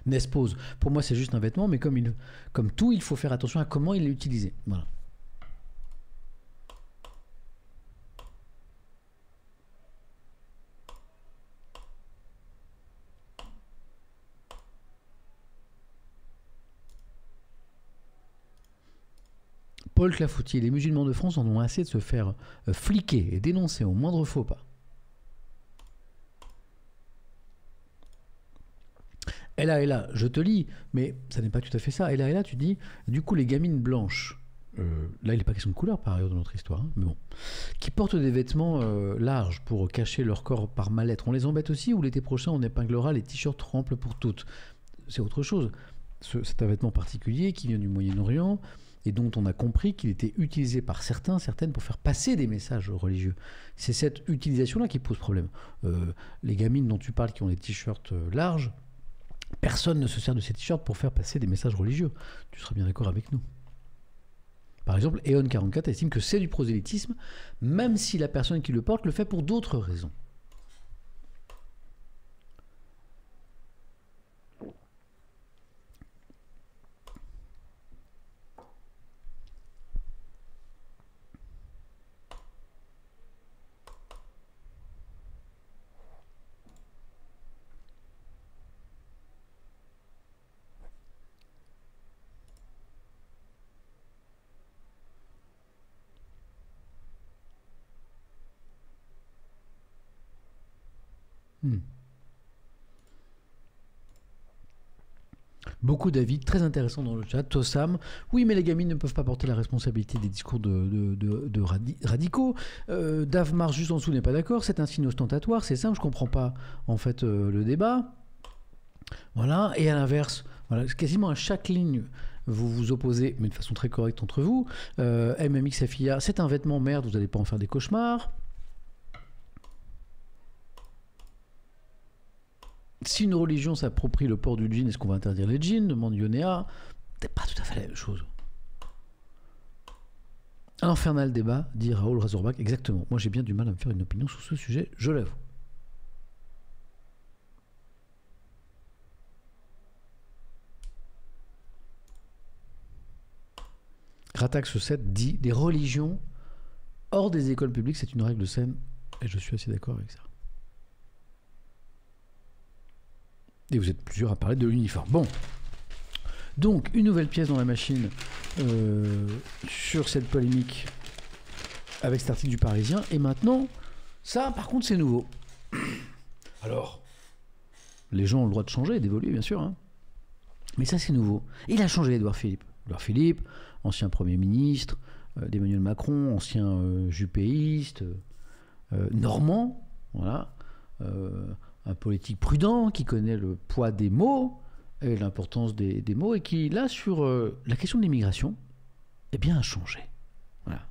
Nespose, pour moi c'est juste un vêtement, mais comme tout, il faut faire attention à comment il est utilisé. Voilà. Paul Clafoutier, les musulmans de France en ont assez de se faire fliquer et dénoncer au moindre faux pas. Et là, je te lis, mais ça n'est pas tout à fait ça. Et là, tu dis, du coup, les gamines blanches, là, il n'est pas question de couleur par ailleurs dans notre histoire, hein, mais bon, qui portent des vêtements larges pour cacher leur corps par mal-être, on les embête aussi ou l'été prochain, on épinglera les t-shirts remples pour toutes? C'est autre chose. C'est un vêtement particulier qui vient du Moyen-Orient et dont on a compris qu'il était utilisé par certaines pour faire passer des messages religieux. C'est cette utilisation-là qui pose problème. Les gamines dont tu parles qui ont des t-shirts larges, personne ne se sert de ces t-shirts pour faire passer des messages religieux. Tu seras bien d'accord avec nous. Par exemple, Eon44 estime que c'est du prosélytisme, même si la personne qui le porte le fait pour d'autres raisons. Beaucoup d'avis très intéressants dans le chat. Tossam, oui, mais les gamines ne peuvent pas porter la responsabilité des discours de radicaux. Davmar, juste en dessous, n'est pas d'accord. C'est un signe ostentatoire. C'est simple, je comprends pas, en fait, le débat. Voilà. Et à l'inverse, voilà, quasiment à chaque ligne, vous vous opposez, mais de façon très correcte entre vous. MMXFIA, c'est un vêtement, merde, vous n'allez pas en faire des cauchemars. Si une religion s'approprie le port du jean, est-ce qu'on va interdire les jeans? Demande Yonéa. C'est pas tout à fait la même chose. Un infernal débat, dit Raoul Razorback. Exactement. Moi, j'ai bien du mal à me faire une opinion sur ce sujet, je l'avoue. Ratax 7 dit les religions hors des écoles publiques, c'est une règle saine. Et je suis assez d'accord avec ça. Et vous êtes plusieurs à parler de l'uniforme. Bon. Donc, une nouvelle pièce dans la machine sur cette polémique avec cet article du Parisien. Et maintenant, ça, par contre, c'est nouveau. Alors, les gens ont le droit de changer et d'évoluer, bien sûr. Hein. Mais ça, c'est nouveau. Il a changé, Édouard Philippe. Édouard Philippe, ancien Premier ministre d'Emmanuel Macron, ancien juppéiste, normand, voilà. Un politique prudent qui connaît le poids des mots et l'importance des mots et qui, là, sur la question de l'immigration, eh bien, a changé. Voilà.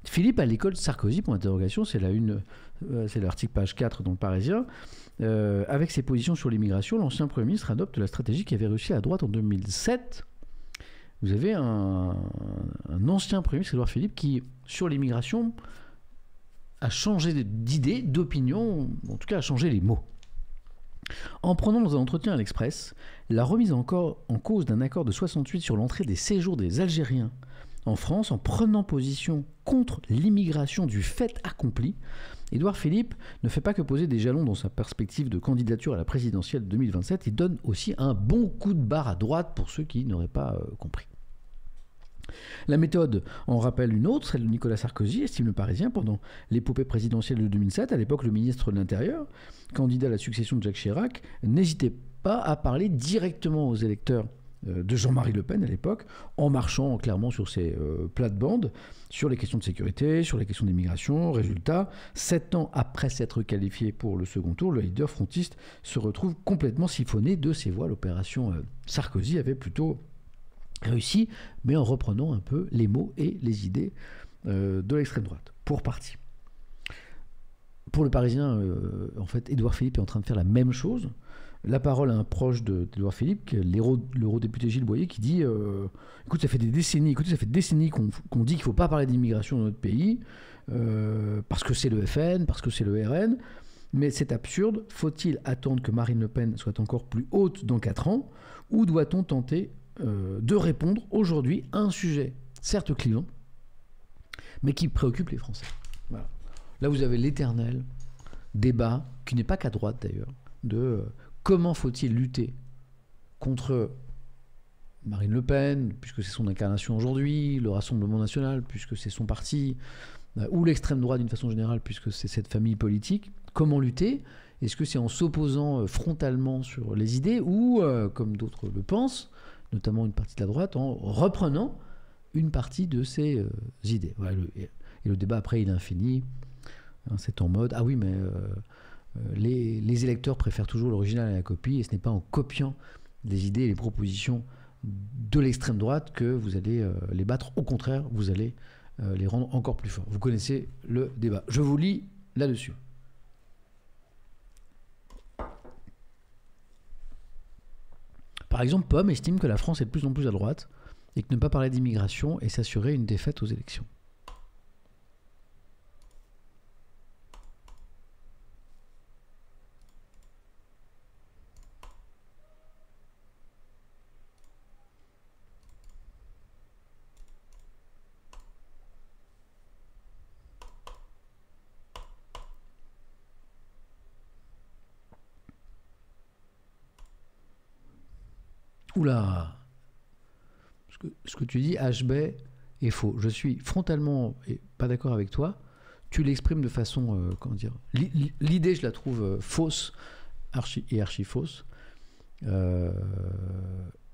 Philippe, à l'école de Sarkozy, pour l'interrogation, c'est l'article page 4 dans le Parisien. Avec ses positions sur l'immigration, l'ancien Premier ministre adopte la stratégie qui avait réussi à droite en 2007. Vous avez un ancien Premier ministre, Édouard Philippe, qui, sur l'immigration, a changé d'idée, d'opinion, en tout cas a changé les mots. En prenant dans un entretien à l'Express la remise en cause d'un accord de 68 sur l'entrée des séjours des Algériens en France, en prenant position contre l'immigration du fait accompli, Édouard Philippe ne fait pas que poser des jalons dans sa perspective de candidature à la présidentielle de 2027, il donne aussi un bon coup de barre à droite pour ceux qui n'auraient pas compris. La méthode en rappelle une autre, celle de Nicolas Sarkozy, estime le Parisien, pendant l'épopée présidentielle de 2007. À l'époque, le ministre de l'Intérieur, candidat à la succession de Jacques Chirac, n'hésitait pas à parler directement aux électeurs de Jean-Marie Le Pen à l'époque, en marchant clairement sur ses plates-bandes, sur les questions de sécurité, sur les questions d'immigration. Résultat, 7 ans après s'être qualifié pour le second tour, le leader frontiste se retrouve complètement siphonné de ses voix. L'opération Sarkozy avait plutôt réussi, mais en reprenant un peu les mots et les idées de l'extrême droite, pour partie. Pour le Parisien, en fait, Édouard Philippe est en train de faire la même chose. La parole à un proche d'Édouard Philippe, l'eurodéputé Gilles Boyer, qui dit écoute, ça fait des décennies qu'on dit qu'il ne faut pas parler d'immigration dans notre pays, parce que c'est le FN, parce que c'est le RN, mais c'est absurde. Faut-il attendre que Marine Le Pen soit encore plus haute dans 4 ans, ou doit-on tenter de répondre aujourd'hui à un sujet certes clivant, mais qui préoccupe les Français. Voilà. Là, vous avez l'éternel débat, qui n'est pas qu'à droite d'ailleurs, de comment faut-il lutter contre Marine Le Pen, puisque c'est son incarnation aujourd'hui, le Rassemblement national, puisque c'est son parti, ou l'extrême droite d'une façon générale, puisque c'est cette famille politique. Comment lutter? Est-ce que c'est en s'opposant frontalement sur les idées, ou, comme d'autres le pensent, notamment une partie de la droite, en reprenant une partie de ces idées. Voilà, et le débat, après, il est infini. Hein, c'est en mode, ah oui, mais les électeurs préfèrent toujours l'original à la copie, et ce n'est pas en copiant les idées et les propositions de l'extrême droite que vous allez les battre. Au contraire, vous allez les rendre encore plus forts. Vous connaissez le débat. Je vous lis là-dessus. Par exemple, Pomme estime que la France est de plus en plus à droite et que ne pas parler d'immigration est s'assurer une défaite aux élections. Oula, ce que tu dis, HB, est faux. Je suis frontalement pas d'accord avec toi. Tu l'exprimes de façon, comment dire, l'idée, je la trouve fausse, archi fausse. Euh,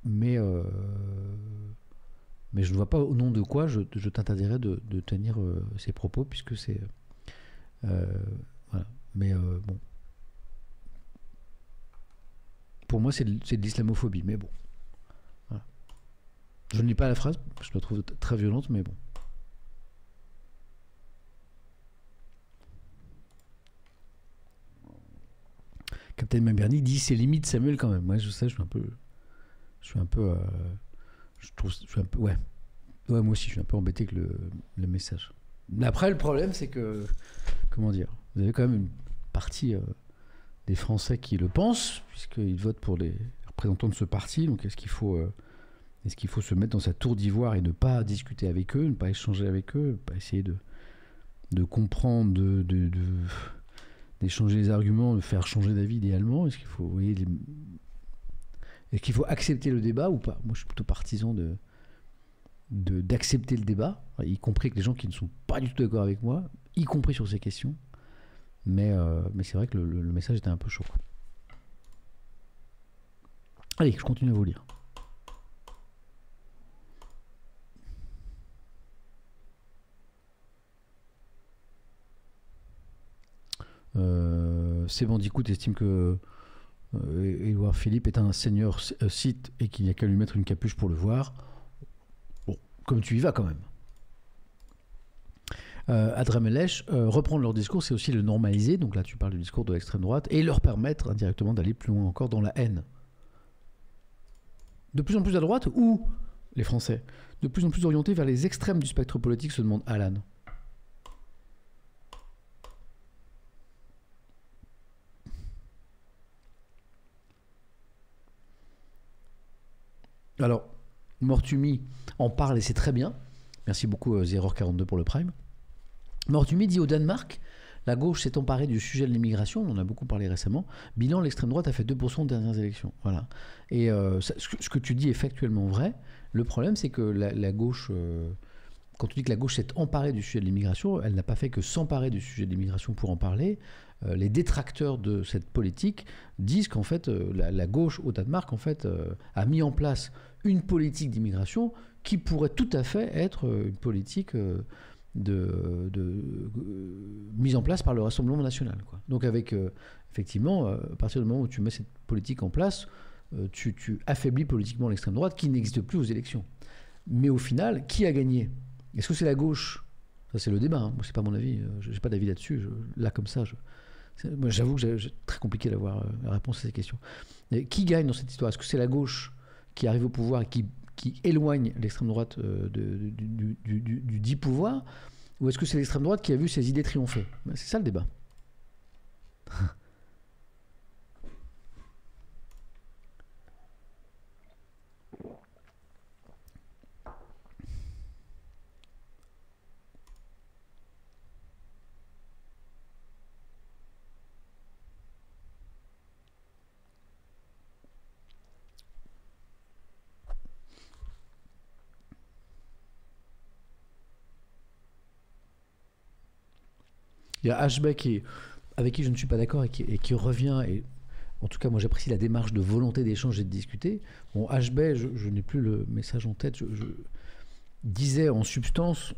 mais, mais je ne vois pas au nom de quoi je t'interdirais de tenir ces propos, puisque c'est... voilà. Mais bon, pour moi, c'est de l'islamophobie, mais bon. Voilà. Je ne lis pas la phrase, je la trouve très violente, mais bon. Captain Maberny dit c'est limite Samuel quand même. Moi, je sais, je suis un peu, je suis un peu, ouais, moi aussi, je suis un peu embêté avec le message. Mais après, le problème, c'est que, comment dire, vous avez quand même une partie des Français qui le pensent, puisqu'ils votent pour les représentants de ce parti. Donc, est-ce qu'il faut se mettre dans sa tour d'ivoire et ne pas discuter avec eux, ne pas échanger avec eux, ne pas essayer de comprendre, d'échanger les arguments, de faire changer d'avis idéalement? Est-ce qu'il faut, vous voyez, est-ce qu'il faut accepter le débat ou pas? Moi, je suis plutôt partisan d'accepter le débat, y compris avec les gens qui ne sont pas du tout d'accord avec moi, y compris sur ces questions. Mais c'est vrai que le message était un peu chaud. Allez, je continue à vous lire. Bandicoot estime que Édouard Philippe est un seigneur Sith et qu'il n'y a qu'à lui mettre une capuche pour le voir. Bon, comme tu y vas quand même. Adramelech, reprendre leur discours, c'est aussi le normaliser. Donc là, tu parles du discours de l'extrême droite et leur permettre indirectement d'aller plus loin encore dans la haine. De plus en plus à droite, ou les Français, de plus en plus orientés vers les extrêmes du spectre politique, se demande Alan. Alors, Mortumi en parle et c'est très bien. Merci beaucoup Zeror42 pour le Prime. Mortumi dit au Danemark, la gauche s'est emparée du sujet de l'immigration, on en a beaucoup parlé récemment. Bilan, l'extrême droite a fait 2% aux dernières élections. Voilà. Et ce que tu dis est factuellement vrai. Le problème, c'est que la gauche, quand tu dis que la gauche s'est emparée du sujet de l'immigration, elle n'a pas fait que s'emparer du sujet de l'immigration pour en parler. Les détracteurs de cette politique disent qu'en fait, la gauche au Danemark en fait, a mis en place une politique d'immigration qui pourrait tout à fait être une politique mise en place par le Rassemblement national, quoi. Donc avec, effectivement, à partir du moment où tu mets cette politique en place, tu affaiblis politiquement l'extrême droite qui n'existe plus aux élections. Mais au final, qui a gagné? Est-ce que c'est la gauche? Ça, c'est le débat, hein. Moi, c'est pas mon avis. Je n'ai pas d'avis là-dessus. Là, comme ça, moi, j'avoue que c'est très compliqué d'avoir la réponse à ces questions. Et qui gagne dans cette histoire? Est-ce que c'est la gauche qui arrive au pouvoir et qui éloigne l'extrême droite du dit pouvoir, ou est-ce que c'est l'extrême droite qui a vu ses idées triompher? C'est ça le débat. Il y a Ashbeck avec qui je ne suis pas d'accord et qui revient, et en tout cas moi j'apprécie la démarche de volonté d'échange et de discuter. Bon, Ashbeck, je n'ai plus le message en tête, je disais en substance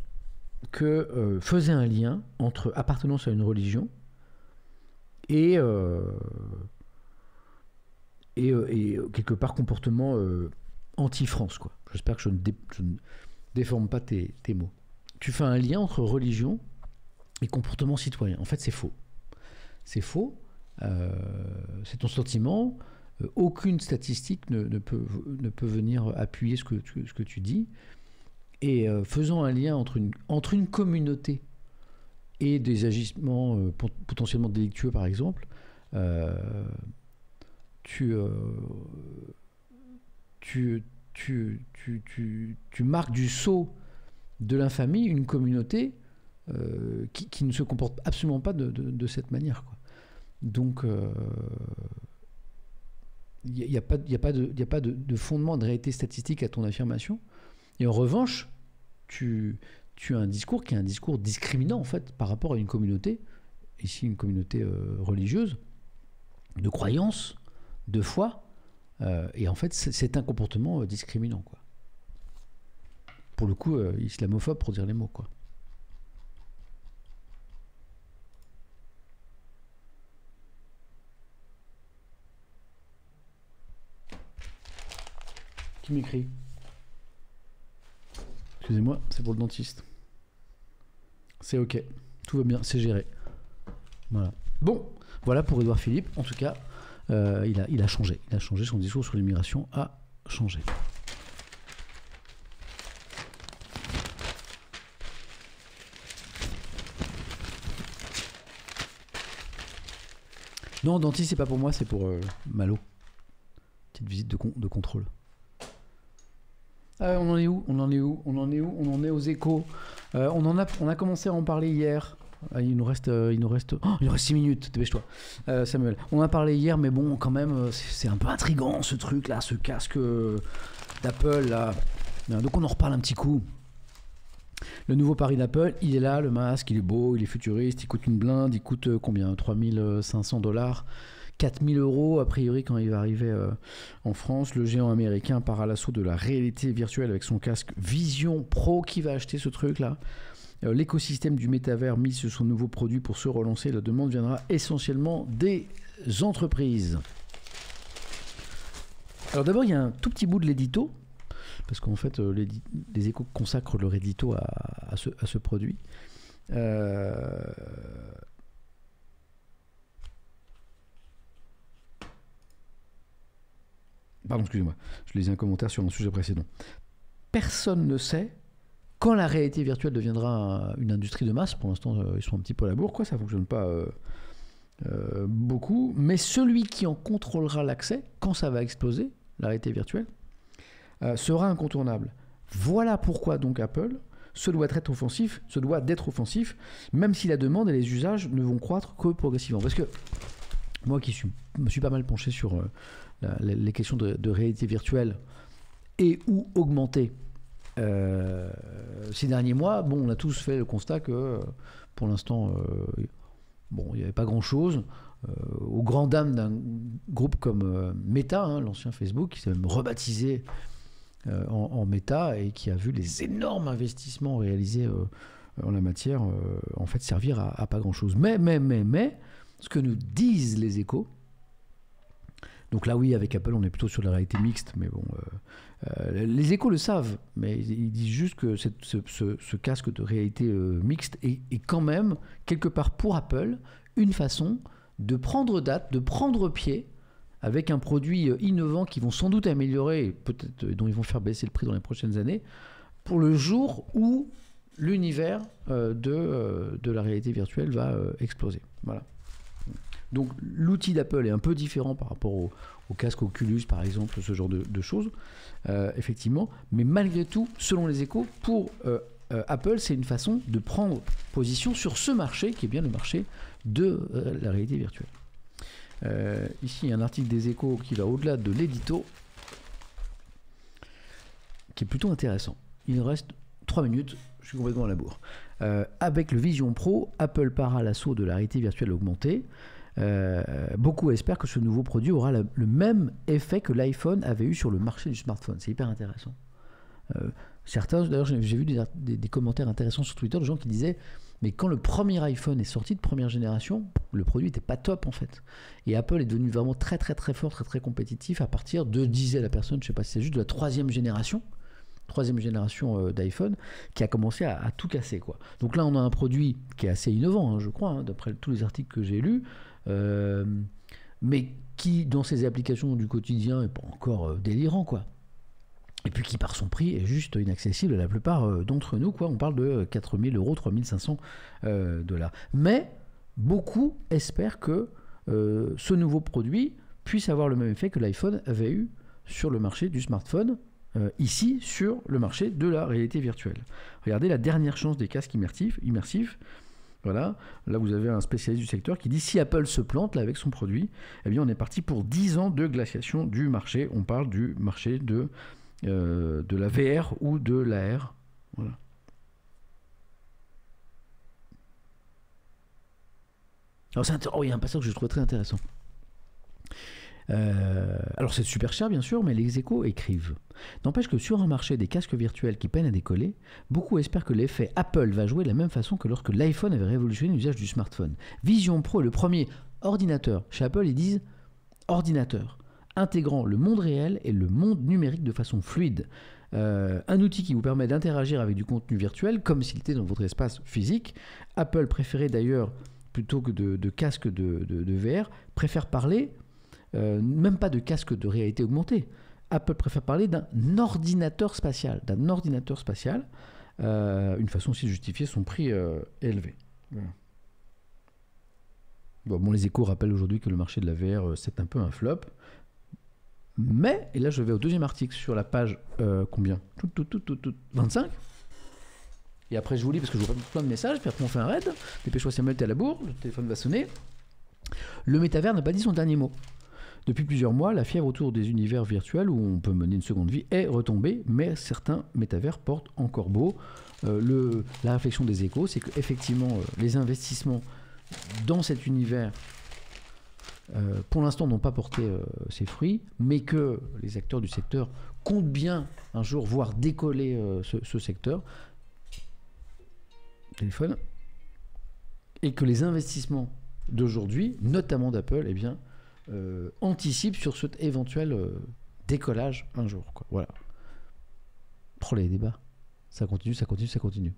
que faisait un lien entre appartenance à une religion et quelque part comportement anti-France, quoi. J'espère que je ne déforme pas tes mots. Tu fais un lien entre religion et comportement citoyen. En fait, c'est faux. C'est faux. C'est ton sentiment. Aucune statistique ne peut venir appuyer ce que tu dis. Et faisant un lien entre une communauté et des agissements potentiellement délictueux, par exemple, tu marques du sceau de l'infamie une communauté qui ne se comporte absolument pas de cette manière, quoi. Donc, il n'y a pas de fondement de réalité statistique à ton affirmation. Et en revanche, tu as un discours qui est un discours discriminant, en fait, par rapport à une communauté, ici une communauté religieuse, de croyance, de foi, Et en fait, c'est un comportement discriminant, quoi. Pour le coup, islamophobe pour dire les mots, quoi. Qui m'écrit? Excusez-moi, c'est pour le dentiste. C'est ok, tout va bien, c'est géré. Voilà. Bon, voilà pour Édouard Philippe. En tout cas, il a changé. Il a changé, son discours sur l'immigration a changé. Non, dentiste, c'est pas pour moi, c'est pour Malo. Petite visite de contrôle. On en est où? On en est aux échos. On a commencé à en parler hier. Il nous reste 6 minutes, dépêche-toi. Samuel. On en a parlé hier, mais bon, quand même, c'est un peu intriguant ce truc là, ce casque d'Apple là. Donc on en reparle un petit coup. Le nouveau pari d'Apple, il est là, le masque, il est beau, il est futuriste, il coûte une blinde, il coûte combien? 3 500$, 4 000 € a priori quand il va arriver en France. Le géant américain part à l'assaut de la réalité virtuelle avec son casque Vision Pro. Qui va acheter ce truc là? L'écosystème du métavers mise sur son nouveau produit pour se relancer. La demande viendra essentiellement des entreprises. Alors d'abord, il y a un tout petit bout de l'édito, parce qu'en fait, les échos consacrent leur édito à ce produit. Pardon, excusez-moi, je lisais un commentaire sur un sujet précédent. Personne ne sait quand la réalité virtuelle deviendra une industrie de masse. Pour l'instant, ils sont un petit peu à la bourre, quoi, ça ne fonctionne pas beaucoup. Mais celui qui en contrôlera l'accès, quand ça va exploser, la réalité virtuelle, sera incontournable. Voilà pourquoi donc Apple se doit d'être offensif, même si la demande et les usages ne vont croître que progressivement. Parce que moi qui me suis pas mal penché sur les questions de réalité virtuelle et ou augmentée ces derniers mois, bon, on a tous fait le constat que pour l'instant, bon, il n'y avait pas grand-chose. Aux grandes dames d'un groupe comme Meta, l'ancien Facebook, qui s'est même rebaptisé en Meta et qui a vu les énormes investissements réalisés en la matière en fait servir à pas grand-chose. Mais, ce que nous disent les échos, donc là oui, avec Apple, on est plutôt sur la réalité mixte, mais bon, les échos le savent, mais ils disent juste que ce casque de réalité mixte est quand même, quelque part pour Apple, une façon de prendre date, de prendre pied avec un produit innovant qui vont sans doute améliorer, peut-être dont ils vont faire baisser le prix dans les prochaines années, pour le jour où l'univers de la réalité virtuelle va exploser. Voilà. Donc l'outil d'Apple est un peu différent par rapport au casque Oculus, par exemple, ce genre de choses, effectivement. Mais malgré tout, selon les échos, pour Apple, c'est une façon de prendre position sur ce marché, qui est bien le marché de la réalité virtuelle. Ici, il y a un article des échos qui va au-delà de l'édito, qui est plutôt intéressant. Il reste 3 minutes, je suis complètement à la bourre. Avec le Vision Pro, Apple part à l'assaut de la réalité virtuelle augmentée. Beaucoup espèrent que ce nouveau produit aura le même effet que l'iPhone avait eu sur le marché du smartphone. C'est hyper intéressant. Certains, d'ailleurs, j'ai vu des commentaires intéressants sur Twitter de gens qui disaient mais quand le premier iPhone est sorti de première génération, le produit n'était pas top en fait. Et Apple est devenu vraiment très très très fort, très très compétitif à partir de, disait la personne, je ne sais pas si c'est juste, de la troisième génération d'iPhone qui a commencé à tout casser, quoi. Donc là on a un produit qui est assez innovant, je crois, d'après tous les articles que j'ai lus, mais qui dans ses applications du quotidien n'est pas encore délirant, quoi. Et puis qui par son prix est juste inaccessible à la plupart d'entre nous, quoi. On parle de 4 000 €, 3 500 $. Mais beaucoup espèrent que ce nouveau produit puisse avoir le même effet que l'iPhone avait eu sur le marché du smartphone, ici sur le marché de la réalité virtuelle. Regardez la dernière chance des casques immersifs. Voilà, là vous avez un spécialiste du secteur qui dit si Apple se plante là avec son produit, eh bien on est parti pour 10 ans de glaciation du marché. On parle du marché de la VR ou de l'AR. Voilà. Alors il y a un passage que je trouve très intéressant. Alors c'est super cher bien sûr, mais les Échos écrivent. N'empêche que sur un marché des casques virtuels qui peinent à décoller, beaucoup espèrent que l'effet Apple va jouer de la même façon que lorsque l'iPhone avait révolutionné l'usage du smartphone. Vision Pro est le premier ordinateur. Chez Apple, ils disent ordinateur, intégrant le monde réel et le monde numérique de façon fluide. Un outil qui vous permet d'interagir avec du contenu virtuel comme s'il était dans votre espace physique. Apple préférait d'ailleurs, plutôt que de casque de VR, préfère parler, même pas de casque de réalité augmentée. Apple préfère parler d'un ordinateur spatial. Une façon aussi de justifier son prix élevé. Voilà. Bon, les Échos rappellent aujourd'hui que le marché de la VR, c'est un peu un flop. Mais, et là je vais au deuxième article sur la page combien 25. Et après je vous lis parce que je vous plein de messages, puis après on fait un raid. Dépêche-toi Samuel, t'es à la bourre, le téléphone va sonner. Le métavers n'a pas dit son dernier mot. Depuis plusieurs mois, la fièvre autour des univers virtuels où on peut mener une seconde vie est retombée, mais certains métavers portent encore beau. La réflexion des Échos, c'est qu'effectivement, les investissements dans cet univers, pour l'instant, n'ont pas porté ses fruits, mais que les acteurs du secteur comptent bien un jour voir décoller ce secteur. Téléphone. Et que les investissements d'aujourd'hui, notamment d'Apple, eh bien, anticipent sur cet éventuel décollage un jour, quoi. Voilà. Oh, les débats. Ça continue.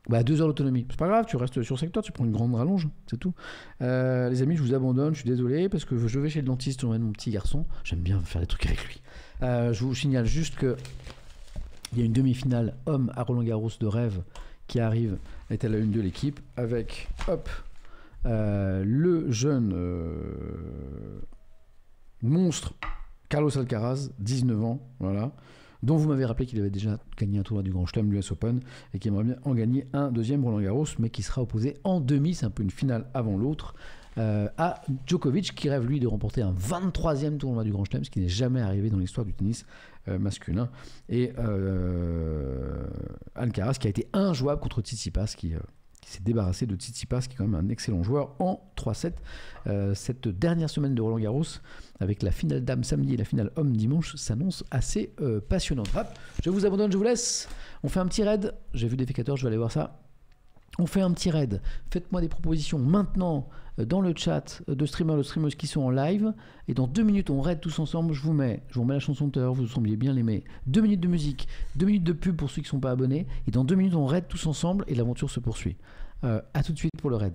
Bah, 2 heures d'autonomie. C'est pas grave, tu restes sur le secteur, tu prends une grande rallonge, c'est tout. Les amis, je vous abandonne, je suis désolé, parce que je vais chez le dentiste, on emmène mon petit garçon. J'aime bien faire des trucs avec lui. Je vous signale juste que il y a une demi-finale homme à Roland-Garros de rêve qui arrive, est à la une de l'équipe, avec, le jeune monstre Carlos Alcaraz, 19 ans, voilà, dont vous m'avez rappelé qu'il avait déjà gagné un tournoi du Grand Chelem, l'US Open, et qui aimerait bien en gagner un deuxième Roland-Garros, mais qui sera opposé en demi, c'est un peu une finale avant l'autre, à Djokovic, qui rêve lui de remporter un 23e tournoi du Grand Chelem, ce qui n'est jamais arrivé dans l'histoire du tennis masculin, et Alcaraz qui a été injouable contre Tsitsipas, qui s'est débarrassé de Tsitsipas, qui est quand même un excellent joueur, en 3-7. Cette dernière semaine de Roland-Garros, avec la finale dame samedi et la finale homme dimanche, s'annonce assez passionnante. Hop, je vous abandonne, je vous laisse. On fait un petit raid. J'ai vu des F14, je vais aller voir ça. On fait un petit raid. Faites-moi des propositions maintenant dans le chat de streamers qui sont en live. Et dans 2 minutes, on raid tous ensemble. Je vous mets la chanson de l'heure, vous sembliez bien l'aimer. 2 minutes de musique, 2 minutes de pub pour ceux qui ne sont pas abonnés. Et dans 2 minutes, on raid tous ensemble et l'aventure se poursuit. A tout de suite pour le raid.